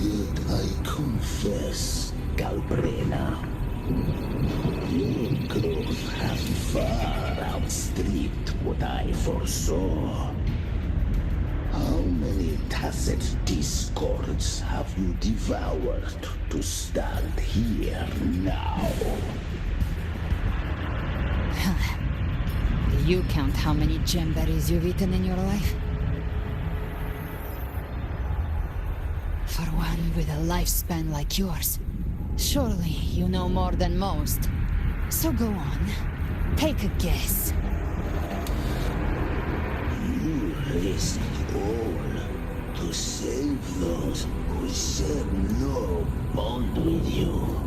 Yet I confess, Galbrena, Your growth has far outstripped what I foresaw. How many tacit discords have you devoured to stand here now? Do you count how many gemberries you've eaten in your life? For one with a lifespan like yours, surely you know more than most. So go on, take a guess. You risk all to save those who share no bond with you.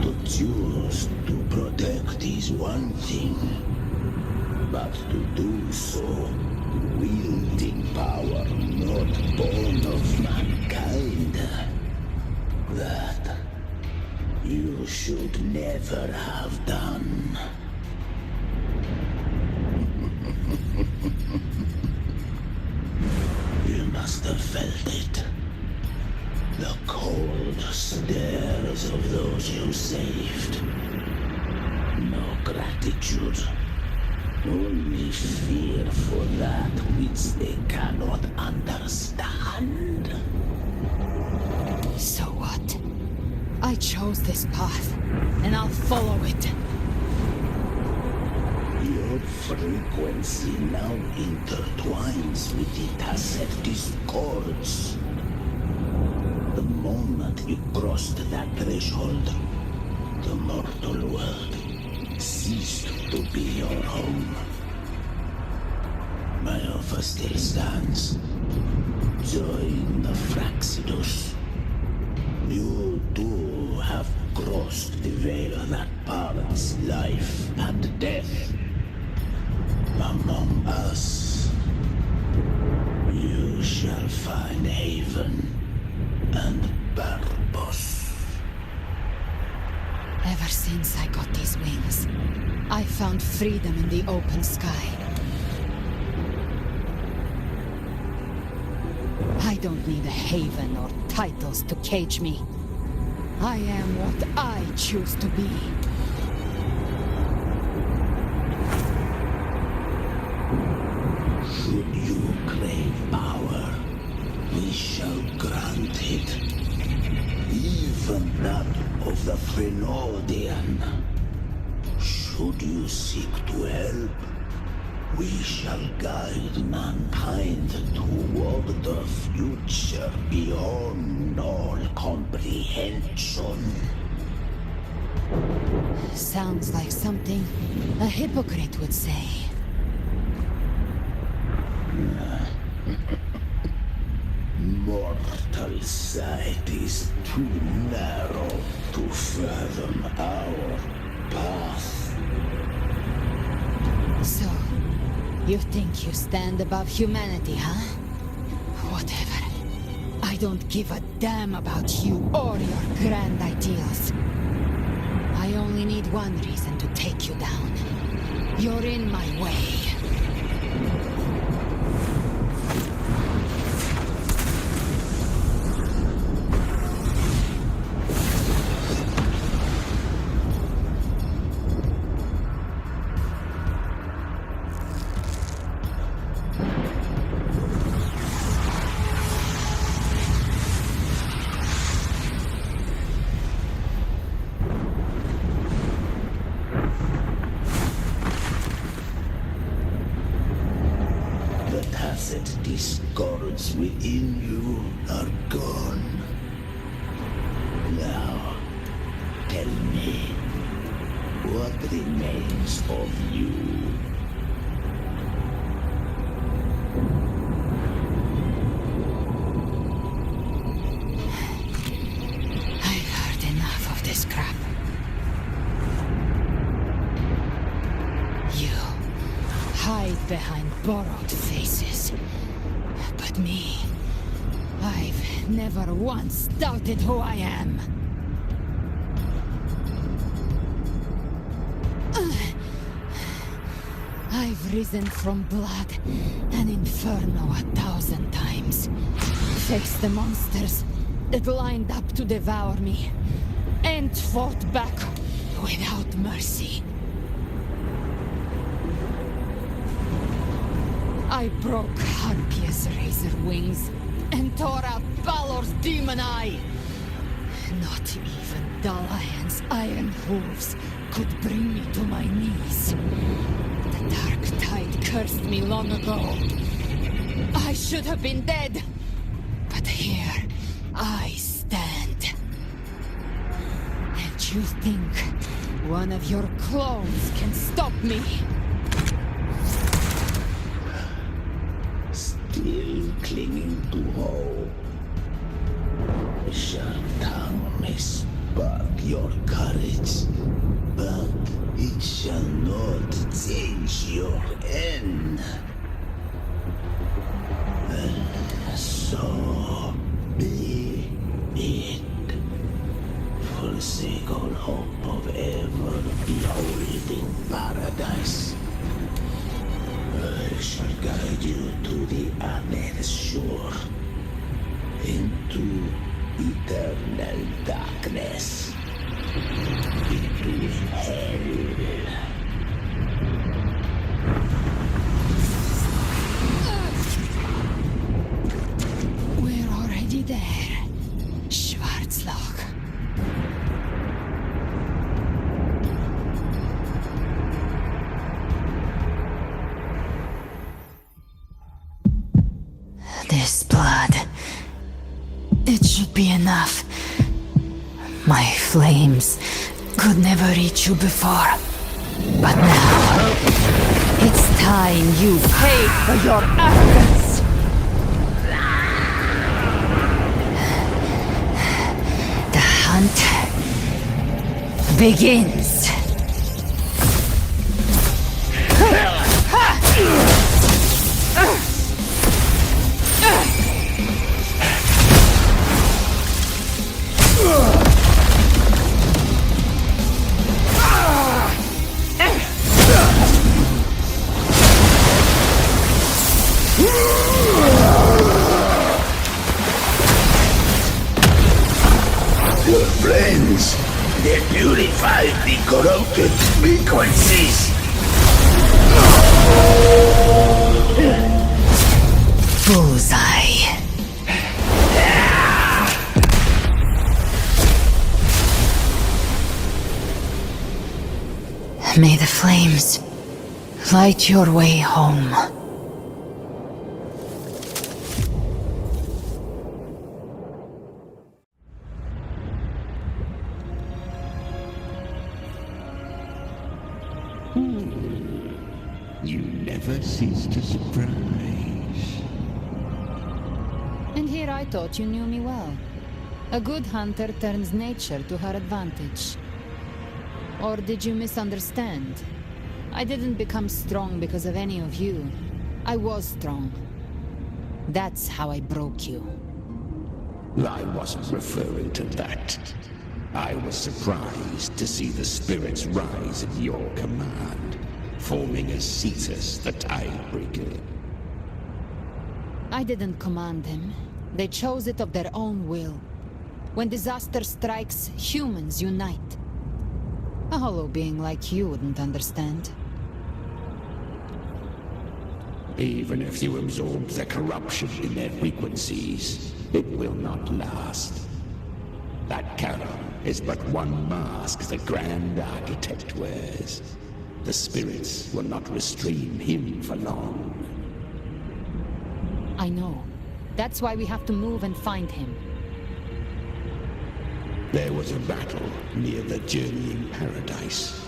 To choose to protect is one thing, but to do so wielding power not born of mankind, that you should never have done. You must have felt it. The cold stares of those you saved. No gratitude. Only fear for that which they cannot understand. So what? I chose this path, and I'll follow it. Your frequency now intertwines with the tacit discords. The moment you crossed that threshold, the mortal world ceased to be your home. My offer still stands. Join the Fraxidus. You too have crossed the veil that parts life and death. Among us, you shall find haven and purpose. Ever since I got these wings, I found freedom in the open sky. I don't need a haven or titles to cage me. I am what I choose to be. Should you crave power, we shall grant it. Even that of the Frenodian. Should you seek to help, we shall guide mankind toward a future beyond all comprehension. Sounds like something a hypocrite would say. Mortal sight is too narrow to fathom our path. So, you think you stand above humanity, huh? Whatever. I don't give a damn about you or your grand ideals. I only need one reason to take you down. You're in my way. Discords within you are gone. Now, tell me, what remains of you? I've heard enough of this crap. You hide behind borrowed faces. But me, I've never once doubted who I am. I've risen from blood and inferno 1,000 times. Faced the monsters that lined up to devour me. and fought back without mercy. I broke Harpia's razor wings and tore out Balor's demon eye. Not even the lion's iron hooves could bring me to my knees. The dark tide cursed me long ago. I should have been dead, but here I stand. And you think one of your clones can stop me? Still clinging to hope. The sharp tongue may spark your courage, but it shall not change your end. And so be it. Forsake all hope of ever beholding paradise. I shall guide you to the unknown shore, into eternal darkness, into hell. We're already there, Schwarzloch. This blood. It should be enough. My flames could never reach you before. But now, it's time you paid for your arrogance. The hunt begins. Your friends, they purified the corrupted frequencies. Bullseye. May the flames light your way home. You never cease to surprise. And here I thought you knew me well. A good hunter turns nature to her advantage. Or did you misunderstand? I didn't become strong because of any of you. I was strong. That's how I broke you. I wasn't referring to that. I was surprised to see the spirits rise at your command, forming as Cetus the Tidebreaker. I didn't command them. They chose it of their own will. When disaster strikes, humans unite. A hollow being like you wouldn't understand. Even if you absorb the corruption in their frequencies, it will not last. That Charon is but one mask the Grand Architect wears. The spirits will not restrain him for long. I know. That's why we have to move and find him. There was a battle near the Journeying Paradise.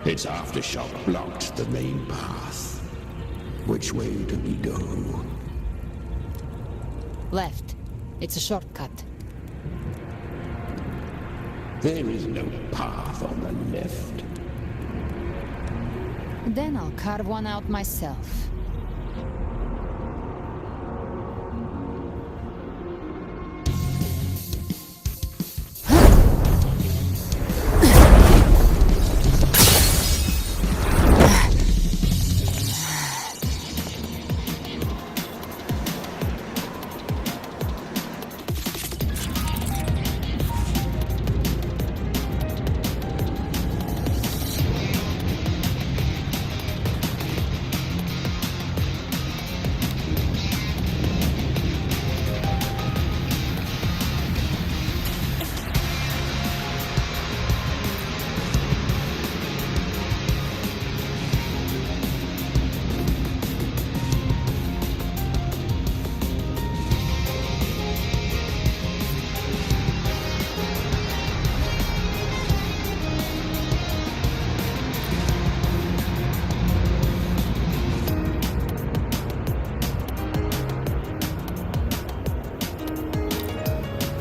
Its aftershock blocked the main path. Which way do we go? Left. It's a shortcut. There is no path on the left. Then I'll carve one out myself.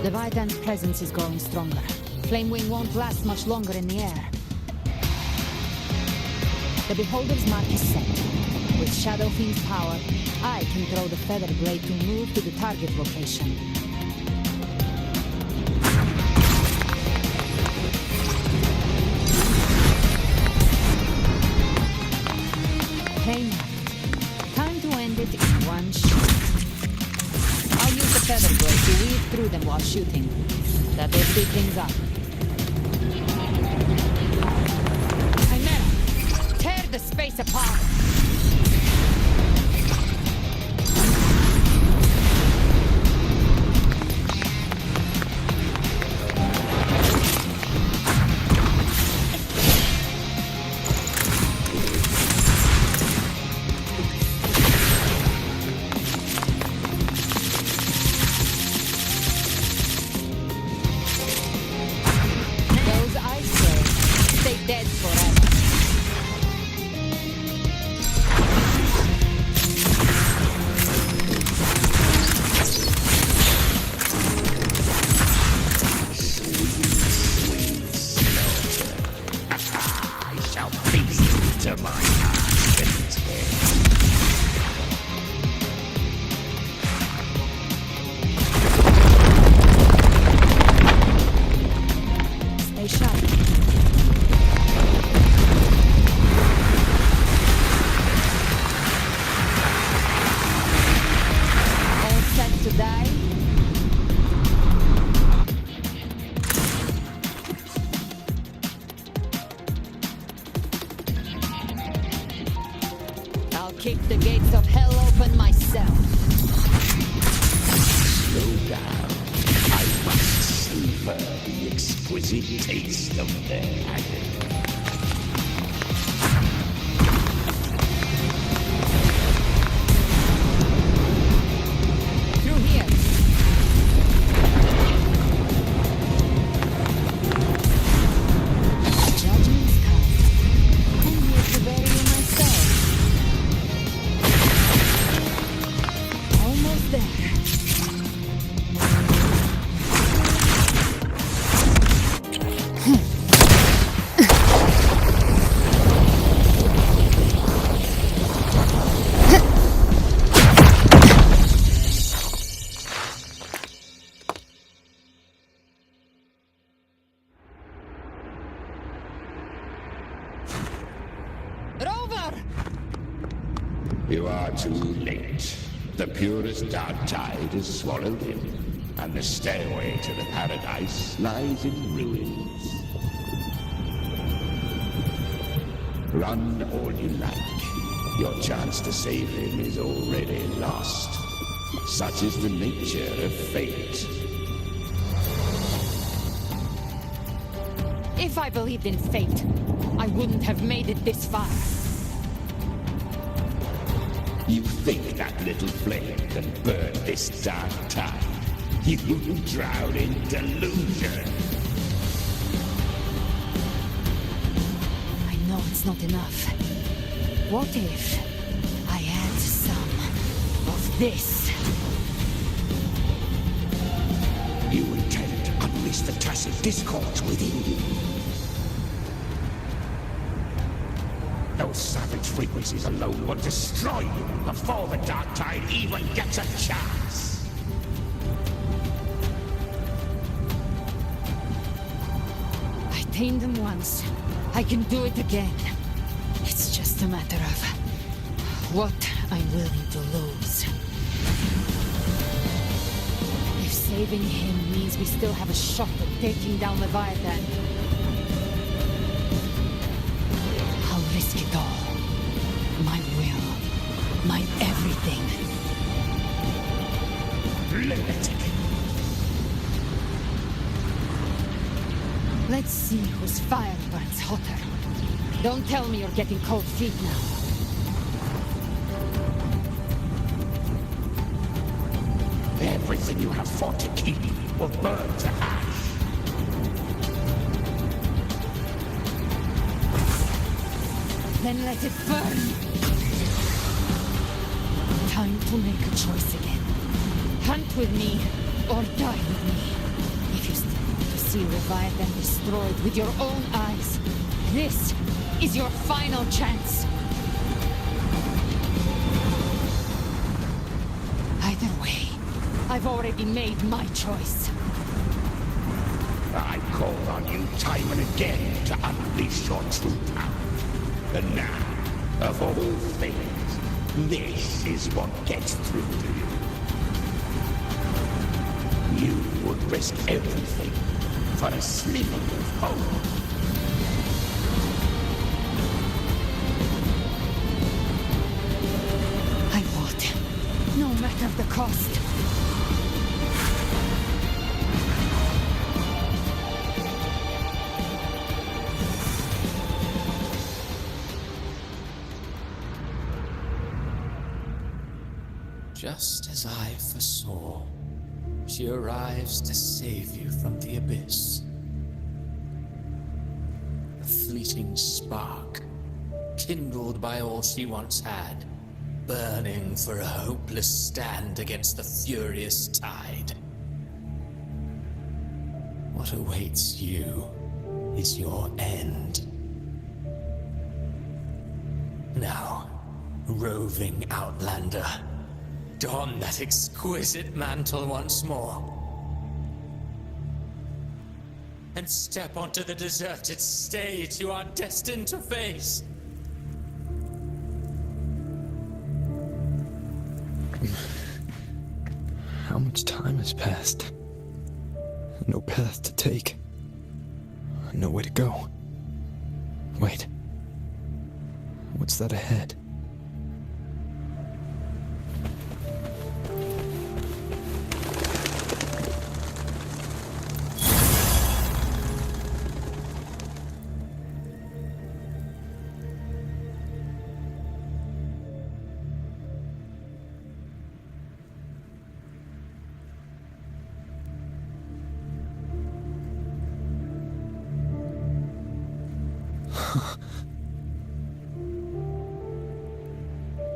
Leviathan's presence is growing stronger. Flamewing won't last much longer in the air. The Beholder's mark is set. With Shadow Fiend's power, I can throw the feather blade to move to the target location. Plain night. Time to end it in one shot. I'll use the feather blade to weave through them while shooting. That'll speed things up. Chimera, tear the space apart. Kick the gates of hell open myself. Slow down. I must savor the exquisite taste of their agony. Through here. Judgment's come. I'm here to bury you myself. Almost there. Rover! You are too late. The purest dark tide is swallowed in, and the stairway to the paradise lies in ruins. Run all you like. Your chance to save him is already lost. Such is the nature of fate. If I believed in fate, I wouldn't have made it this far. You think that little flame can burn this dark tide? You drown in delusion. I know it's not enough. What if I add some of this? You intend to unleash the tacit discord within you. Those savage frequencies alone will destroy you before the dark tide even gets a chance. I tamed them once. I can do it again. It's just a matter of what I'm willing to lose. If saving him means we still have a shot at taking down Leviathan, I'll risk it all. My will. My everything. Lunatic. Let's see whose fire burns hotter. Don't tell me you're getting cold feet now. Everything you have fought to keep will burn to ash. Then let it burn. Time to make a choice again. Hunt with me or die with me. see Leviathan destroyed with your own eyes. This is your final chance. Either way, I've already made my choice. I called on you time and again to unleash your true power. And now, of all things, this is what gets through to you. You would risk everything for a sliver of hope. I fought, no matter the cost. Just as I foresaw, she arrives to save you from the abyss. A fleeting spark, kindled by all she once had, burning for a hopeless stand against the furious tide. What awaits you is your end. Now, roving outlander, don that exquisite mantle once more, and step onto the deserted stage you are destined to face. How much time has passed? No path to take. Nowhere to go. Wait. What's that ahead?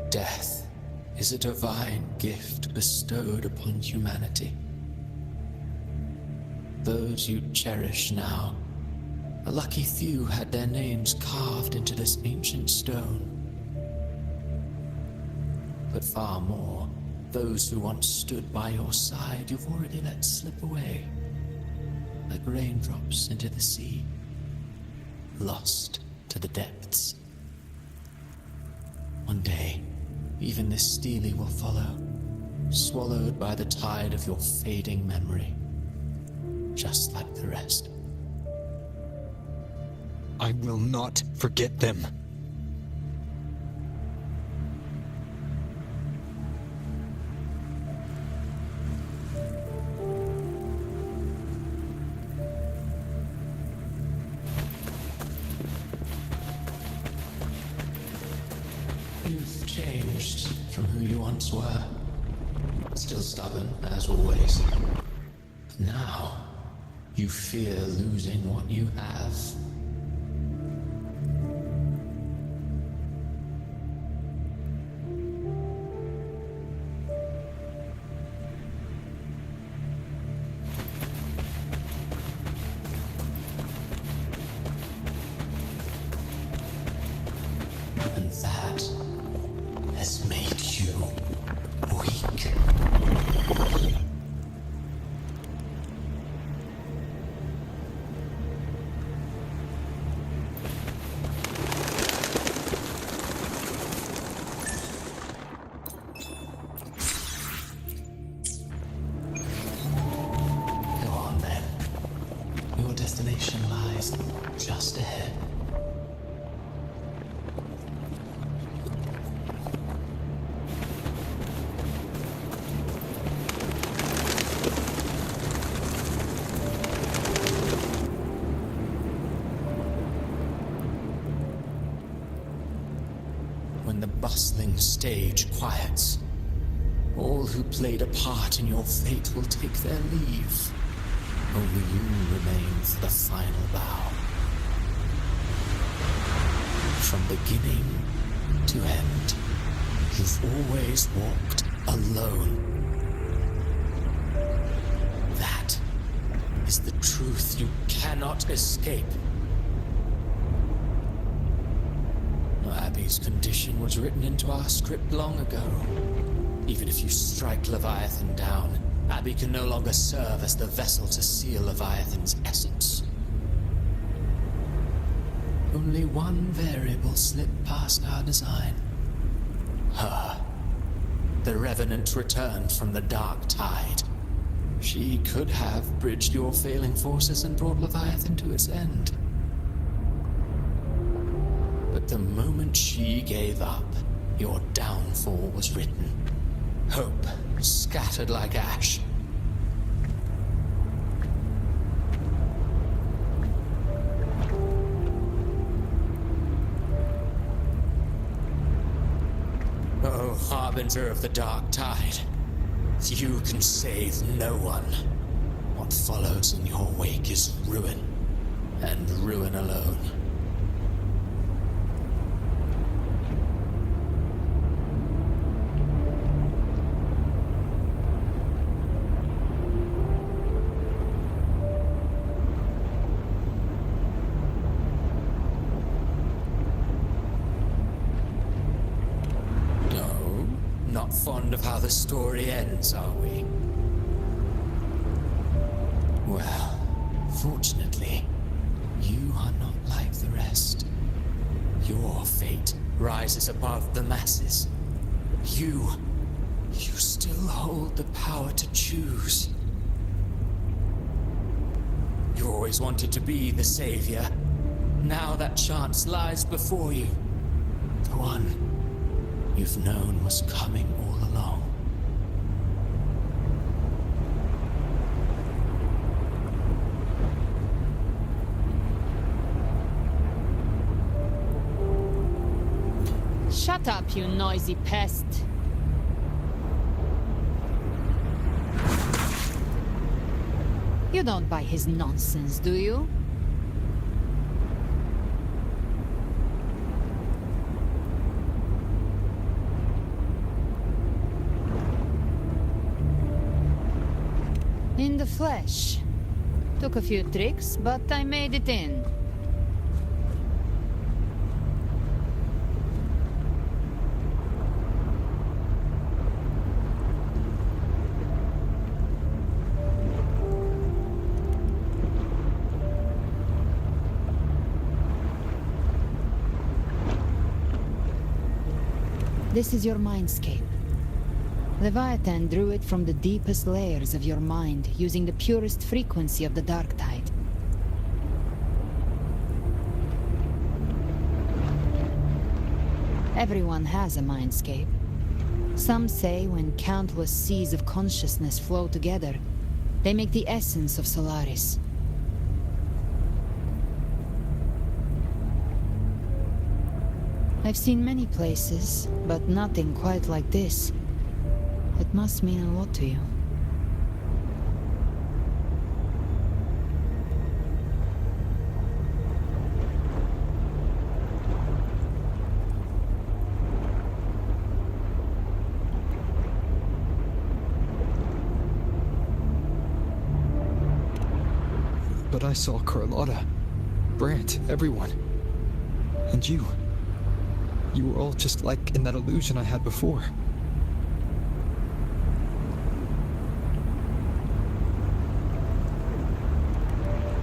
Death is a divine gift bestowed upon humanity. Those you cherish now, a lucky few had their names carved into this ancient stone. But far more, those who once stood by your side you've already let slip away, like raindrops into the sea, lost to the depths. One day, even this Steely will follow, swallowed by the tide of your fading memory, just like the rest. I will not forget them. You've changed from who you once were. Still stubborn, as always. But now, you fear losing what you have. And that has made you weak. Go on then. Your destination lies just ahead. When the bustling stage quiets, all who played a part in your fate will take their leave. Only you remain for the final bow. From beginning to end, you've always walked alone. That is the truth you cannot escape. Abby's condition was written into our script long ago. Even if you strike Leviathan down, Abby can no longer serve as the vessel to seal Leviathan's essence. Only one variable slipped past our design. Her. The Revenant returned from the Dark Tide. She could have bridged your failing forces and brought Leviathan to its end. But the moment she gave up, your downfall was written. Hope scattered like ash. Oh, harbinger of the Dark Tide, you can save no one. What follows in your wake is ruin, and ruin alone. Fond of how the story ends, are we? Well, fortunately, you are not like the rest. Your fate rises above the masses. You still hold the power to choose. You always wanted to be the savior. Now that chance lies before you. The one you've known was coming all along. Shut up, you noisy pest. You don't buy his nonsense, do you? In the flesh. Took a few tricks, but I made it in. This is your mindscape. Leviathan drew it from the deepest layers of your mind, using the purest frequency of the Dark Tide. Everyone has a mindscape. Some say when countless seas of consciousness flow together, they make the essence of Solaris. I've seen many places, but nothing quite like this. It must mean a lot to you. But I saw Carlotta, Brant, everyone. And you. You were all just like in that illusion I had before.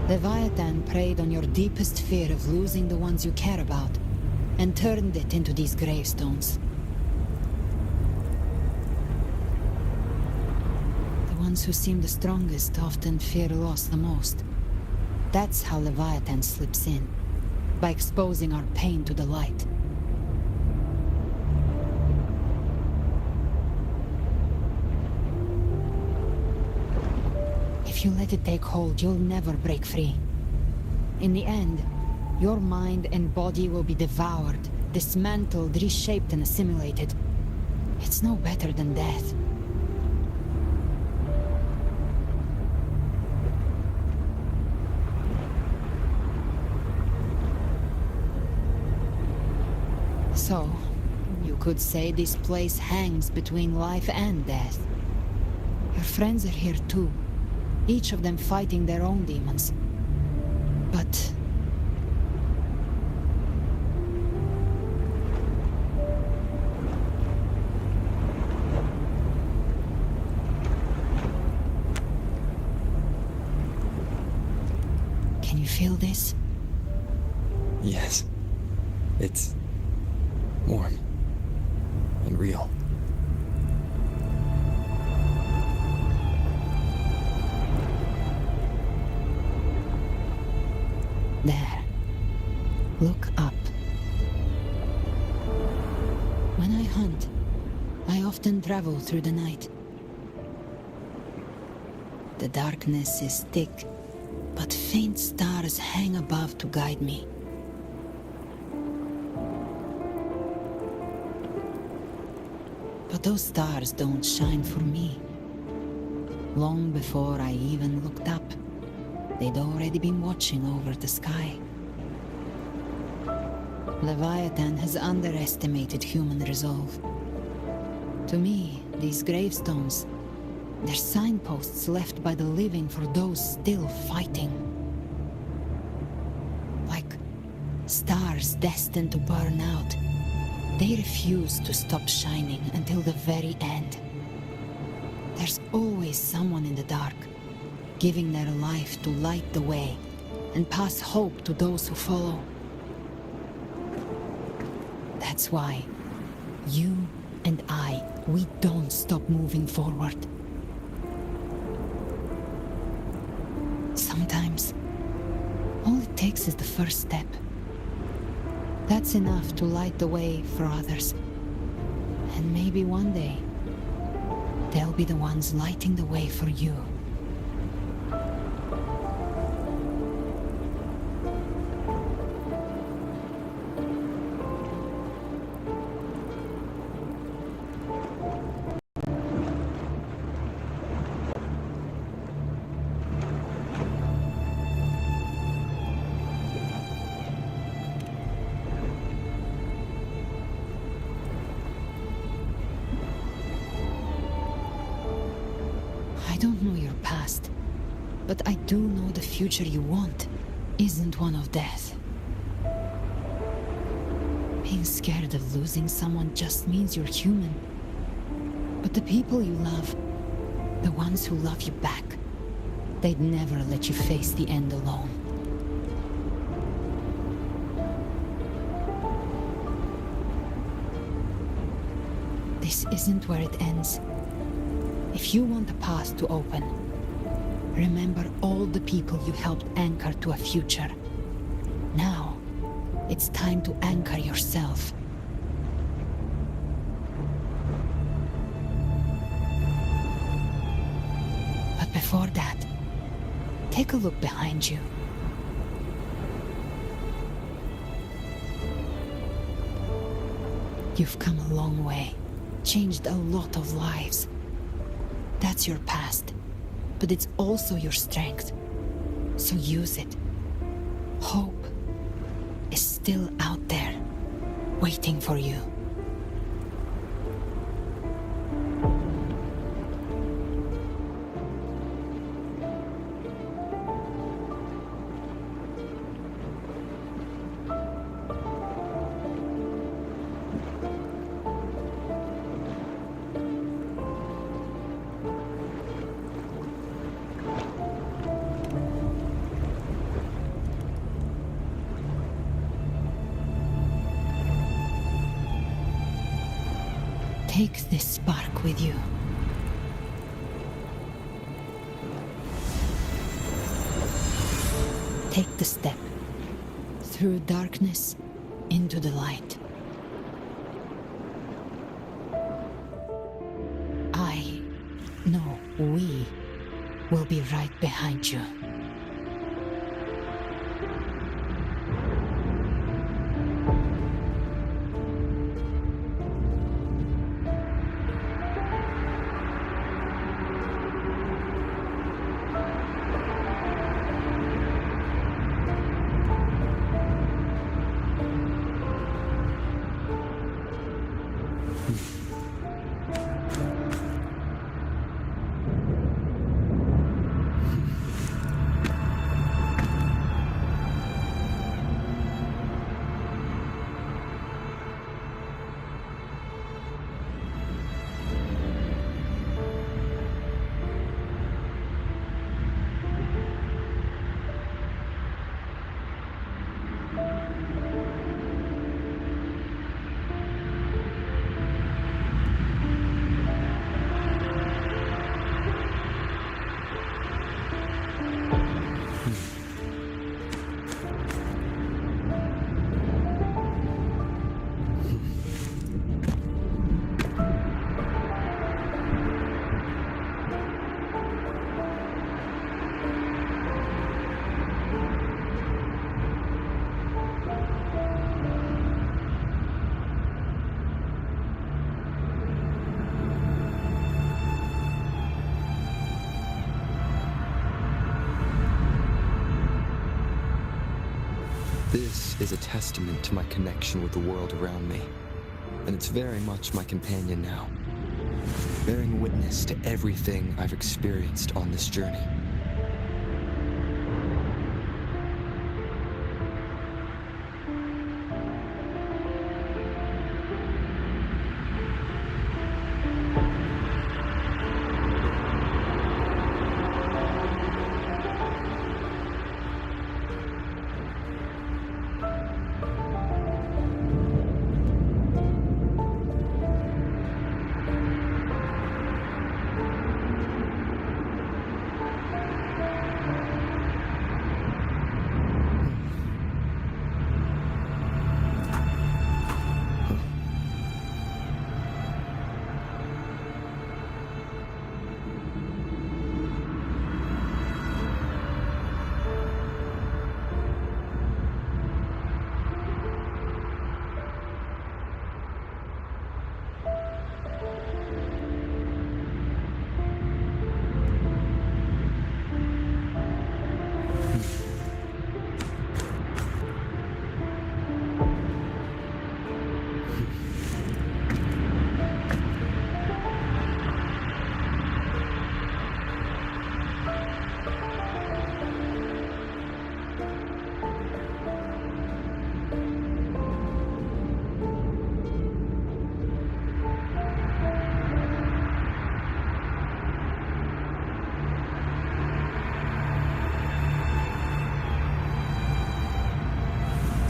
Leviathan preyed on your deepest fear of losing the ones you care about, and turned it into these gravestones. The ones who seem the strongest often fear loss the most. That's how Leviathan slips in, by exposing our pain to the light. If you let it take hold, you'll never break free. In the end, your mind and body will be devoured, dismantled, reshaped, and assimilated. It's no better than death. So, you could say this place hangs between life and death. Your friends are here too. each of them fighting their own demons. But can you feel this? Yes. It's warm and real. There. Look up. When I hunt, I often travel through the night. The darkness is thick, but faint stars hang above to guide me. But those stars don't shine for me. Long before I even looked up, they'd already been watching over the sky. Leviathan has underestimated human resolve. To me, these gravestones, they're signposts left by the living for those still fighting. Like stars destined to burn out, they refuse to stop shining until the very end. There's always someone in the dark, giving their life to light the way and pass hope to those who follow. That's why you and I, we don't stop moving forward. Sometimes, all it takes is the first step. That's enough to light the way for others. And maybe one day, they'll be the ones lighting the way for you. I don't know your past, but I do know the future you want isn't one of death. Being scared of losing someone just means you're human. But the people you love, the ones who love you back, they'd never let you face the end alone. This isn't where it ends. If you want the past to open, remember all the people you helped anchor to a future. Now, it's time to anchor yourself. But before that, take a look behind you. You've come a long way, changed a lot of lives. That's your past, but it's also your strength. So use it. Hope is still out there, waiting for you. Take this spark with you. Take the step through darkness into the light. I know we will be right behind you. This is a testament to my connection with the world around me, and it's very much my companion now, bearing witness to everything I've experienced on this journey.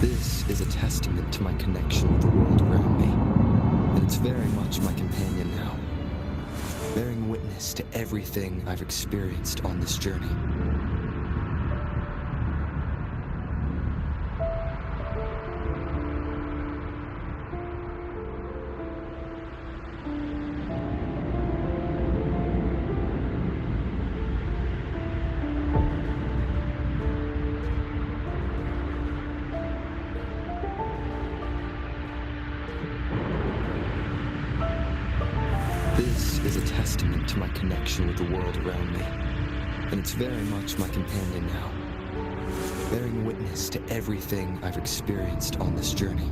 This is a testament to my connection with the world around me, and it's very much my companion now, bearing witness to everything I've experienced on this journey. This is a testament to my connection with the world around me, and it's very much my companion now, bearing witness to everything I've experienced on this journey.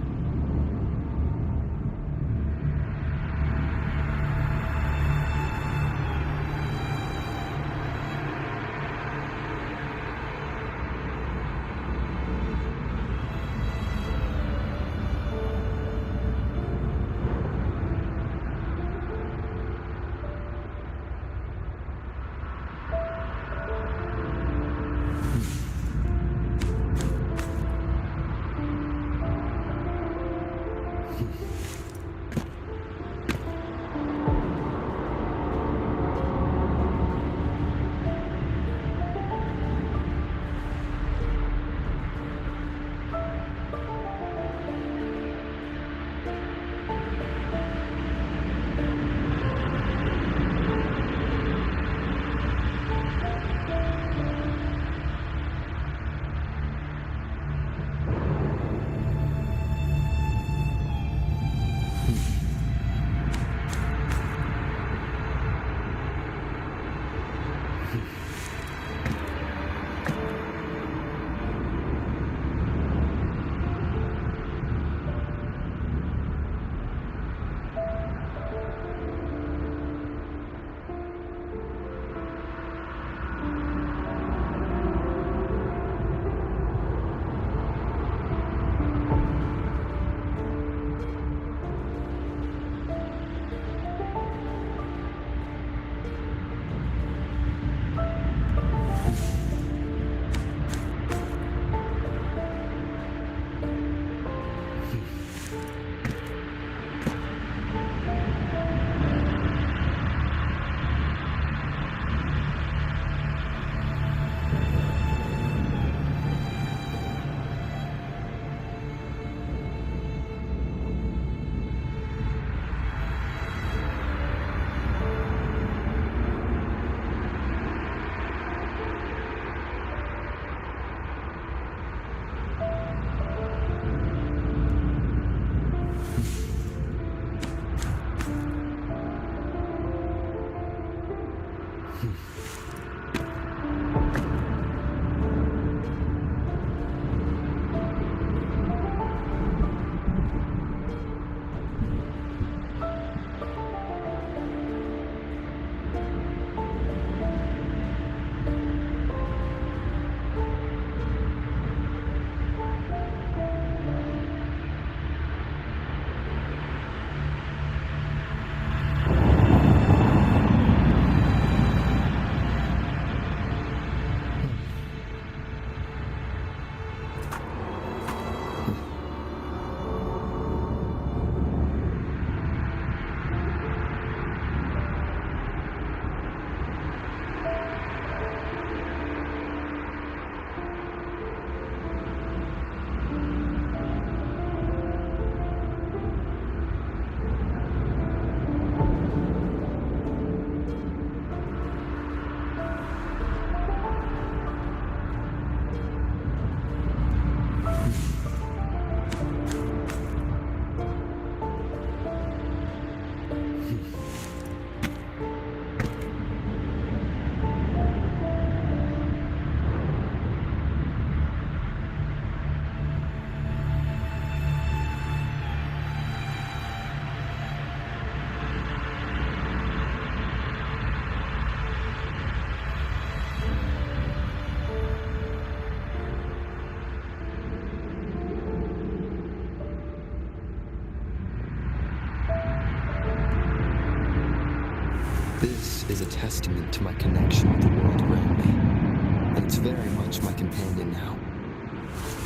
This is a testament to my connection with the world around me, and it's very much my companion now,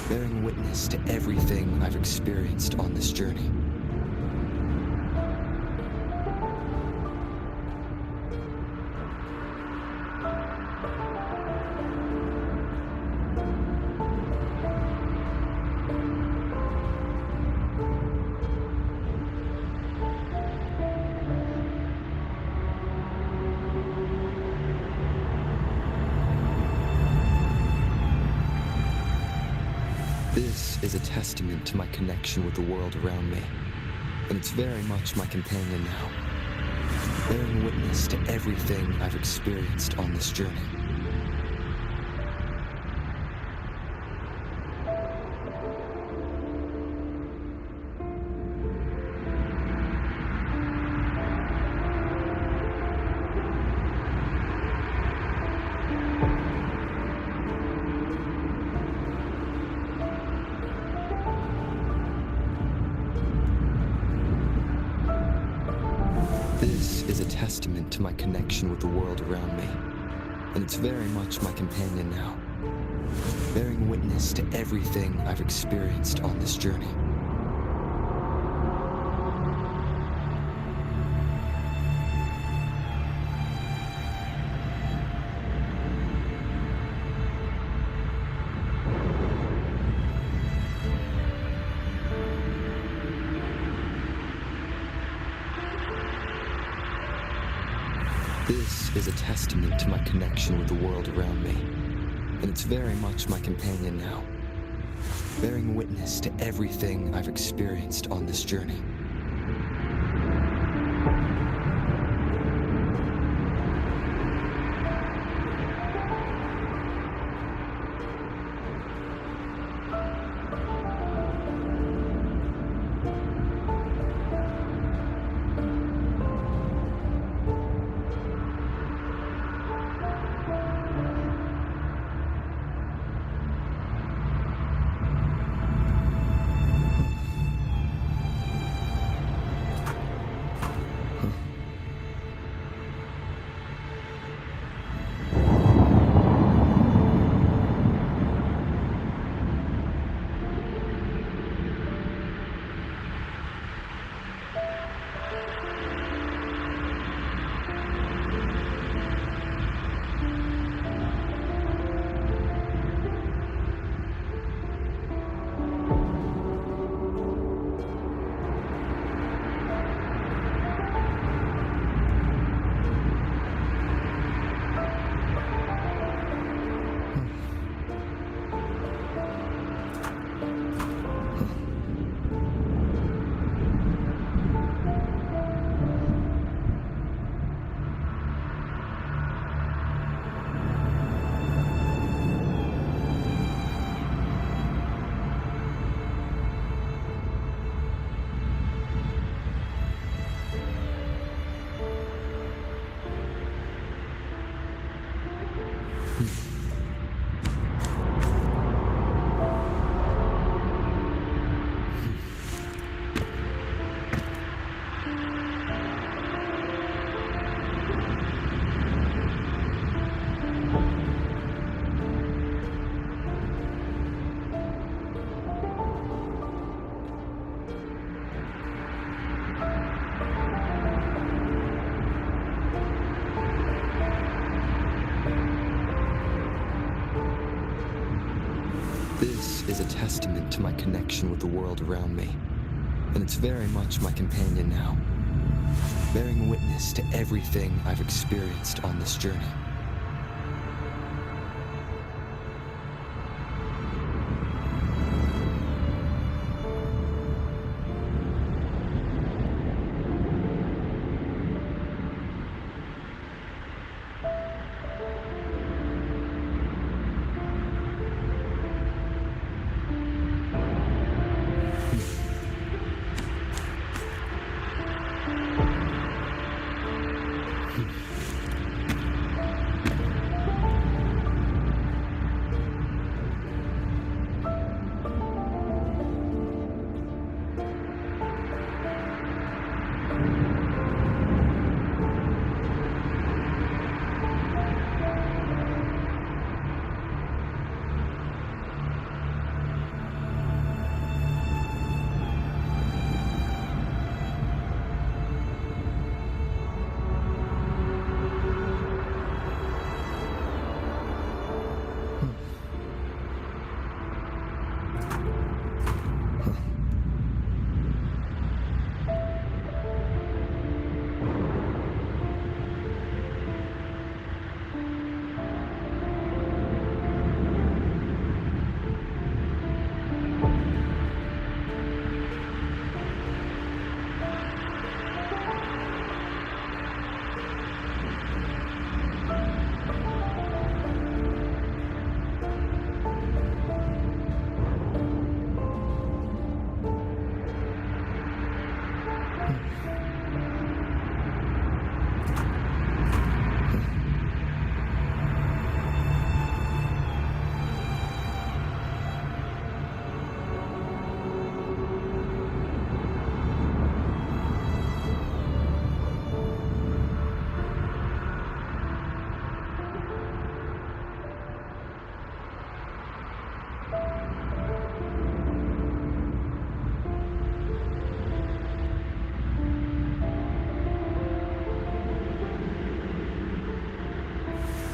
bearing witness to everything I've experienced on this journey. This is a testament to my connection with the world around me, and it's very much my companion now, bearing witness to everything I've experienced on this journey. This is a testament to my connection with the world around me, and it's very much my companion now, bearing witness to everything I've experienced on this journey. This is a testament to my connection with the world around me, and it's very much my companion now, bearing witness to everything I've experienced on this journey. This is a testament to my connection with the world around me, and it's very much my companion now, bearing witness to everything I've experienced on this journey.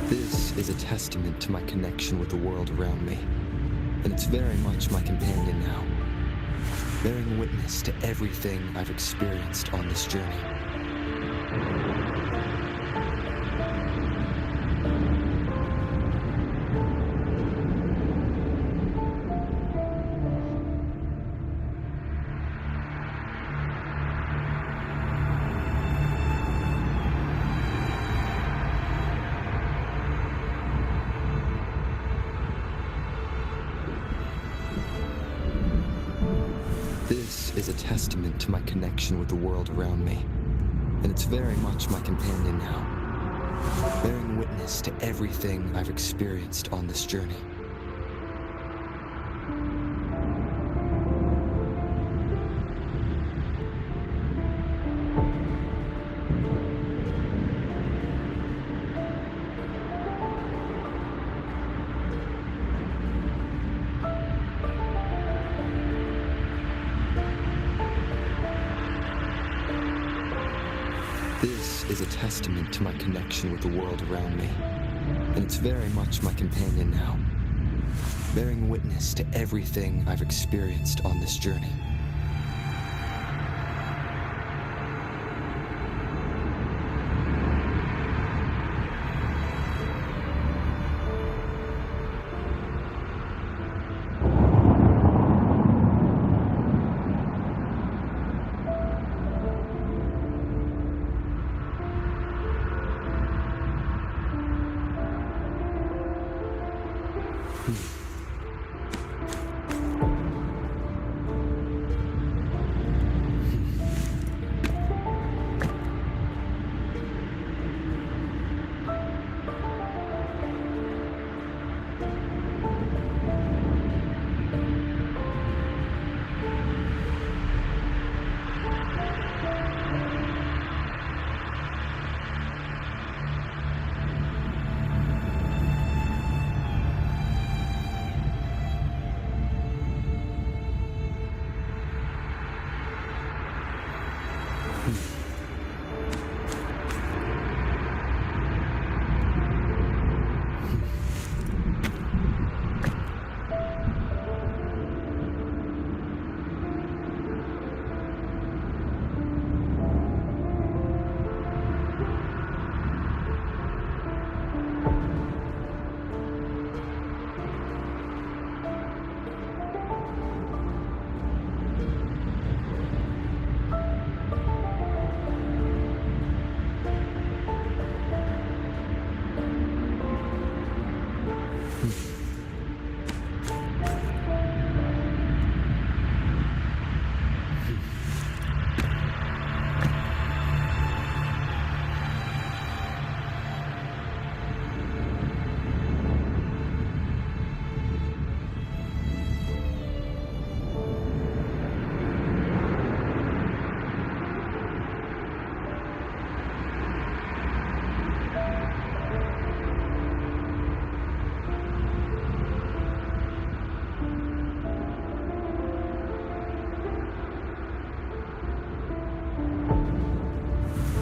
This is a testament to my connection with the world around me, and it's very much my companion now, bearing witness to everything I've experienced on this journey. This is a testament to my connection with the world around me, and it's very much my companion now, bearing witness to everything I've experienced on this journey. This is a testament to my connection with the world around me, and it's very much my companion now, bearing witness to everything I've experienced on this journey.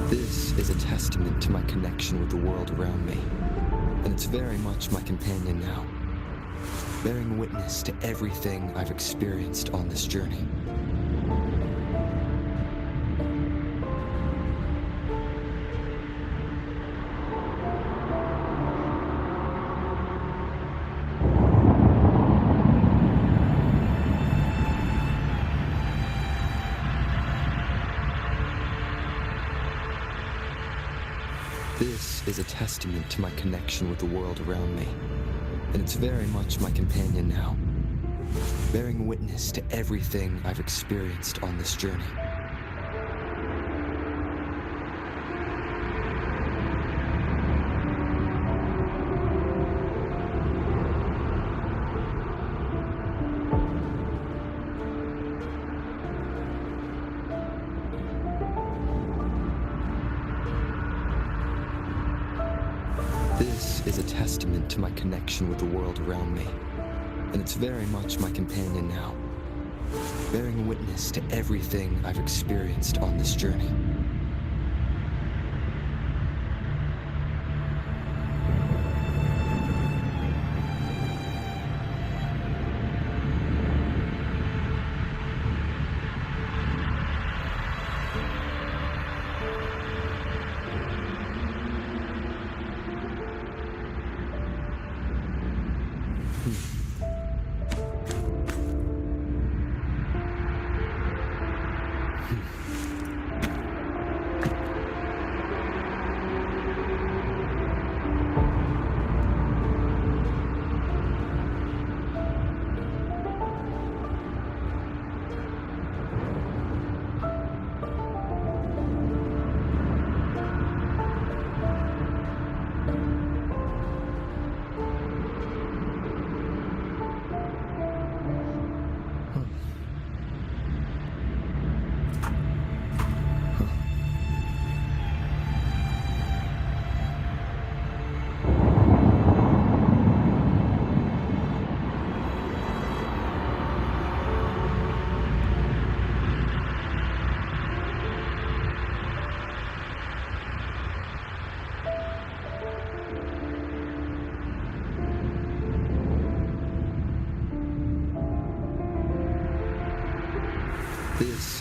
This is a testament to my connection with the world around me, and it's very much my companion now, bearing witness to everything I've experienced on this journey. This is a testament to my connection with the world around me, and it's very much my companion now, bearing witness to everything I've experienced on this journey. This is a testament to my connection with the world around me, and it's very much my companion now, bearing witness to everything I've experienced on this journey.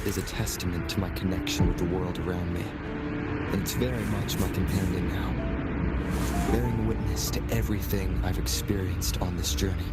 is a testament to my connection with the world around me, and it's very much my companion now, bearing witness to everything I've experienced on this journey.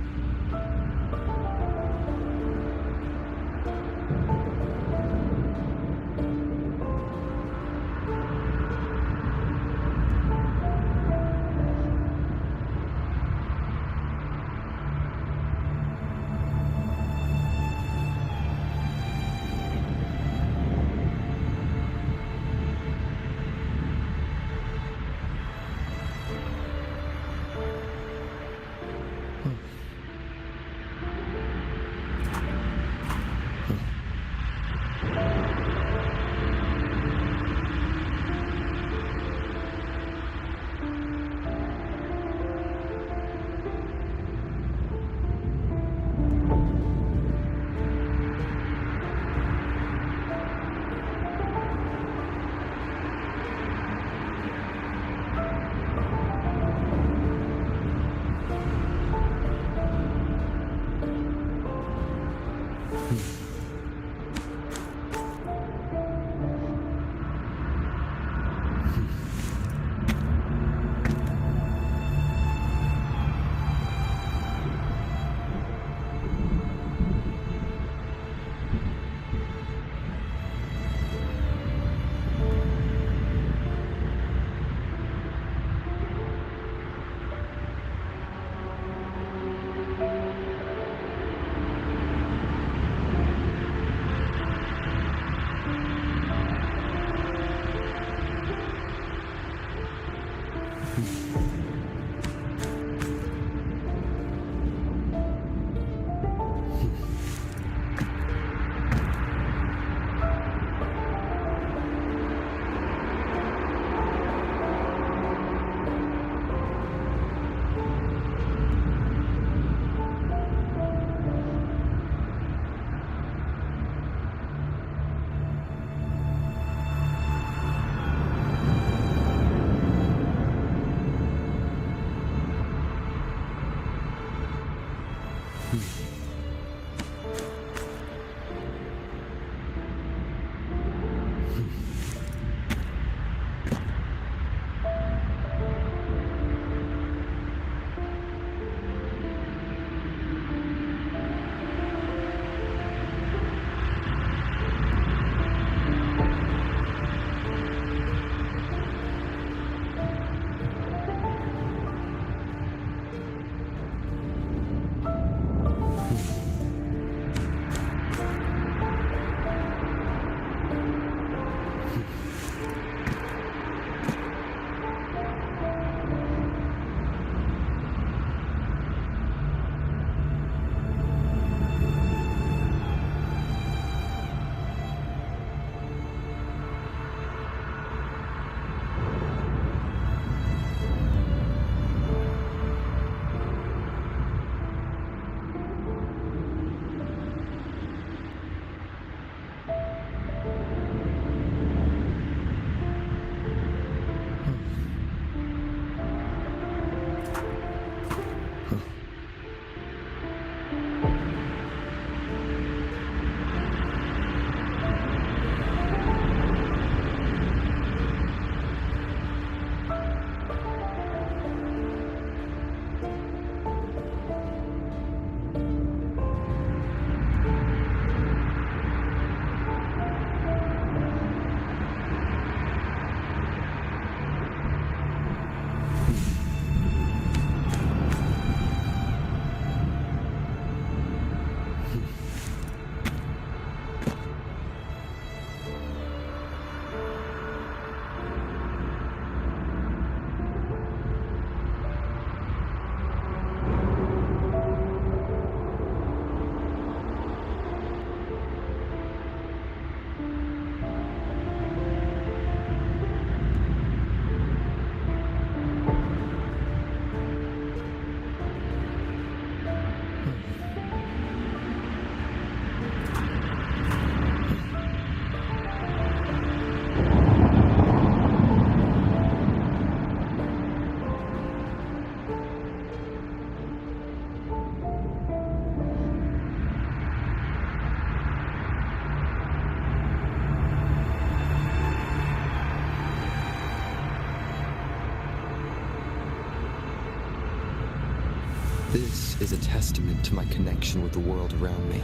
This is a testament to my connection with the world around me,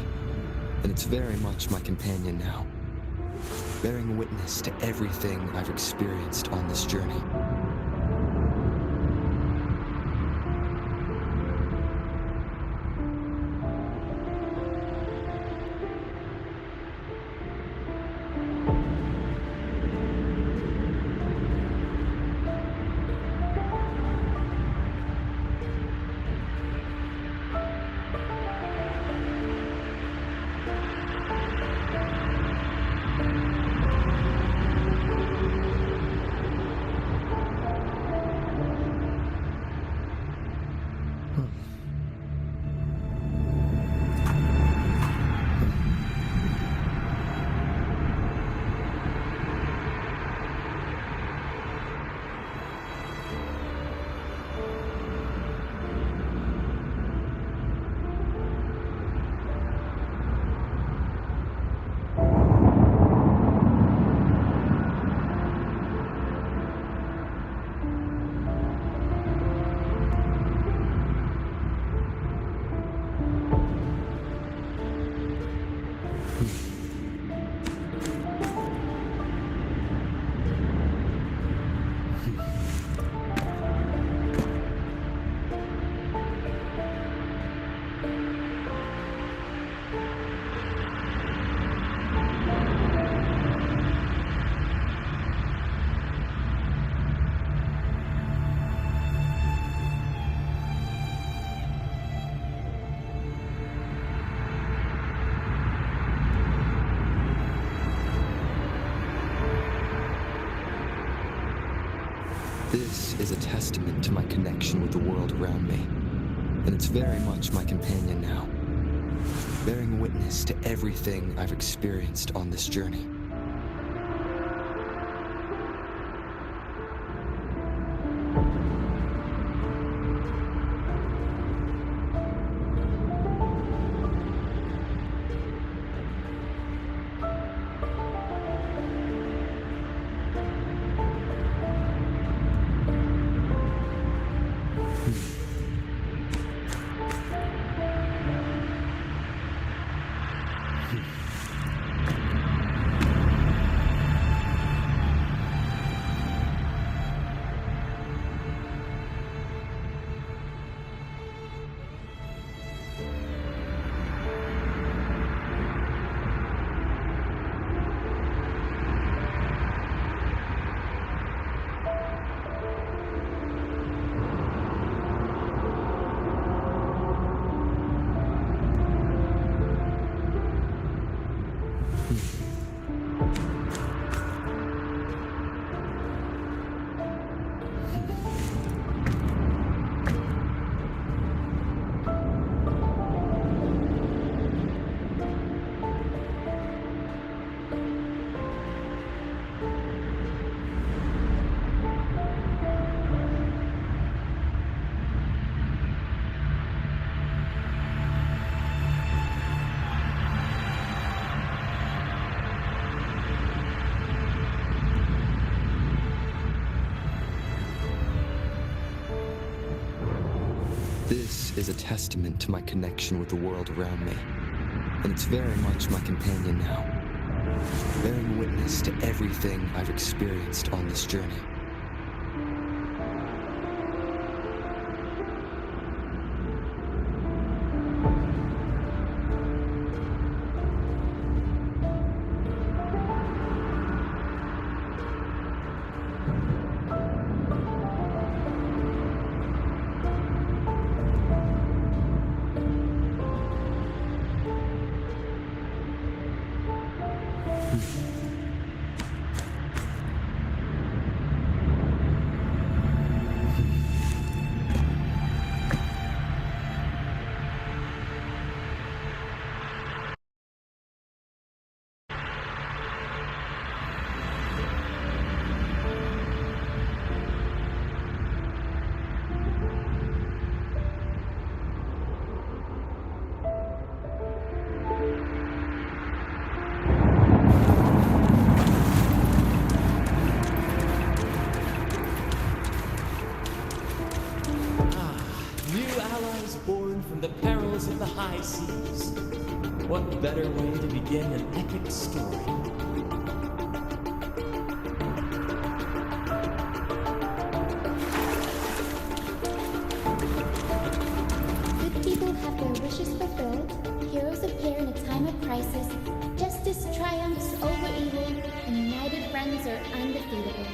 and it's very much my companion now, bearing witness to everything I've experienced on this journey. This is a testament to my connection with the world around me, and it's very much my companion now, bearing witness to everything I've experienced on this journey. This is a testament to my connection with the world around me, and it's very much my companion now, bearing witness to everything I've experienced on this journey. high seas. What better way to begin an epic story? Good people have their wishes fulfilled, heroes appear in a time of crisis, justice triumphs over evil, and united friends are undefeatable.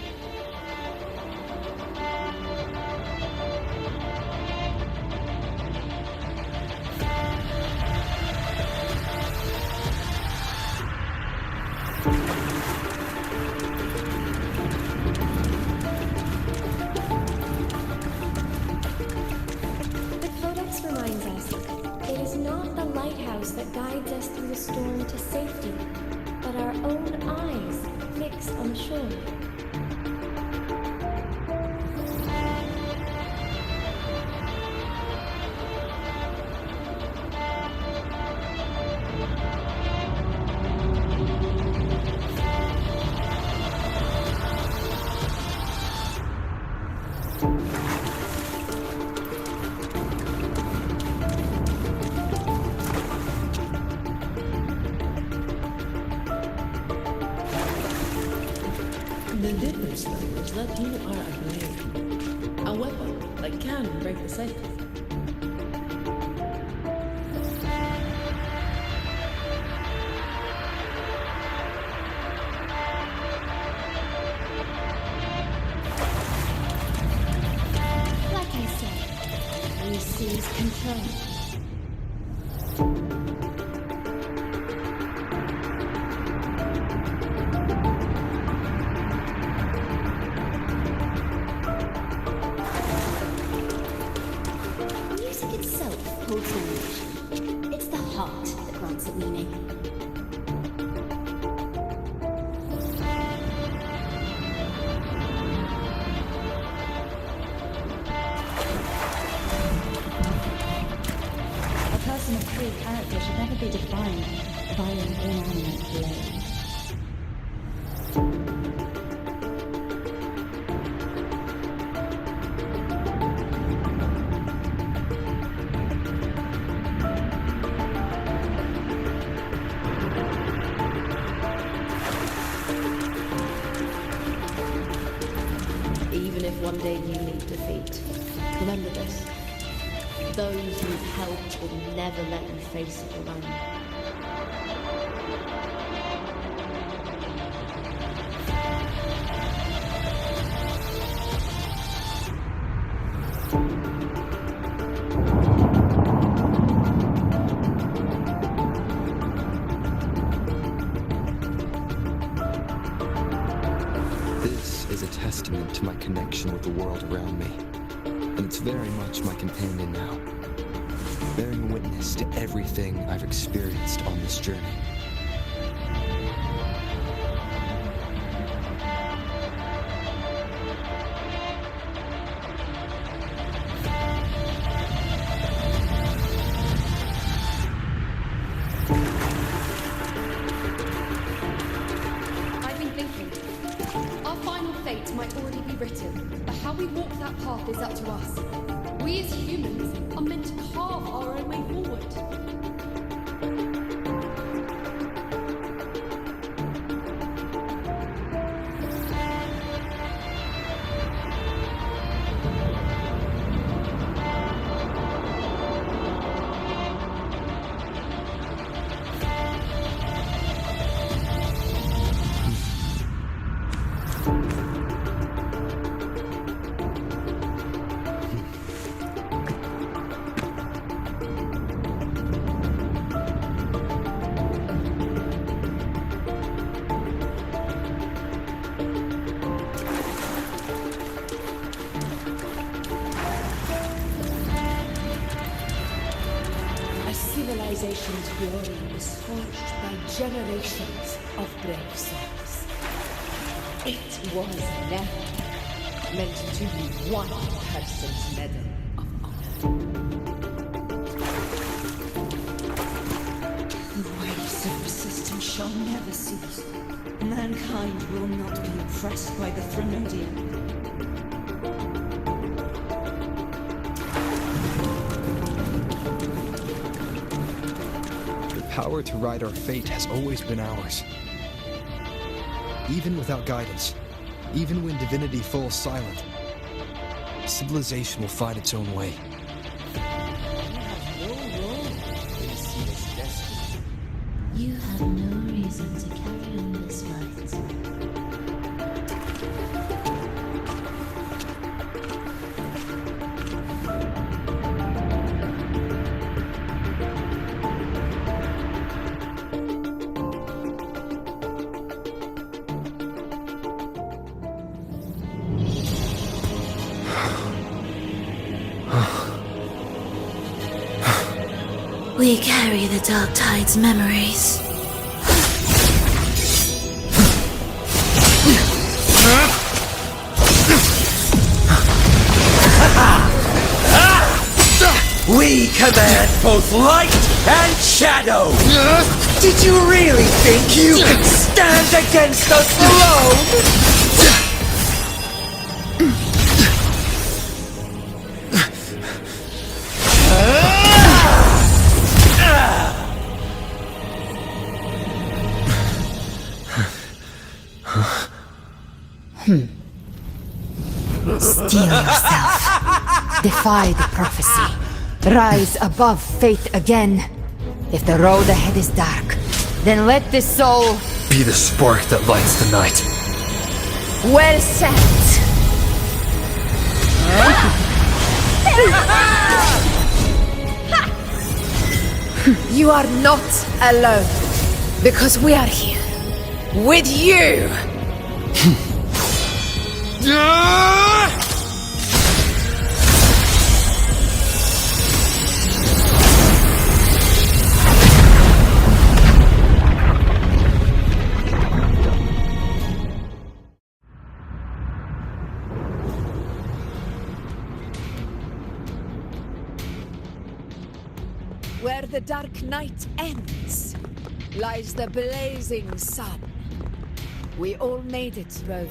The Codex reminds us, it is not the lighthouse that guides us through the storm to safety, but our own eyes fixed on the shore. The difference, though, is that you are a blade. A weapon that can break the cycle. Like I said, we seize control. Music itself holds emotion. It's the heart that grants it meaning. A person of free character should never be defined by an inanimate blade. Even if one day you meet defeat, remember this. Those you've helped will never let you face it alone. This is a testament to my connection with the world around me, and it's very much my companion now, bearing witness to everything I've experienced on this journey. I've been thinking. Our final fate might already be written, but how we walk that path is up to us. We as humans are meant to carve our own way forward. A civilization's glory is forged by generations of brave souls. It was never meant to be one person's medal of honor. The waves of resistance shall never cease. Mankind will not be oppressed by the Threnodian. power to ride our fate has always been ours. Even without guidance, even when divinity falls silent, civilization will find its own way. You have no reason to carry on this fight. We carry the Dark Tide's memories. We command both light and shadow! Did you really think you could stand against us alone? Steel yourself. Defy the prophecy. Rise above fate again. If the road ahead is dark, then let this soul be the spark that lights the night. Well said. You are not alone, because we are here with you. Where the dark night ends, lies the blazing sun. We all made it, Rover.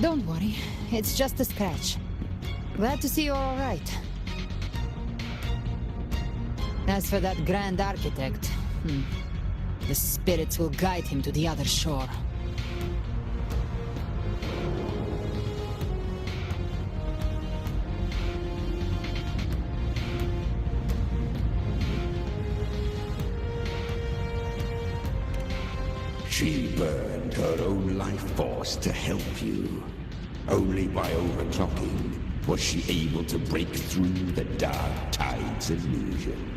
Don't worry, it's just a scratch. Glad to see you're all right. As for that Grand Architect, the spirits will guide him to the other shore. She burned her own life force to help you. Only by overclocking was she able to break through the Dark Tide's illusion.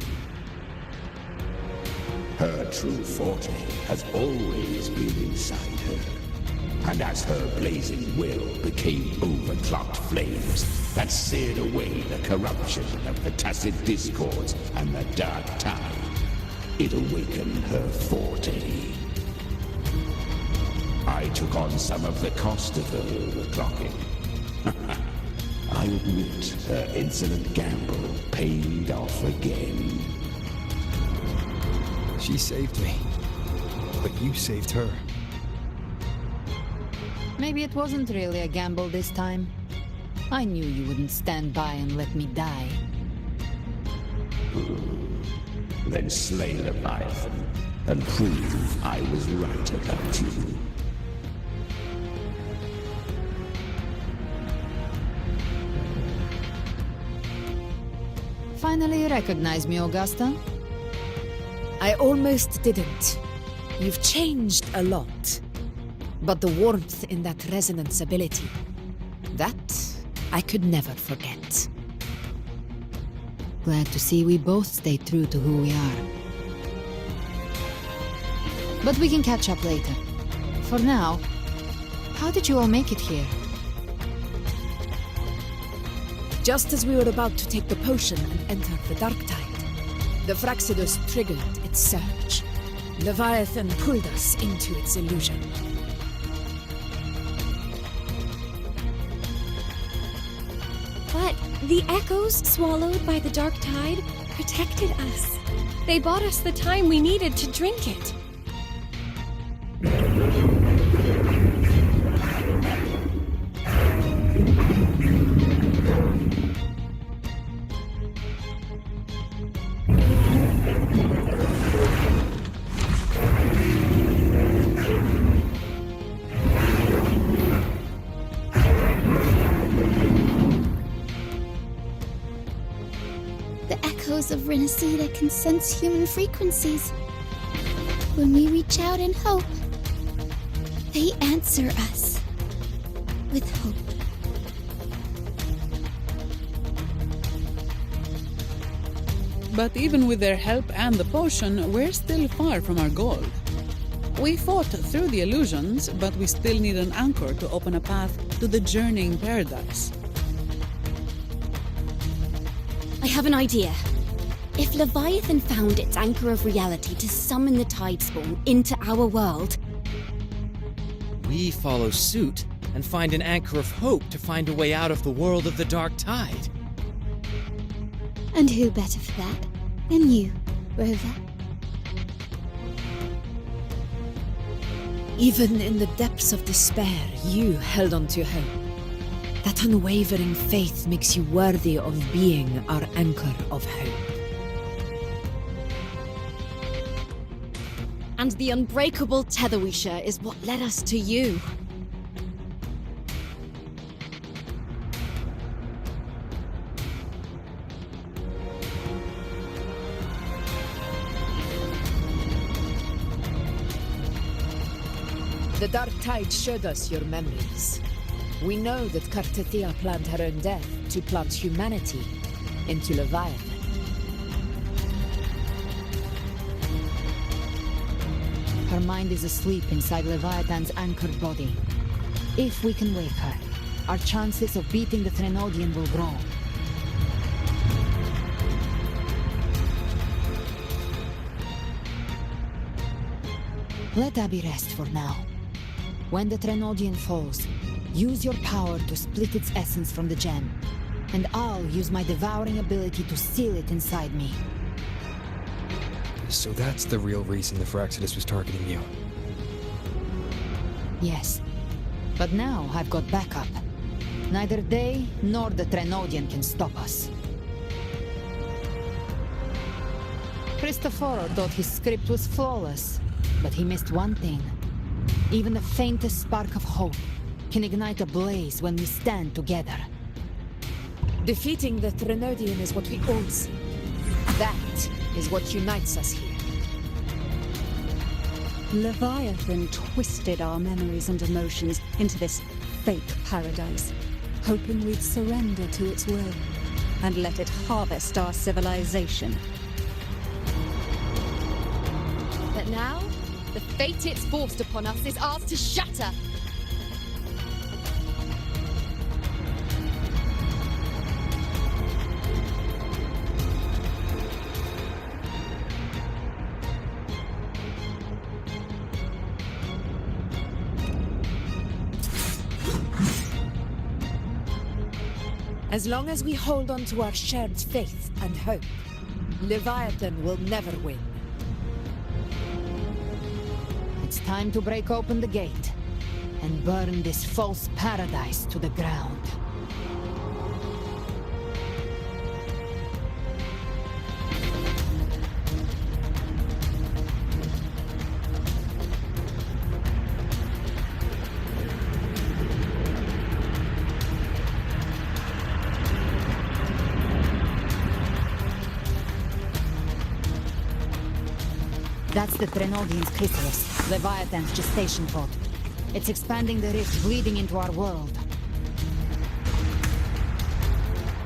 Her true forte has always been inside her. And as her blazing will became overclocked flames that seared away the corruption of the tacit discords and the Dark Tide, it awakened her forte. I took on some of the cost of her overclocking. I admit her insolent gamble paid off again. She saved me, but you saved her. Maybe it wasn't really a gamble this time. I knew you wouldn't stand by and let me die. Then slay Leviathan and prove I was right about you. Finally recognize me, Augusta? I almost didn't. You've changed a lot. But the warmth in that resonance ability, that I could never forget. Glad to see we both stay true to who we are. But we can catch up later. For now, how did you all make it here? Just as we were about to take the potion and enter the dark tide, the Fraxidus triggered its surge. Leviathan pulled us into its illusion. But the echoes swallowed by the dark tide protected us. They bought us the time we needed to drink it. Of Rinascita can sense human frequencies. When we reach out in hope, they answer us with hope. But even with their help and the potion, we're still far from our goal. We fought through the illusions, but we still need an anchor to open a path to the journeying paradise. I have an idea. If Leviathan found its anchor of reality to summon the Tidespawn into our world, we follow suit and find an anchor of hope to find a way out of the world of the dark tide. And who better for that than you, Rover? Even in the depths of despair, you held on to hope. That unwavering faith makes you worthy of being our anchor of hope. and the unbreakable tether we share is what led us to you. The dark tide showed us your memories. We know that Kartathea planned her own death to plant humanity into Leviathan. Her mind is asleep inside Leviathan's anchored body. If we can wake her, our chances of beating the Threnodian will grow. Let Abby rest for now. When the Threnodian falls, use your power to split its essence from the gem, and I'll use my devouring ability to seal it inside me. So that's the real reason the Fraxidus was targeting you. Yes, but now I've got backup. Neither they nor the Threnodian can stop us. Cristoforo thought his script was flawless, but he missed one thing. Even the faintest spark of hope can ignite a blaze when we stand together. Defeating the Threnodian is what we all see. That is what unites us here. Leviathan twisted our memories and emotions into this fake paradise, hoping we'd surrender to its will and let it harvest our civilization. But now, the fate it's forced upon us is ours to shatter. As long as we hold on to our shared faith and hope, Leviathan will never win. It's time to break open the gate and burn this false paradise to the ground. That's the Threnodian's chrysalis, Leviathan's gestation pod. It's expanding the rift, bleeding into our world.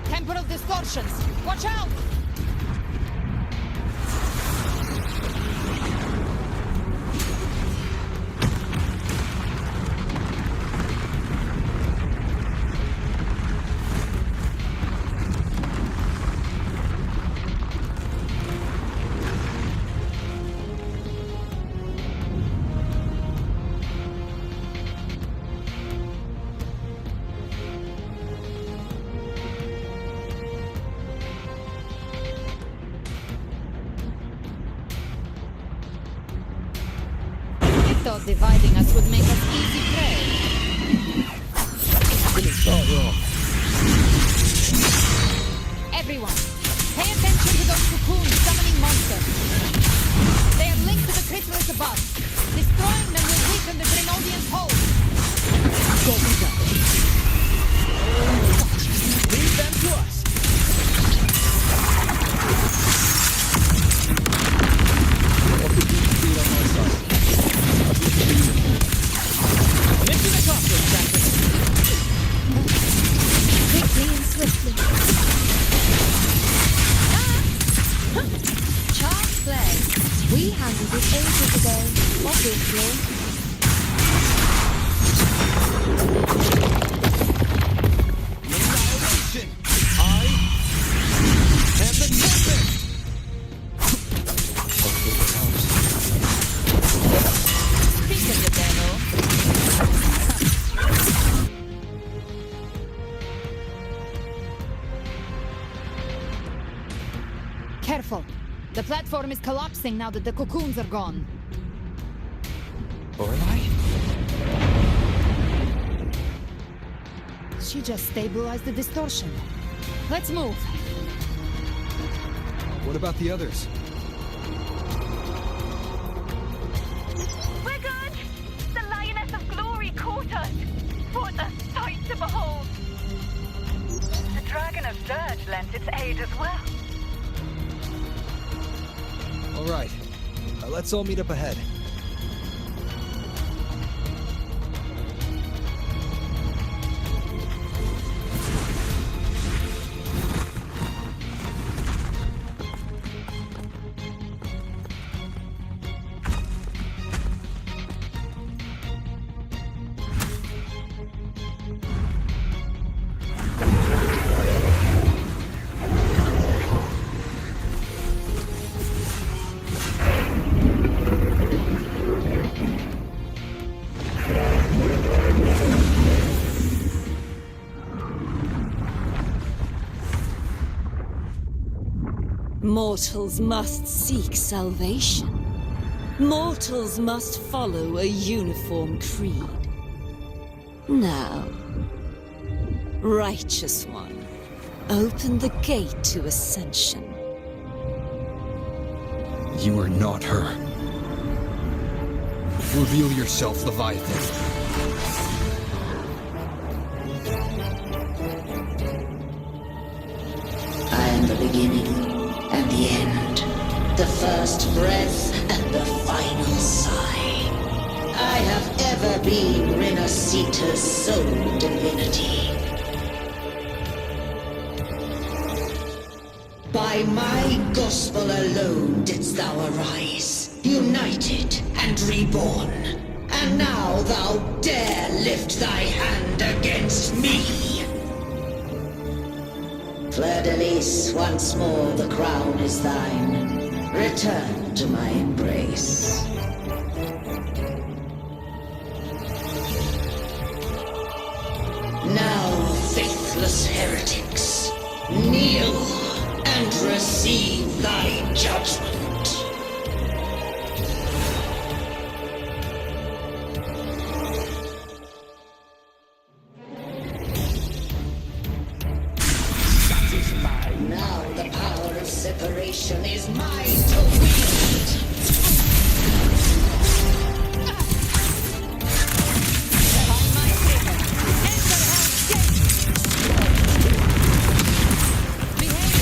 Temporal distortions! Watch out! thought dividing us would make us easy prey. Everyone, pay attention to those cocoons summoning monsters. They are linked to the chrysalis above. Destroying them will weaken the Grenodian's hold. Go with them. Leave them to us. Into the cockpit, Captain. Quickly and swiftly. Child's play. We handled it ages ago, obviously. Annihilation! I am the Tempest! Speak of the devil. Careful. The platform is collapsing now that the cocoons are gone. Lorelai? She just stabilized the distortion. Let's move. What about the others? We're good! The Lioness of Glory caught us! What a sight to behold! The Dragon of Dirge lent its aid as well. All right. Let's all meet up ahead. Mortals must seek salvation. Mortals must follow a uniform creed. Now, Righteous One, open the gate to ascension. You are not her. Reveal yourself, Leviathan. I am the beginning and the end, the first breath and the final sigh. I have ever been Rinascita's sole divinity. By my gospel alone didst thou arise, united and reborn. And now thou dare lift thy hand against me. Fleur-de-Lis, once more the crown is thine. Return to my embrace. Now, faithless heretics, kneel and receive thy judgment. Now the power of separation is mine to wield. Behave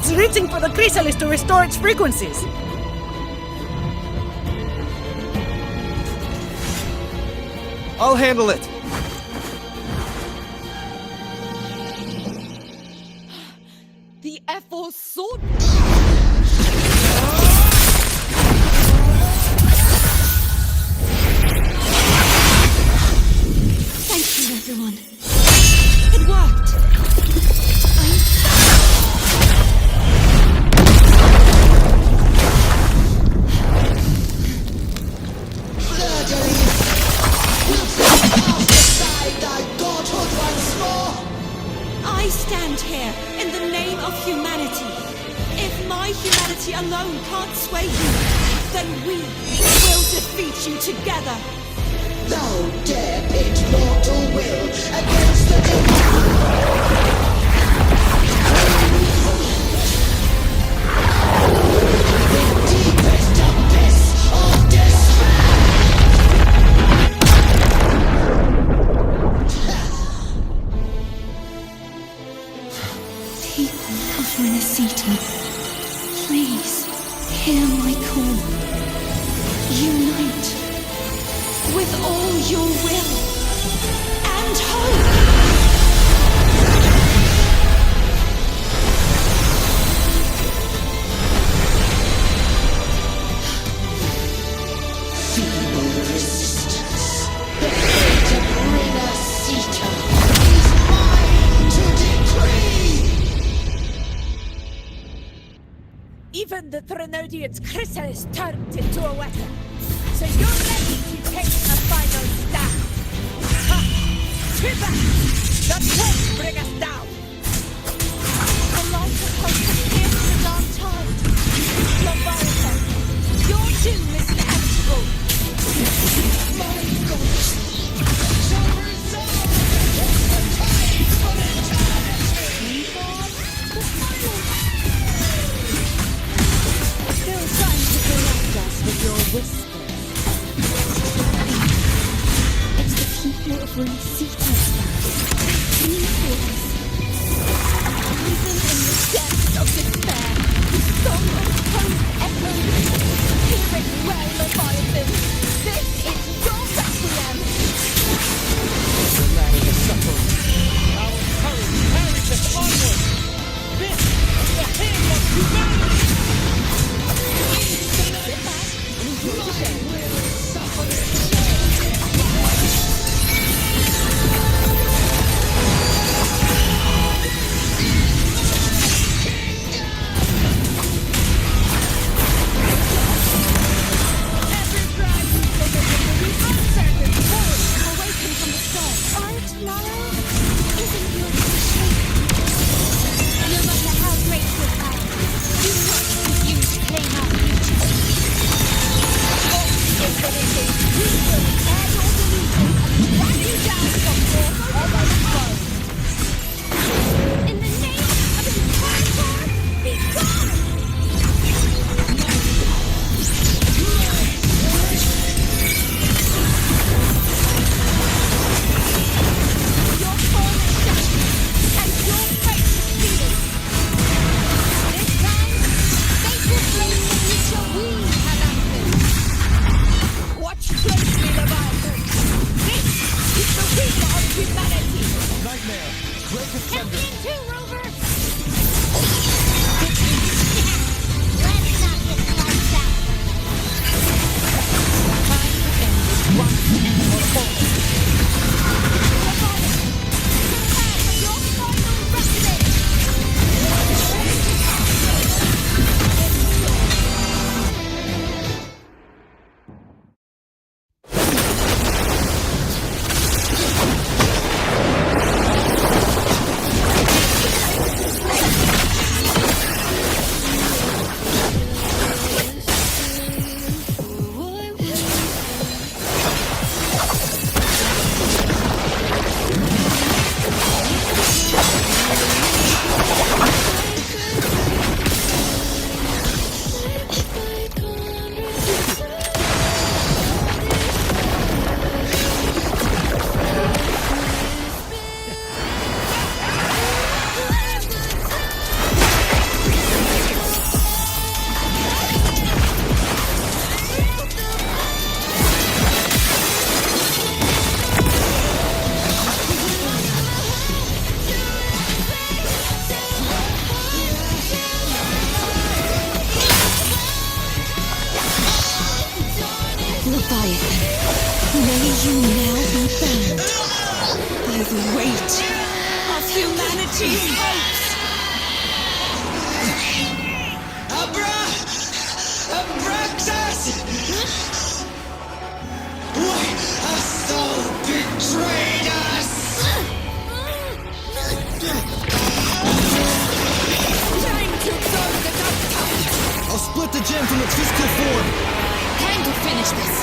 It's reaching for the chrysalis to restore its frequencies. I'll handle it. The F4 sword. Thank you, everyone. It worked. I stand here in the name of humanity. If my humanity alone can't sway you, then we will defeat you together. Thou dare pit mortal will against the divine. The deepest abyss of despair. People of Rinascita, please hear my call. Unite with all your will and hope. Feeble resistance. The fate of Rinascita is mine to decree. Even the Threnodian's chrysalis turned into a weapon. So you're ready to take a final stand. Ha! To back! The test bring us down! The light of hope has pierced the dark tide. Leviathan, your doom is inevitable. My ghost shall resolve the tides of eternity. Still trying to collect us with your whispers. It's the people of Rinascita singing to us. Even in the depths of despair, the song of hope echoes. Hear it well, Leviathan. This is your requiem. The land of suffering. Our courage carries us onward. This is the hymn of humanity. Sit back and enjoy the show. she hates! Abraxas! Why hast thou betrayed us? Time to absorb the dark tide! I'll split the gem from its physical form. Time to finish this!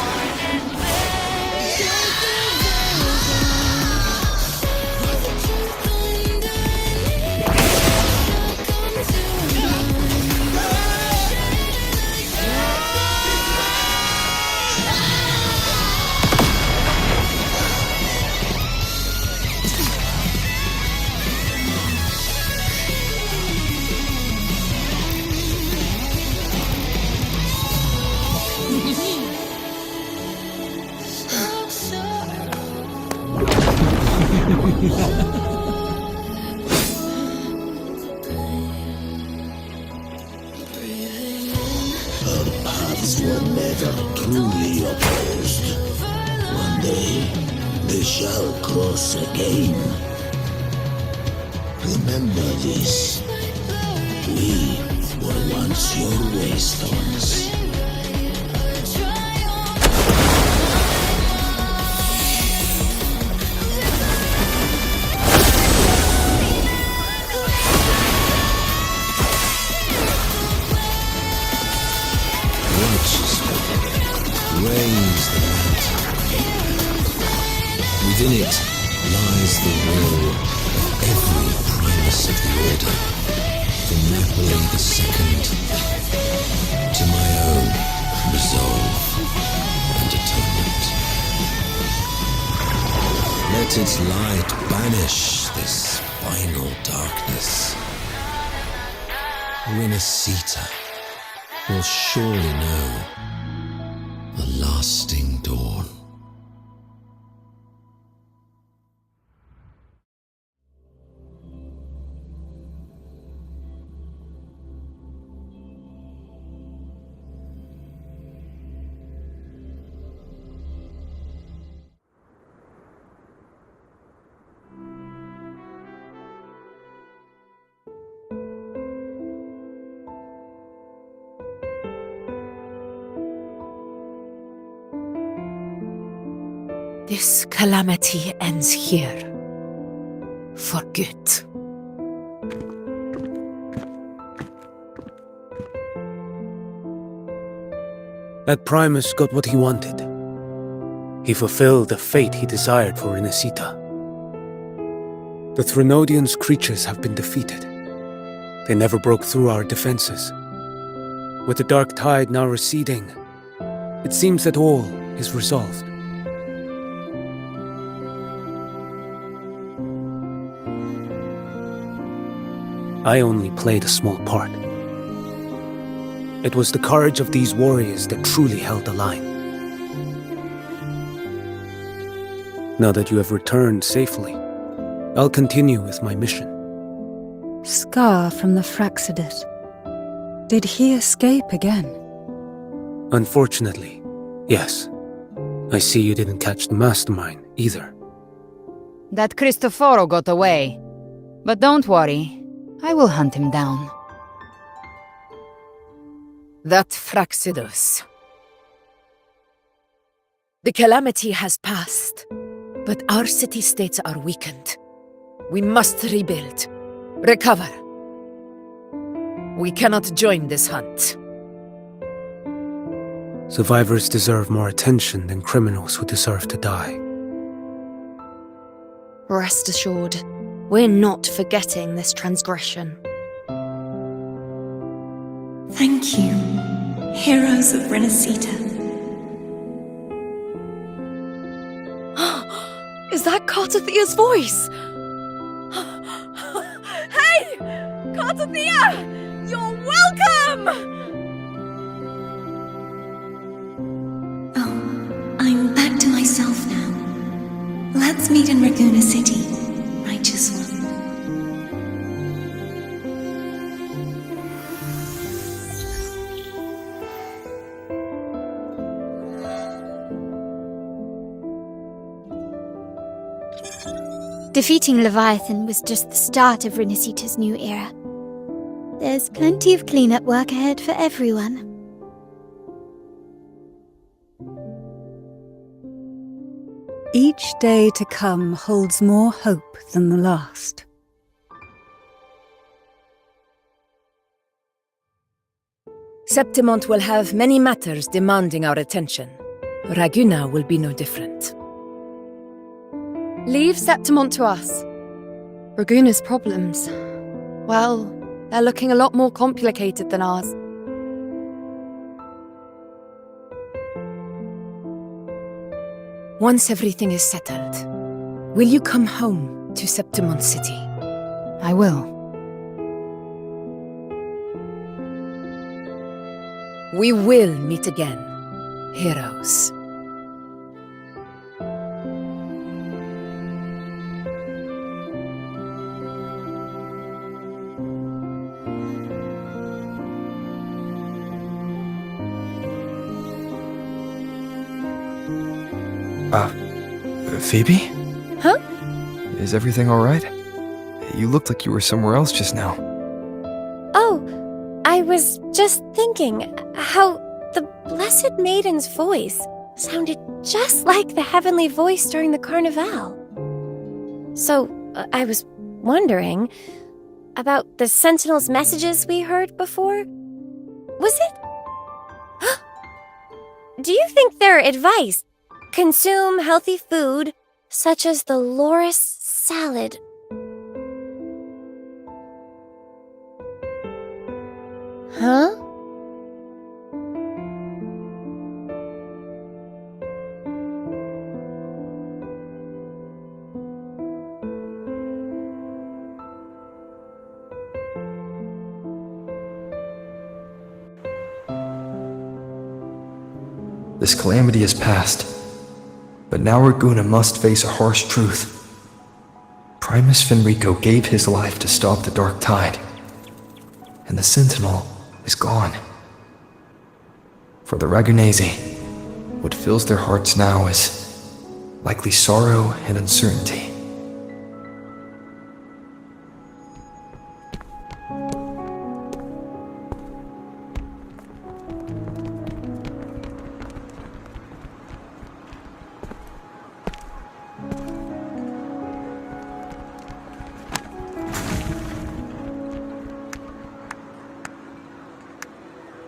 Our paths were never truly opposed. One day, they shall cross again. Remember this. We were once your waystones. Raise the mountain. Within it lies the will of every primus of the order, from Napoli II to my own resolve and atonement. Let its light banish this final darkness. Rinascita will surely know a lasting dawn. This calamity ends here. For good. That Primus got what he wanted. He fulfilled the fate he desired for Rinascita. The Threnodians' creatures have been defeated. They never broke through our defenses. With the dark tide now receding, it seems that all is resolved. I only played a small part. It was the courage of these warriors that truly held the line. Now that you have returned safely, I'll continue with my mission. Scar from the Fraxidus. Did he escape again? Unfortunately, yes. I see you didn't catch the mastermind either. That Cristoforo got away. But don't worry. I will hunt him down. That Fraxidus. The calamity has passed, but our city-states are weakened. We must rebuild, recover. We cannot join this hunt. Survivors deserve more attention than criminals who deserve to die. Rest assured, we're not forgetting this transgression. Thank you, heroes of Rinascita. Is that Cartathea's voice? Hey! Cartathea! You're welcome! Oh, I'm back to myself now. Let's meet in Raguna City, righteous one. Defeating Leviathan was just the start of Rinascita's new era. There's plenty of cleanup work ahead for everyone. Each day to come holds more hope than the last. Septimont will have many matters demanding our attention. Raguna will be no different. Leave Septimont to us. Raguna's problems, well, they're looking a lot more complicated than ours. Once everything is settled, will you come home to Septimont City? I will. We will meet again, heroes. Phoebe? Huh? Is everything alright? You looked like you were somewhere else just now. Oh, I was just thinking how the Blessed Maiden's voice sounded just like the heavenly voice during the Carnival. So, I was wondering about the Sentinel's messages we heard before. Was it? Do you think their advice? Consume healthy food, such as the loris salad. Huh? This calamity is past. But now Raguna must face a harsh truth. Primus Fenrico gave his life to stop the Dark Tide. And the Sentinel is gone. For the Ragunesi, what fills their hearts now is likely sorrow and uncertainty.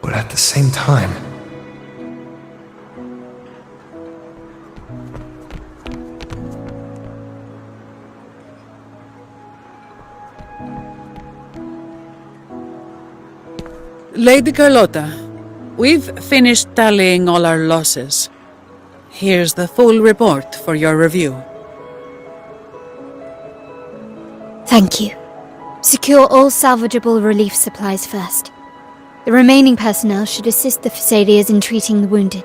But at the same time, Lady Carlotta, we've finished tallying all our losses. Here's the full report for your review. Thank you. Secure all salvageable relief supplies first. The remaining personnel should assist the Phasaelias in treating the wounded.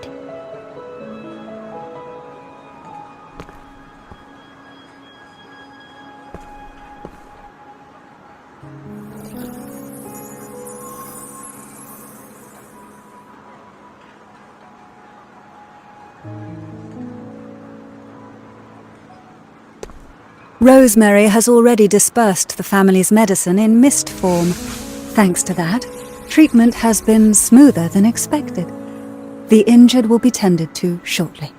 Rosemary has already dispersed the family's medicine in mist form. Thanks to that, treatment has been smoother than expected. The injured will be tended to shortly.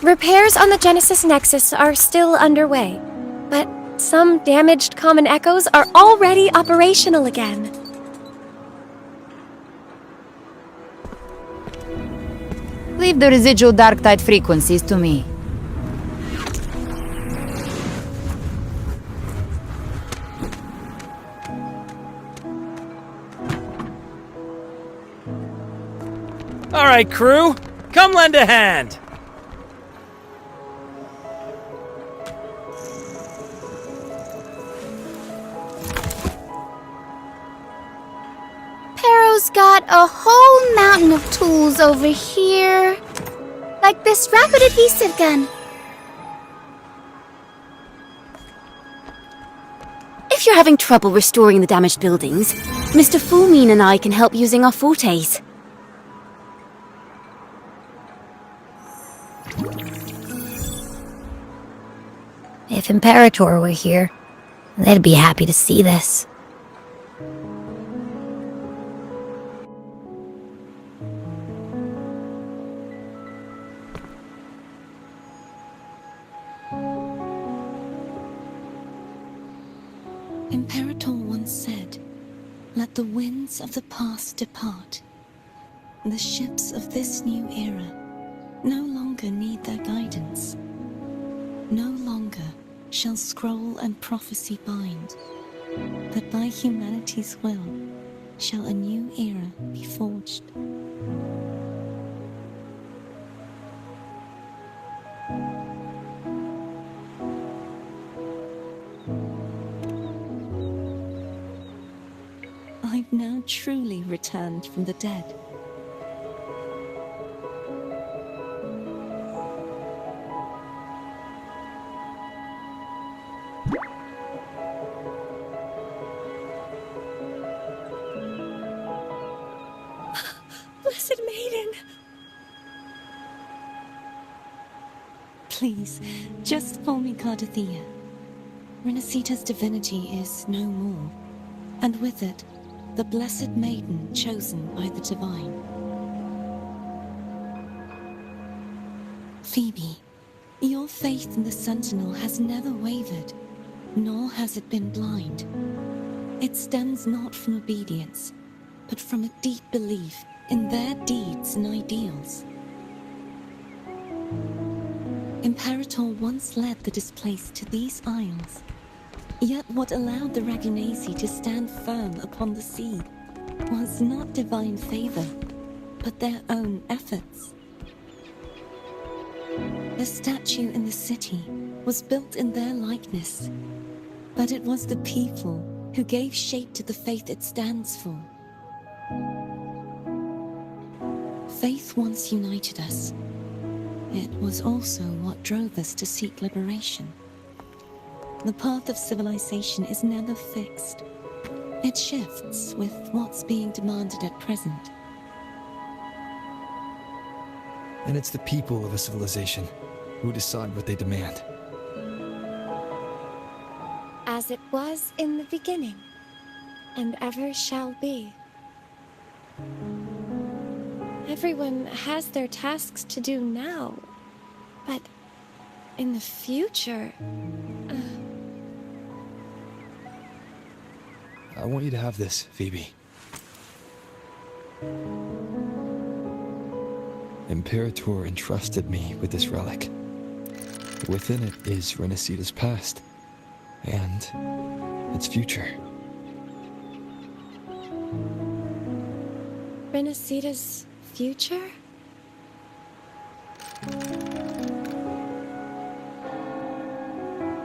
Repairs on the Genesis Nexus are still underway, but some damaged common echoes are already operational again. Leave the residual dark tide frequencies to me. All right, crew, come lend a hand. Pero's got a whole mountain of tools over here. Like this rapid adhesive gun. If you're having trouble restoring the damaged buildings, Mr. Fullmean and I can help using our fortes. If Imperator were here, they'd be happy to see this. Imperator once said, "Let the winds of the past depart. The ships of this new era no longer need their guidance. No longer shall scroll and prophecy bind, but by humanity's will shall a new era be forged." I've now truly returned from the dead. Blessed Maiden! Please, just call me Cardathea. Rinascita's divinity is no more, and with it, the Blessed Maiden chosen by the Divine. Phoebe, your faith in the Sentinel has never wavered, nor has it been blind. It stems not from obedience, but from a deep belief in their deeds and ideals. Imperator once led the displaced to these isles. Yet what allowed the Ragunasi to stand firm upon the sea was not divine favor, but their own efforts. The statue in the city was built in their likeness, but it was the people who gave shape to the faith it stands for. Faith once united us. It was also what drove us to seek liberation. The path of civilization is never fixed. It shifts with what's being demanded at present. And it's the people of a civilization who decide what they demand. As it was in the beginning, and ever shall be. Everyone has their tasks to do now, but in the future... I want you to have this, Phoebe. Imperator entrusted me with this relic. Within it is Rinascita's past, and its future. Rinascita's future?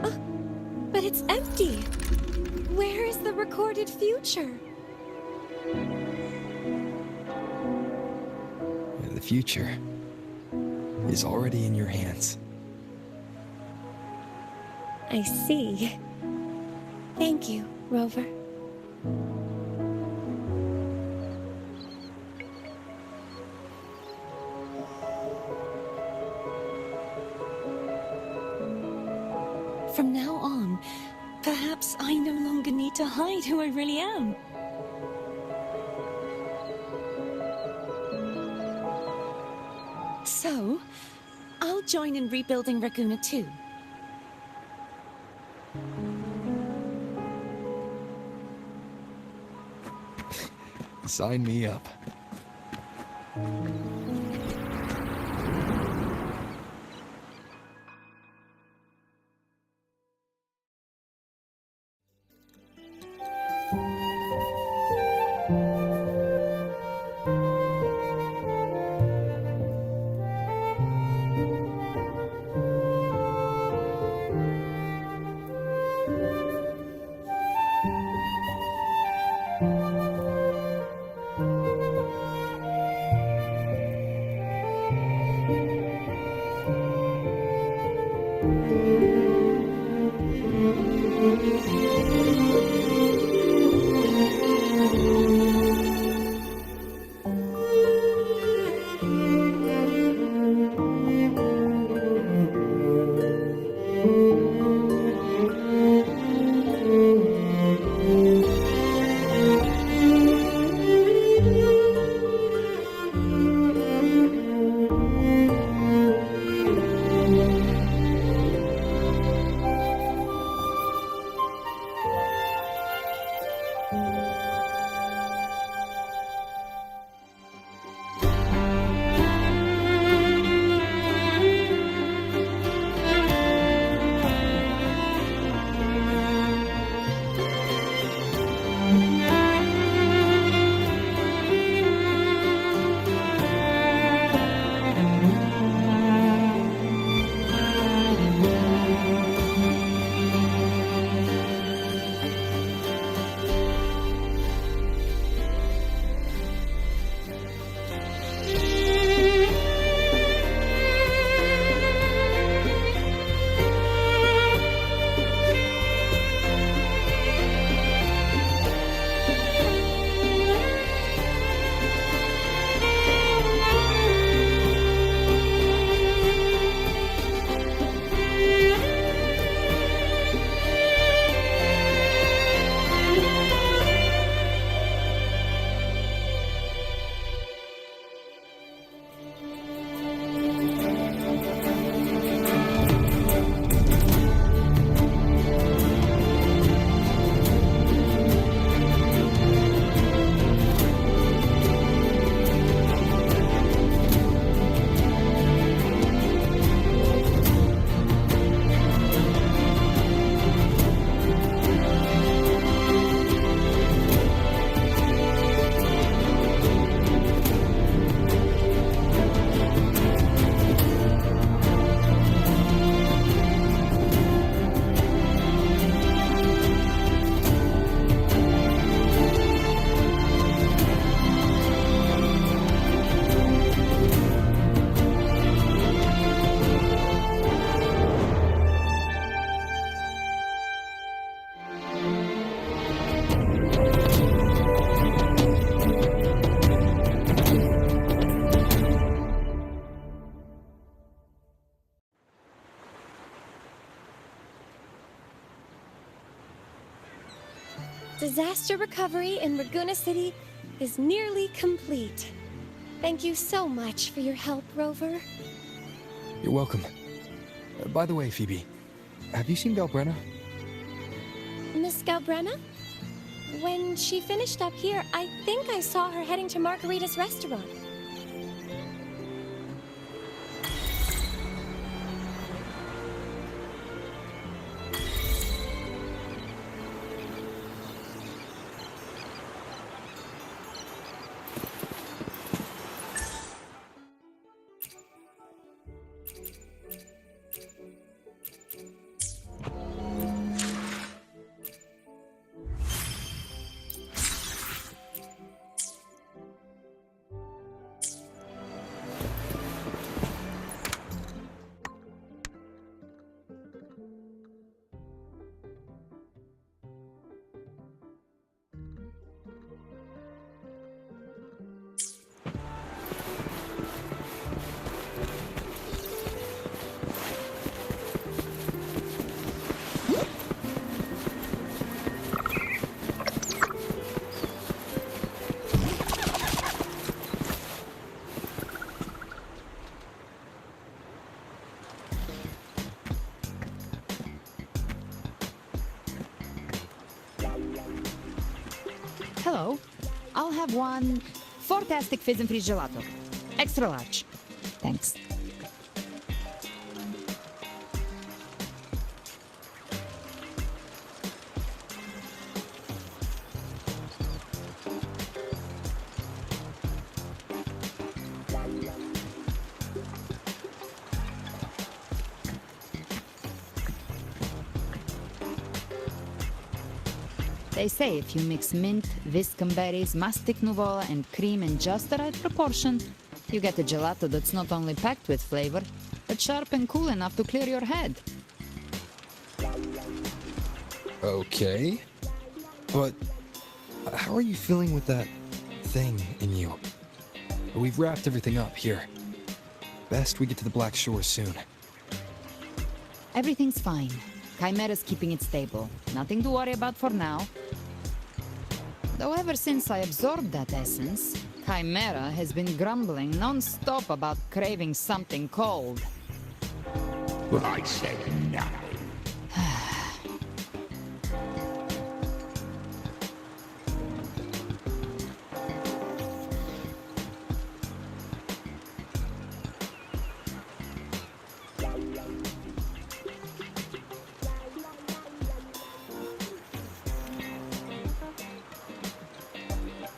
Oh, but it's empty! Where is the recorded future? The future is already in your hands. I see. Thank you, Rover. From now on, perhaps I no longer need to hide who I really am. So, I'll join in rebuilding Raguna too. Sign me up. Disaster recovery in Laguna City is nearly complete. Thank you so much for your help, Rover. You're welcome. By the way, Phoebe, have you seen Galbrenna? Miss Galbrenna? When she finished up here, I think I saw her heading to Margarita's restaurant. Hello. I'll have one fantastic fizz and freeze gelato. Extra large. Thanks. They say if you mix mint, viscum berries, mastic nouveau, and cream in just the right proportion, you get a gelato that's not only packed with flavor, but sharp and cool enough to clear your head. Okay. But how are you feeling with that thing in you? We've wrapped everything up here. Best we get to the Black Shore soon. Everything's fine. Chimera's keeping it stable. Nothing to worry about for now. Though ever since I absorbed that essence, Chimera has been grumbling non-stop about craving something cold. Well, I said nothing.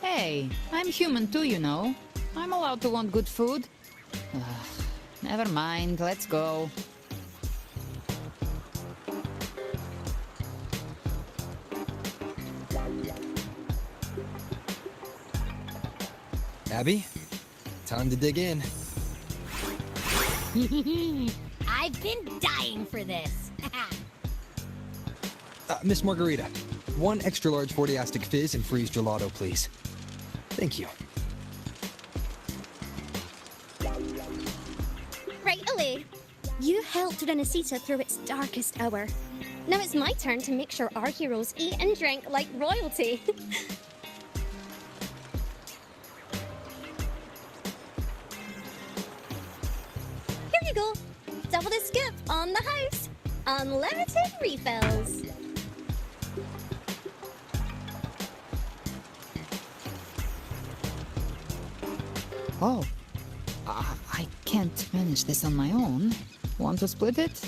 Hey, I'm human too, you know. I'm allowed to want good food. Never mind, let's go. Abby, time to dig in. I've been dying for this. Miss Margarita, one extra large 40-astic fizz and freeze gelato, please. Thank you. Right away. You helped Rinascita through its darkest hour. Now it's my turn to make sure our heroes eat and drink like royalty. Here you go. Double the scoop on the house. Unlimited refills. Oh, I can't manage this on my own. Want to split it?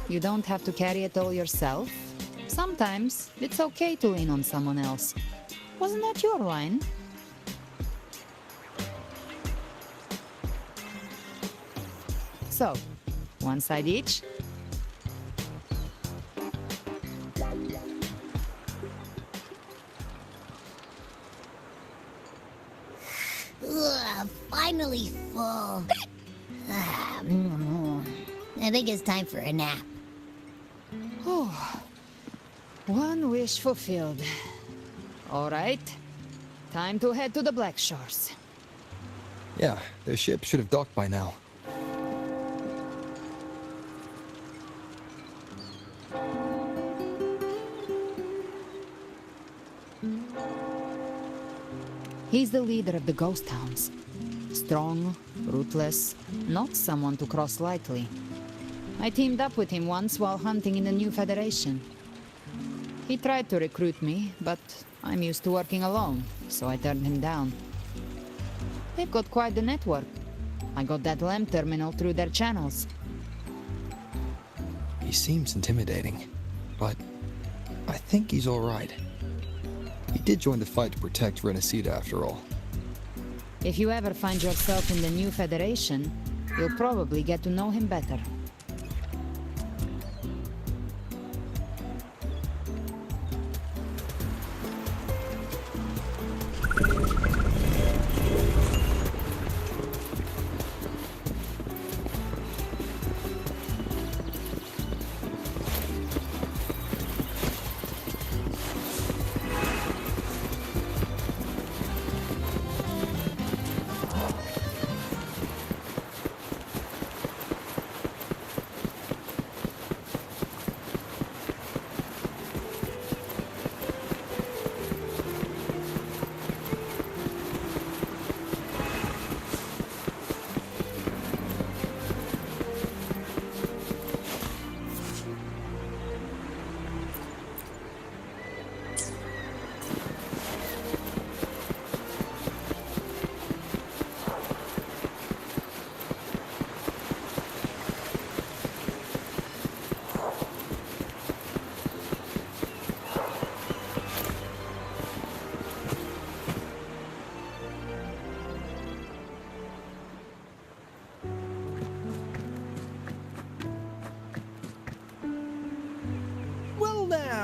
You don't have to carry it all yourself. Sometimes it's okay to lean on someone else. Wasn't that your line? So, one side each. Ugh, finally full. I think it's time for a nap. Oh, one wish fulfilled. All right, Time to head to the Black Shores. Yeah, their ship should have docked by now. He's the leader of the ghost hounds. Strong, ruthless, not someone to cross lightly. I teamed up with him once while hunting in the new Federation. He tried to recruit me, but I'm used to working alone, so I turned him down. They've got quite the network. I got that lamp terminal through their channels. He seems intimidating, but I think he's all right. He did join the fight to protect Rinascita after all. If you ever find yourself in the new Federation, you'll probably get to know him better.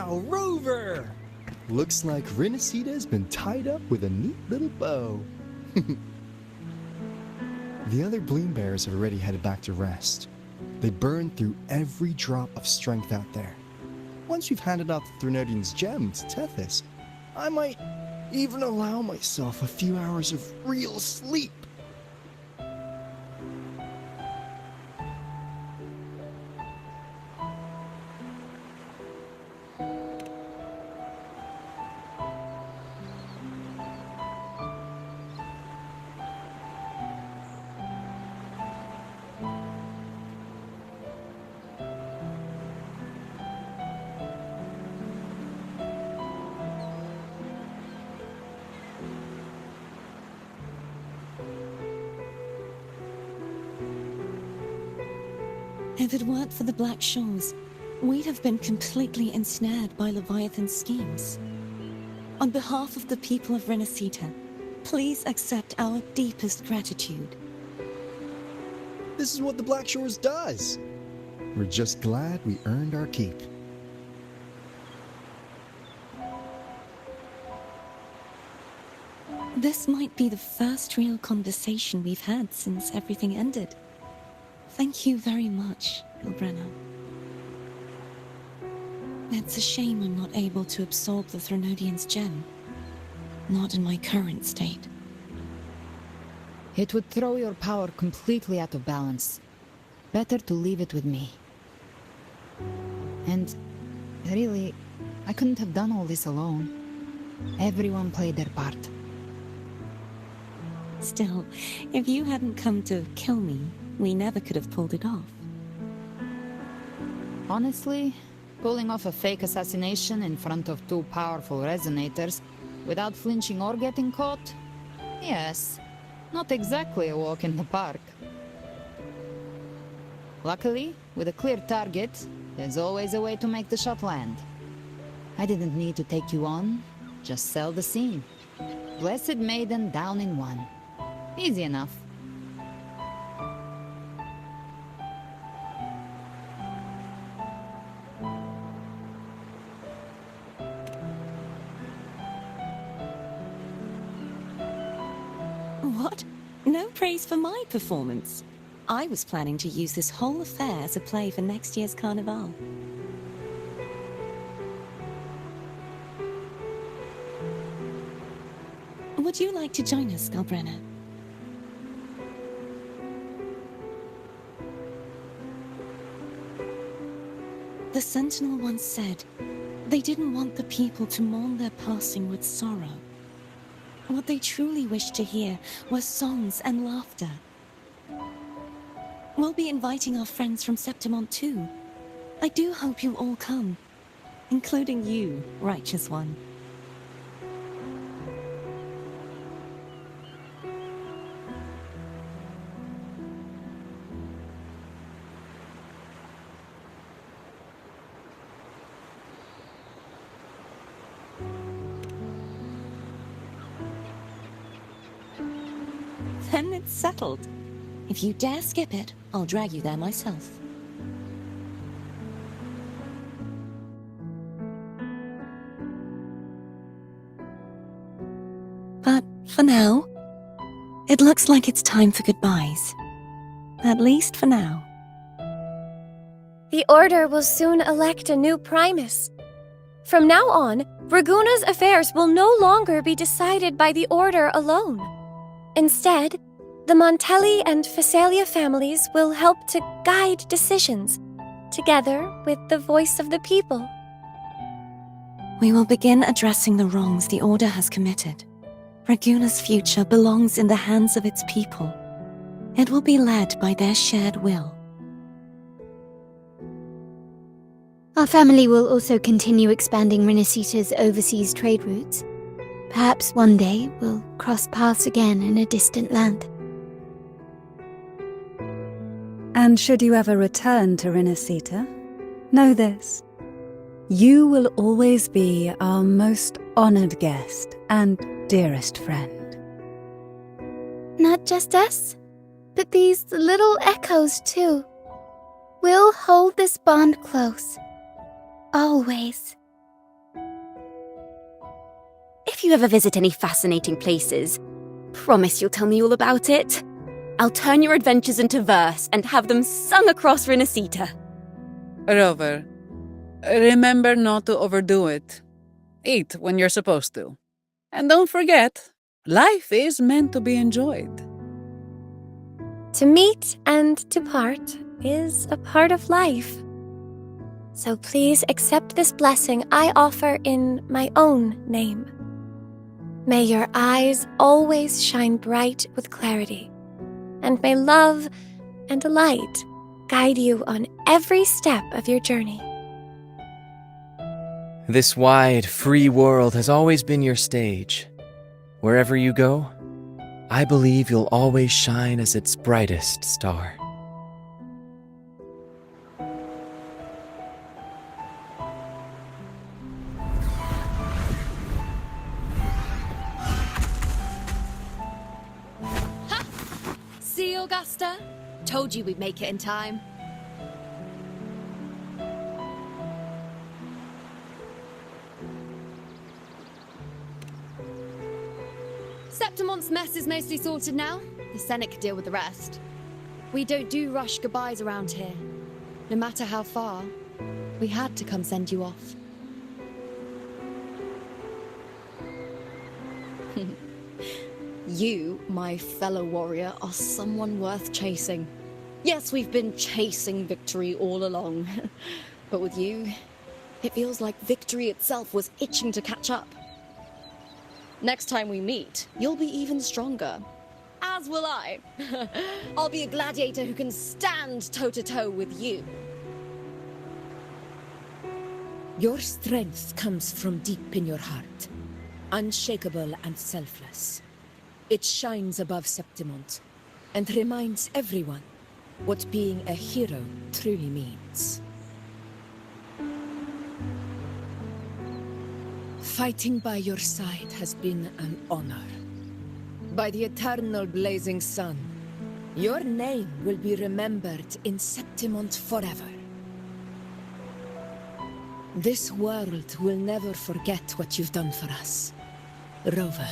Rover! Looks like Rinascita has been tied up with a neat little bow. The other Bloom Bears have already headed back to rest. They burned through every drop of strength out there. Once we've handed out the Threnodian's gem to Tethys, I might even allow myself a few hours of real sleep. If it weren't for the Black Shores, we'd have been completely ensnared by Leviathan's schemes. On behalf of the people of Rinascita, please accept our deepest gratitude. This is what the Black Shores does. We're just glad we earned our keep. This might be the first real conversation we've had since everything ended. Thank you very much, Ilbrenna. It's a shame I'm not able to absorb the Threnodian's gem. Not in my current state. It would throw your power completely out of balance. Better to leave it with me. And really, I couldn't have done all this alone. Everyone played their part. Still, if you hadn't come to kill me, we never could have pulled it off. Honestly, pulling off a fake assassination in front of two powerful resonators without flinching or getting caught? Yes, not exactly a walk in the park. Luckily, with a clear target, there's always a way to make the shot land. I didn't need to take you on, just sell the scene. Blessed Maiden down in one. Easy enough. What? No praise for my performance. I was planning to use this whole affair as a play for next year's Carnival. Would you like to join us, Galbrenna? The Sentinel once said they didn't want the people to mourn their passing with sorrow. What they truly wished to hear were songs and laughter. We'll be inviting our friends from Septimont too. I do hope you'll all come, including you, Righteous One. Then it's settled. If you dare skip it, I'll drag you there myself. But for now, it looks like it's time for goodbyes. At least for now. The Order will soon elect a new Primus. From now on, Raguna's affairs will no longer be decided by the Order alone. Instead, the Montelli and Phasalia families will help to guide decisions, together with the voice of the people. We will begin addressing the wrongs the Order has committed. Raguna's future belongs in the hands of its people. It will be led by their shared will. Our family will also continue expanding Rinascita's overseas trade routes. Perhaps one day we'll cross paths again in a distant land. And should you ever return to Rinascita, know this. You will always be our most honored guest and dearest friend. Not just us, but these little echoes too. We'll hold this bond close. Always. If you ever visit any fascinating places, promise you'll tell me all about it. I'll turn your adventures into verse and have them sung across Rinascita. Rover, remember not to overdo it. Eat when you're supposed to. And don't forget, life is meant to be enjoyed. To meet and to part is a part of life. So please accept this blessing I offer in my own name. May your eyes always shine bright with clarity, and may love and light guide you on every step of your journey. This wide, free world has always been your stage. Wherever you go, I believe you'll always shine as its brightest star. See, Augusta? Told you we'd make it in time. Septimont's mess is mostly sorted now. The Senate could deal with the rest. We don't do rush goodbyes around here. No matter how far, we had to come send you off. You, my fellow warrior, are someone worth chasing. Yes, we've been chasing victory all along. But with you, it feels like victory itself was itching to catch up. Next time we meet, you'll be even stronger. As will I. I'll be a gladiator who can stand toe-to-toe with you. Your strength comes from deep in your heart, unshakable and selfless. It shines above Septimont and reminds everyone what being a hero truly means. Fighting by your side has been an honor. By the eternal blazing sun, your name will be remembered in Septimont forever. This world will never forget what you've done for us, Rover.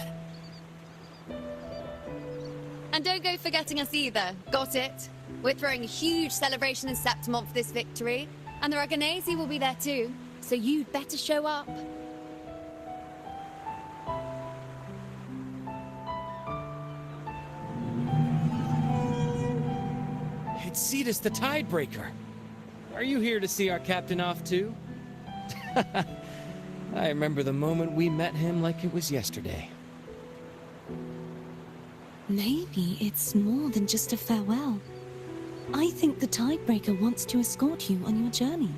And don't go forgetting us either, got it? We're throwing a huge celebration in Septimont for this victory, and the Raganesi will be there too, so you'd better show up. Cetus the Tidebreaker. Are you here to see our captain off too? I remember the moment we met him like it was yesterday. Maybe it's more than just a farewell. I think the Tidebreaker wants to escort you on your journey.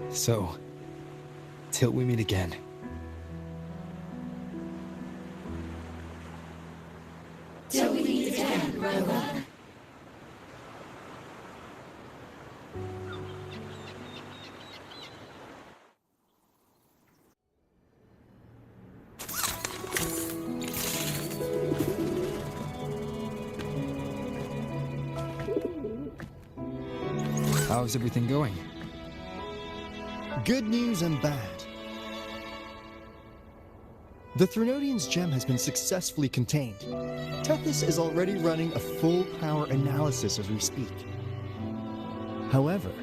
So, till we meet again. Till we meet again, Rover. How's everything going? Good news and bad. The Threnodian's gem has been successfully contained. Tethys is already running a full power analysis as we speak. However,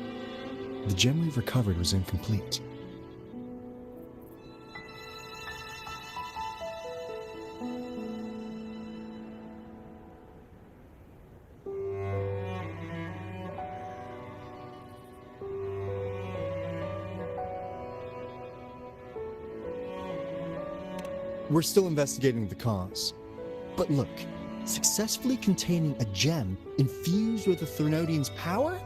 the gem we've recovered was incomplete. We're still investigating the cause. But look, successfully containing a gem infused with the Threnodian's power?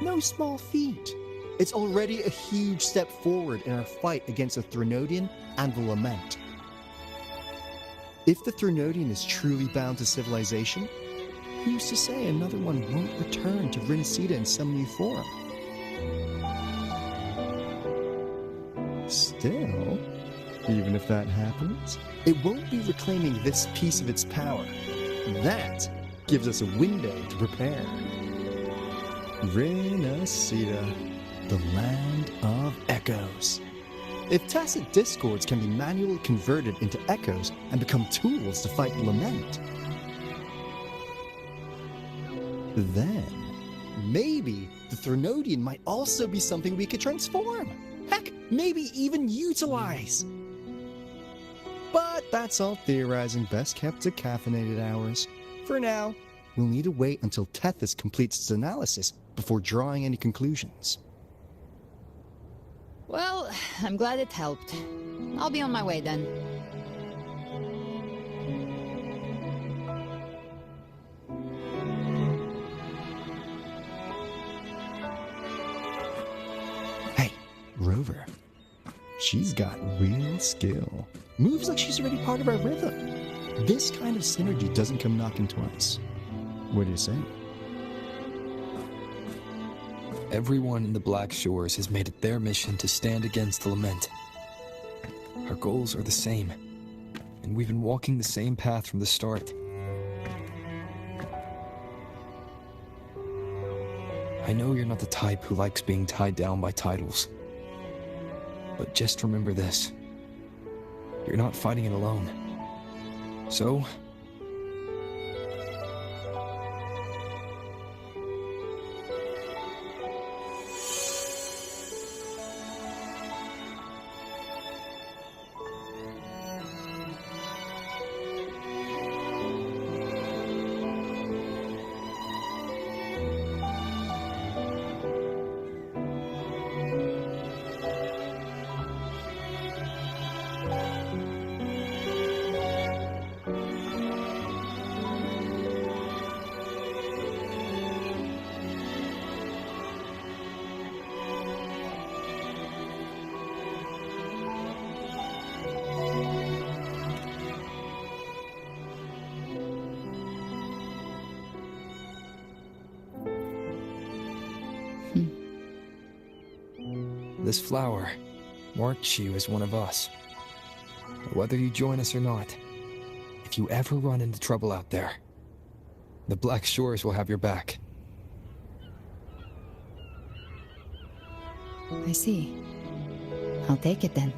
No small feat. It's already a huge step forward in our fight against the Threnodian and the Lament. If the Threnodian is truly bound to civilization, who's to say another one won't return to Rinascita in some new form? Still, even if that happens, it won't be reclaiming this piece of its power. That gives us a window to prepare. Rinascita, the land of echoes. If tacit discords can be manually converted into echoes and become tools to fight the Lament, then maybe the Threnodian might also be something we could transform. Heck, maybe even utilize. But that's all theorizing best kept to caffeinated hours. For now, we'll need to wait until Tethys completes its analysis before drawing any conclusions. Well, I'm glad it helped. I'll be on my way then. Hey, Rover. She's got real skill. Moves like she's already part of our rhythm. This kind of synergy doesn't come knocking twice. What do you say? Everyone in the Black Shores has made it their mission to stand against the Lament. Our goals are the same, and we've been walking the same path from the start. I know you're not the type who likes being tied down by titles. But just remember this. You're not fighting it alone. So, this flower marks you as one of us. Whether you join us or not, if you ever run into trouble out there, The Black Shores will have your back. I see. I'll take it then.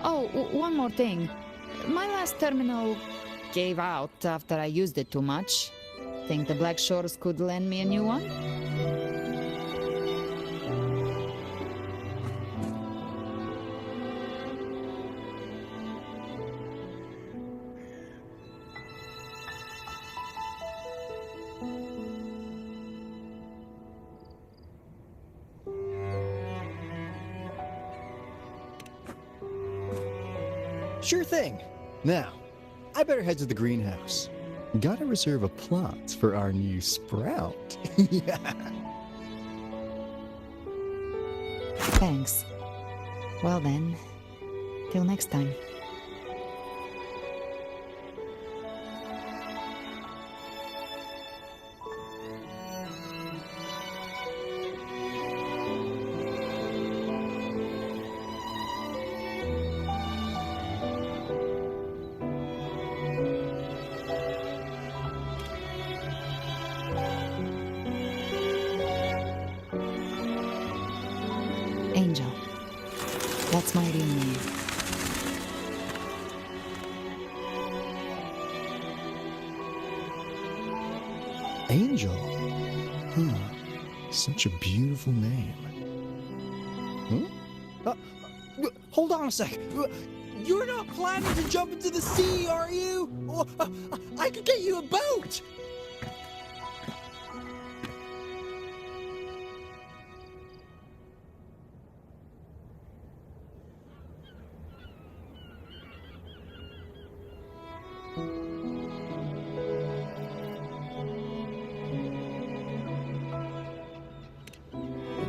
Oh, one more thing. My last terminal gave out after I used it too much. Think the Black Shores could lend me a new one? Sure thing. Now, I better head to the greenhouse. Gotta reserve a plot for our new sprout. Yeah. Thanks. Well then, till next time. Angel. That's my real name. Angel? Such a beautiful name. Hold on a sec. You're not planning to jump into the sea, are you? I could get you a boat!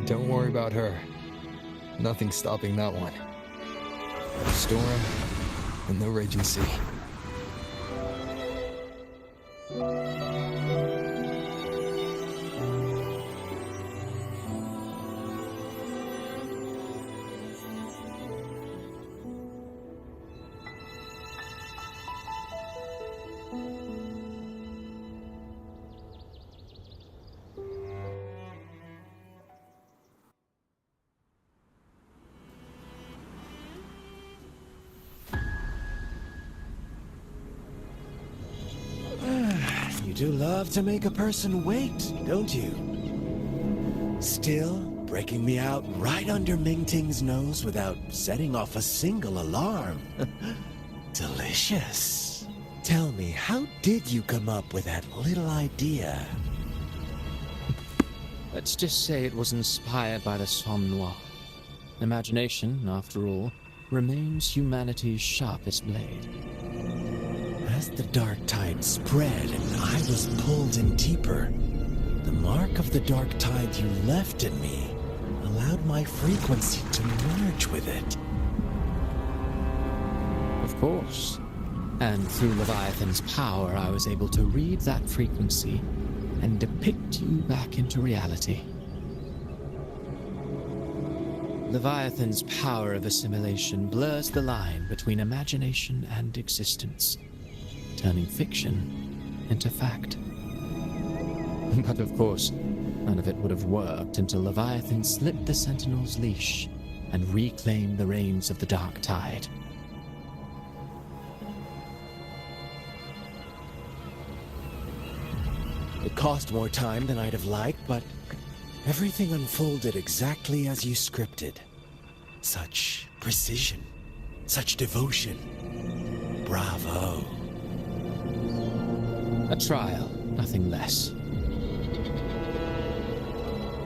Don't worry about her. Nothing's stopping that one. No storm and no raging sea. You do love to make a person wait, don't you? Still, breaking me out right under Mingting's nose without setting off a single alarm. Delicious. Tell me, how did you come up with that little idea? Let's just say it was inspired by the Somme Noir. Imagination, after all, remains humanity's sharpest blade. As the dark tide spread and I was pulled in deeper, the mark of the dark tide you left in me allowed my frequency to merge with it. Of course. And through Leviathan's power, I was able to read that frequency and depict you back into reality. Leviathan's power of assimilation blurs the line between imagination and existence, turning fiction into fact. But of course, none of it would have worked until Leviathan slipped the Sentinel's leash and reclaimed the reins of the Dark Tide. It cost more time than I'd have liked, but everything unfolded exactly as you scripted. Such precision, such devotion. Bravo. A trial, nothing less.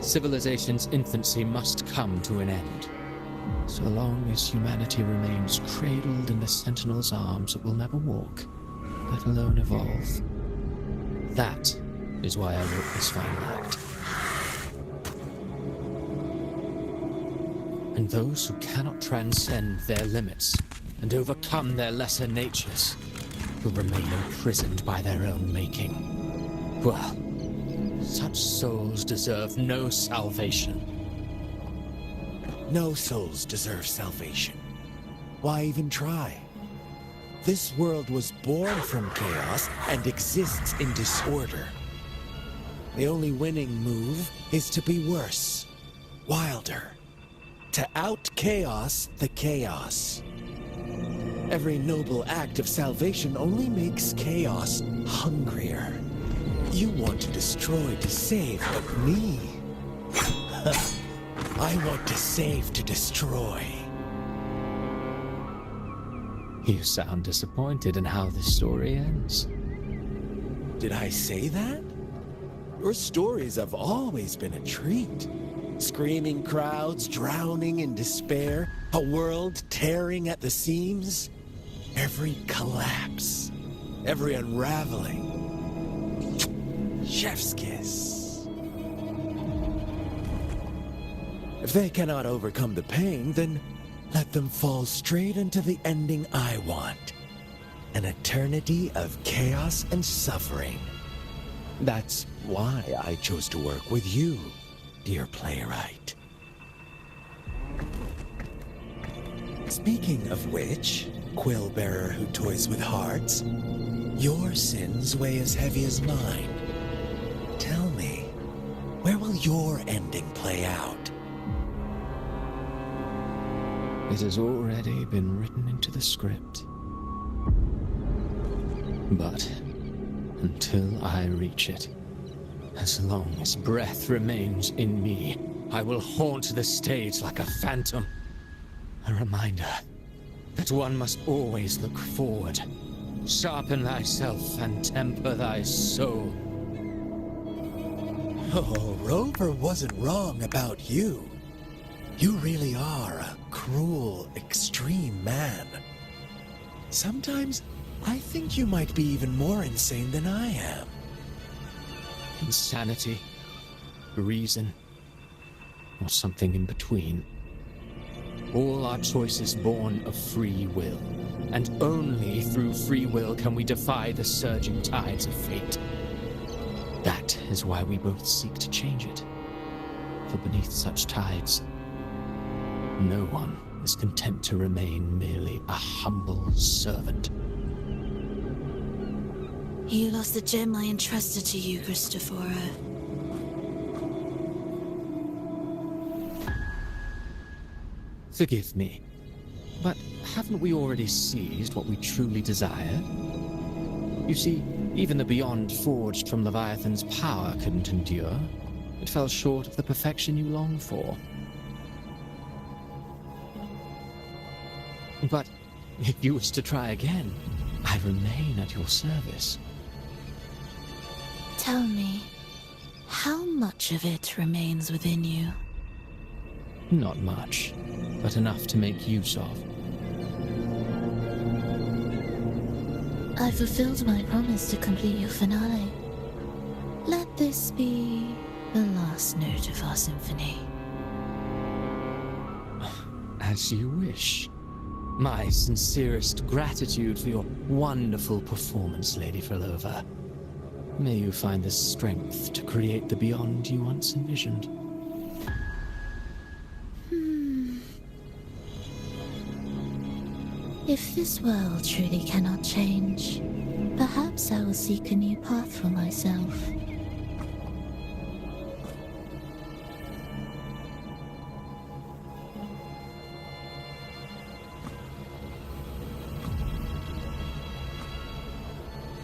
Civilization's infancy must come to an end. So long as humanity remains cradled in the Sentinel's arms, it will never walk, let alone evolve. That is why I wrote this final act. And those who cannot transcend their limits and overcome their lesser natures will remain imprisoned by their own making. Well, such souls deserve no salvation. No souls deserve salvation. Why even try? This world was born from chaos and exists in disorder. The only winning move is to be worse, wilder, to out-chaos the chaos. Every noble act of salvation only makes chaos hungrier. You want to destroy to save, but me? I want to save to destroy. You sound disappointed in how this story ends. Did I say that? Your stories have always been a treat. Screaming crowds drowning in despair, a world tearing at the seams. Every collapse, every unraveling. Chef's kiss. If they cannot overcome the pain, then let them fall straight into the ending I want. An eternity of chaos and suffering. That's why I chose to work with you, dear playwright. Speaking of which, quill bearer who toys with hearts, your sins weigh as heavy as mine. Tell me, where will your ending play out? It has already been written into the script. But until I reach it, as long as breath remains in me, I will haunt the stage like a phantom. A reminder that one must always look forward. Sharpen thyself and temper thy soul. Oh, Rover wasn't wrong about you. You really are a cruel, extreme man. Sometimes I think you might be even more insane than I am. Insanity, reason, or something in between. All our choices born of free will, and only through free will can we defy the surging tides of fate. That is why we both seek to change it. For beneath such tides, no one is content to remain merely a humble servant. You lost the gem I entrusted to you, Christophora. Forgive me, but haven't we already seized what we truly desired? You see, even the beyond forged from Leviathan's power couldn't endure. It fell short of the perfection you long for. But if you wish to try again, I remain at your service. Tell me, how much of it remains within you? Not much, but enough to make use of. I fulfilled my promise to complete your finale. Let this be the last note of our symphony. As you wish. My sincerest gratitude for your wonderful performance, Lady Frolova. May you find the strength to create the beyond you once envisioned. If this world truly cannot change, perhaps I will seek a new path for myself.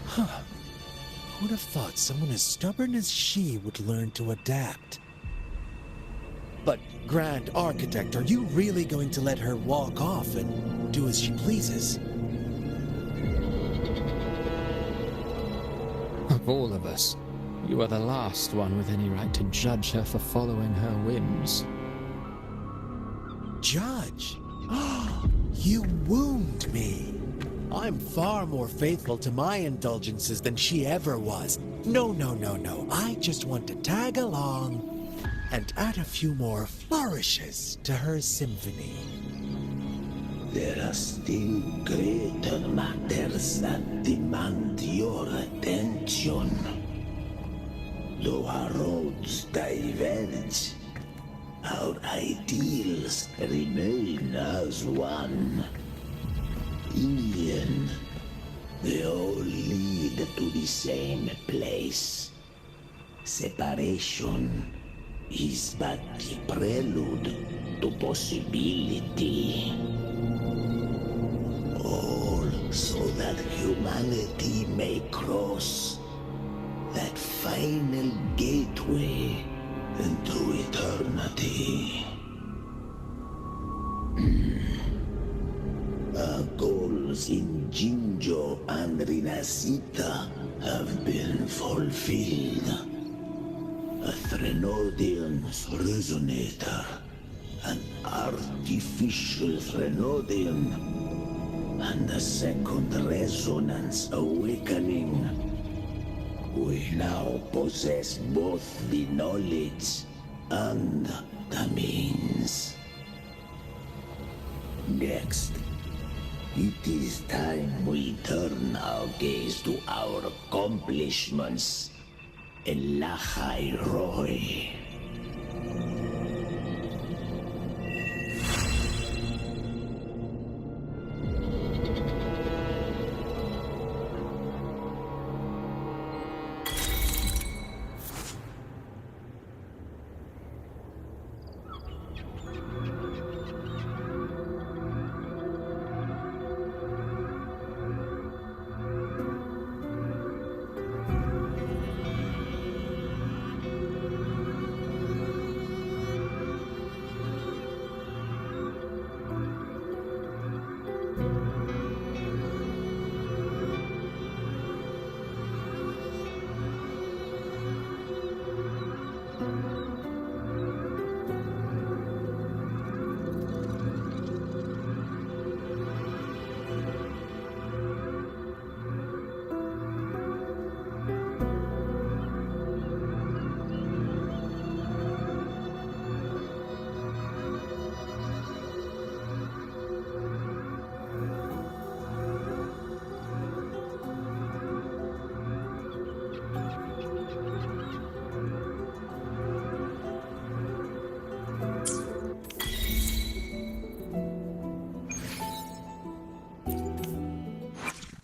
Huh. Who would have thought someone as stubborn as she would learn to adapt? But, Grand Architect, are you really going to let her walk off and do as she pleases? Of all of us, you are the last one with any right to judge her for following her whims. Judge? You wound me. I'm far more faithful to my indulgences than she ever was. No. I just want to tag along and add a few more flourishes to her symphony. There are still greater matters that demand your attention. Though our roads diverge, our ideals remain as one. In the end, they all lead to the same place. Separation is but the prelude to possibility. All so that humanity may cross that final gateway into eternity. Our goals in Jinjo and Rinascita have been fulfilled. A Threnodian's resonator, an artificial Threnodian, and a second resonance awakening. We now possess both the knowledge and the means. Next, it is time we turn our gaze to our accomplishments in Lahai Roy.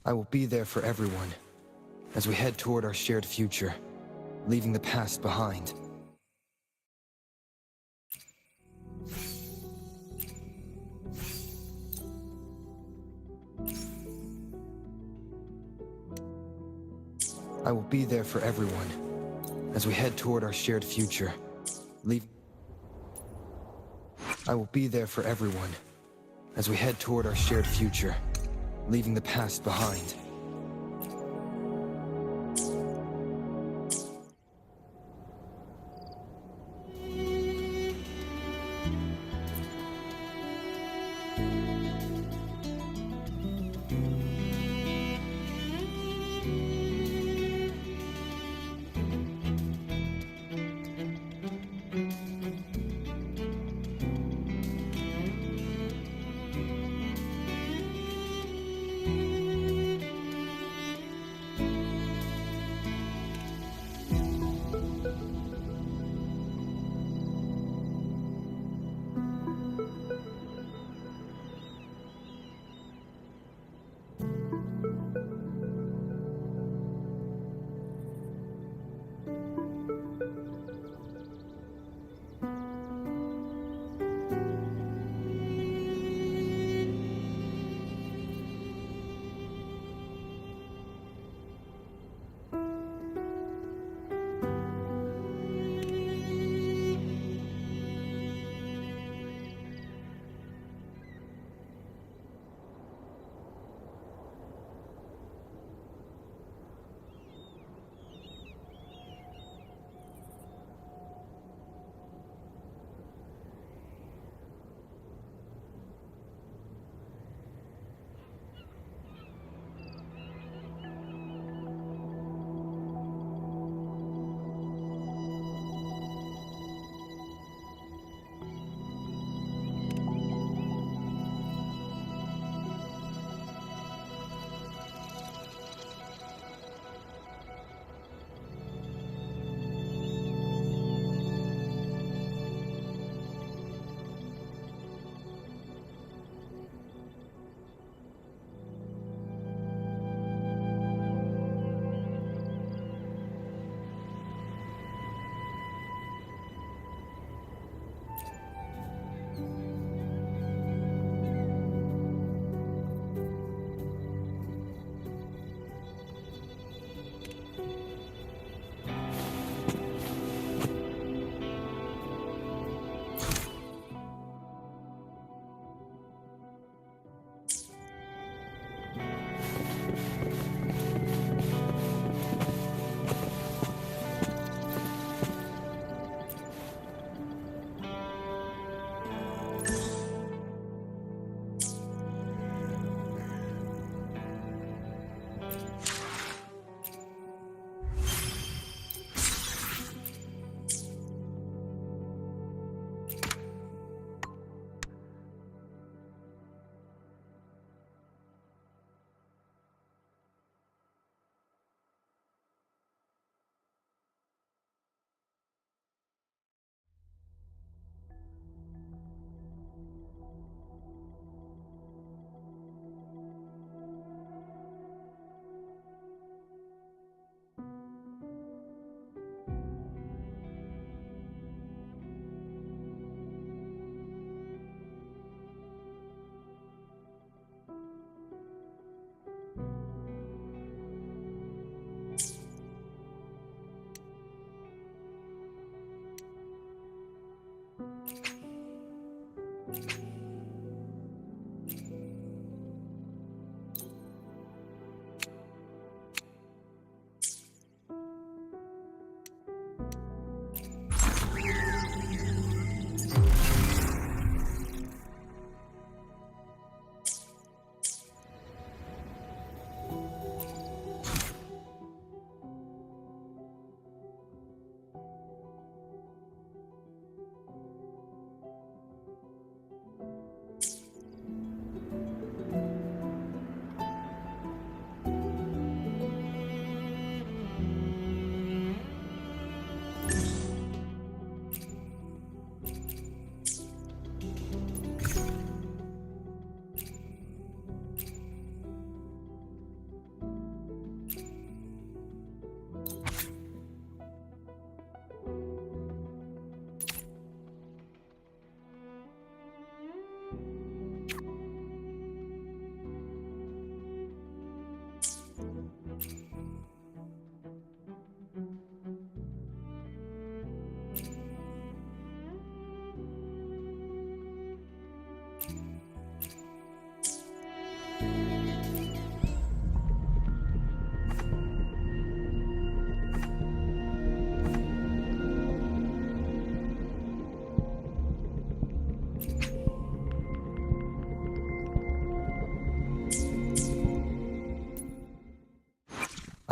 I will be there for everyone as we head toward our shared future, leaving the past behind. I will be there for everyone as we head toward our shared future, I will be there for everyone as we head toward our shared future, leaving the past behind.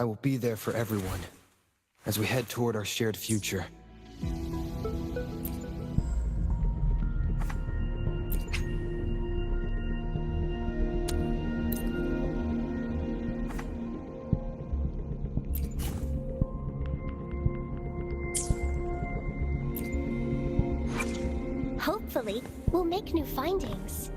I will be there for everyone as we head toward our shared future. Hopefully, we'll make new findings.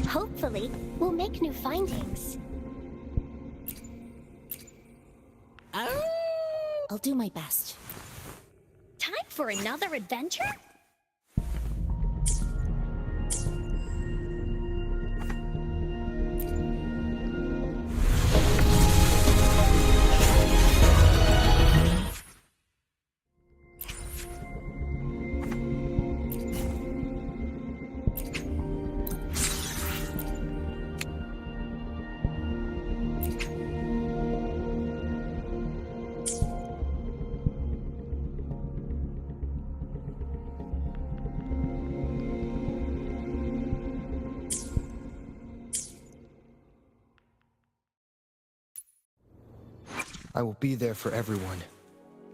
Hopefully, we'll make new findings. I'll do my best. Time for another adventure? I will be there for everyone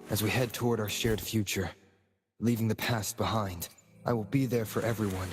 as we head toward our shared future, leaving the past behind. I will be there for everyone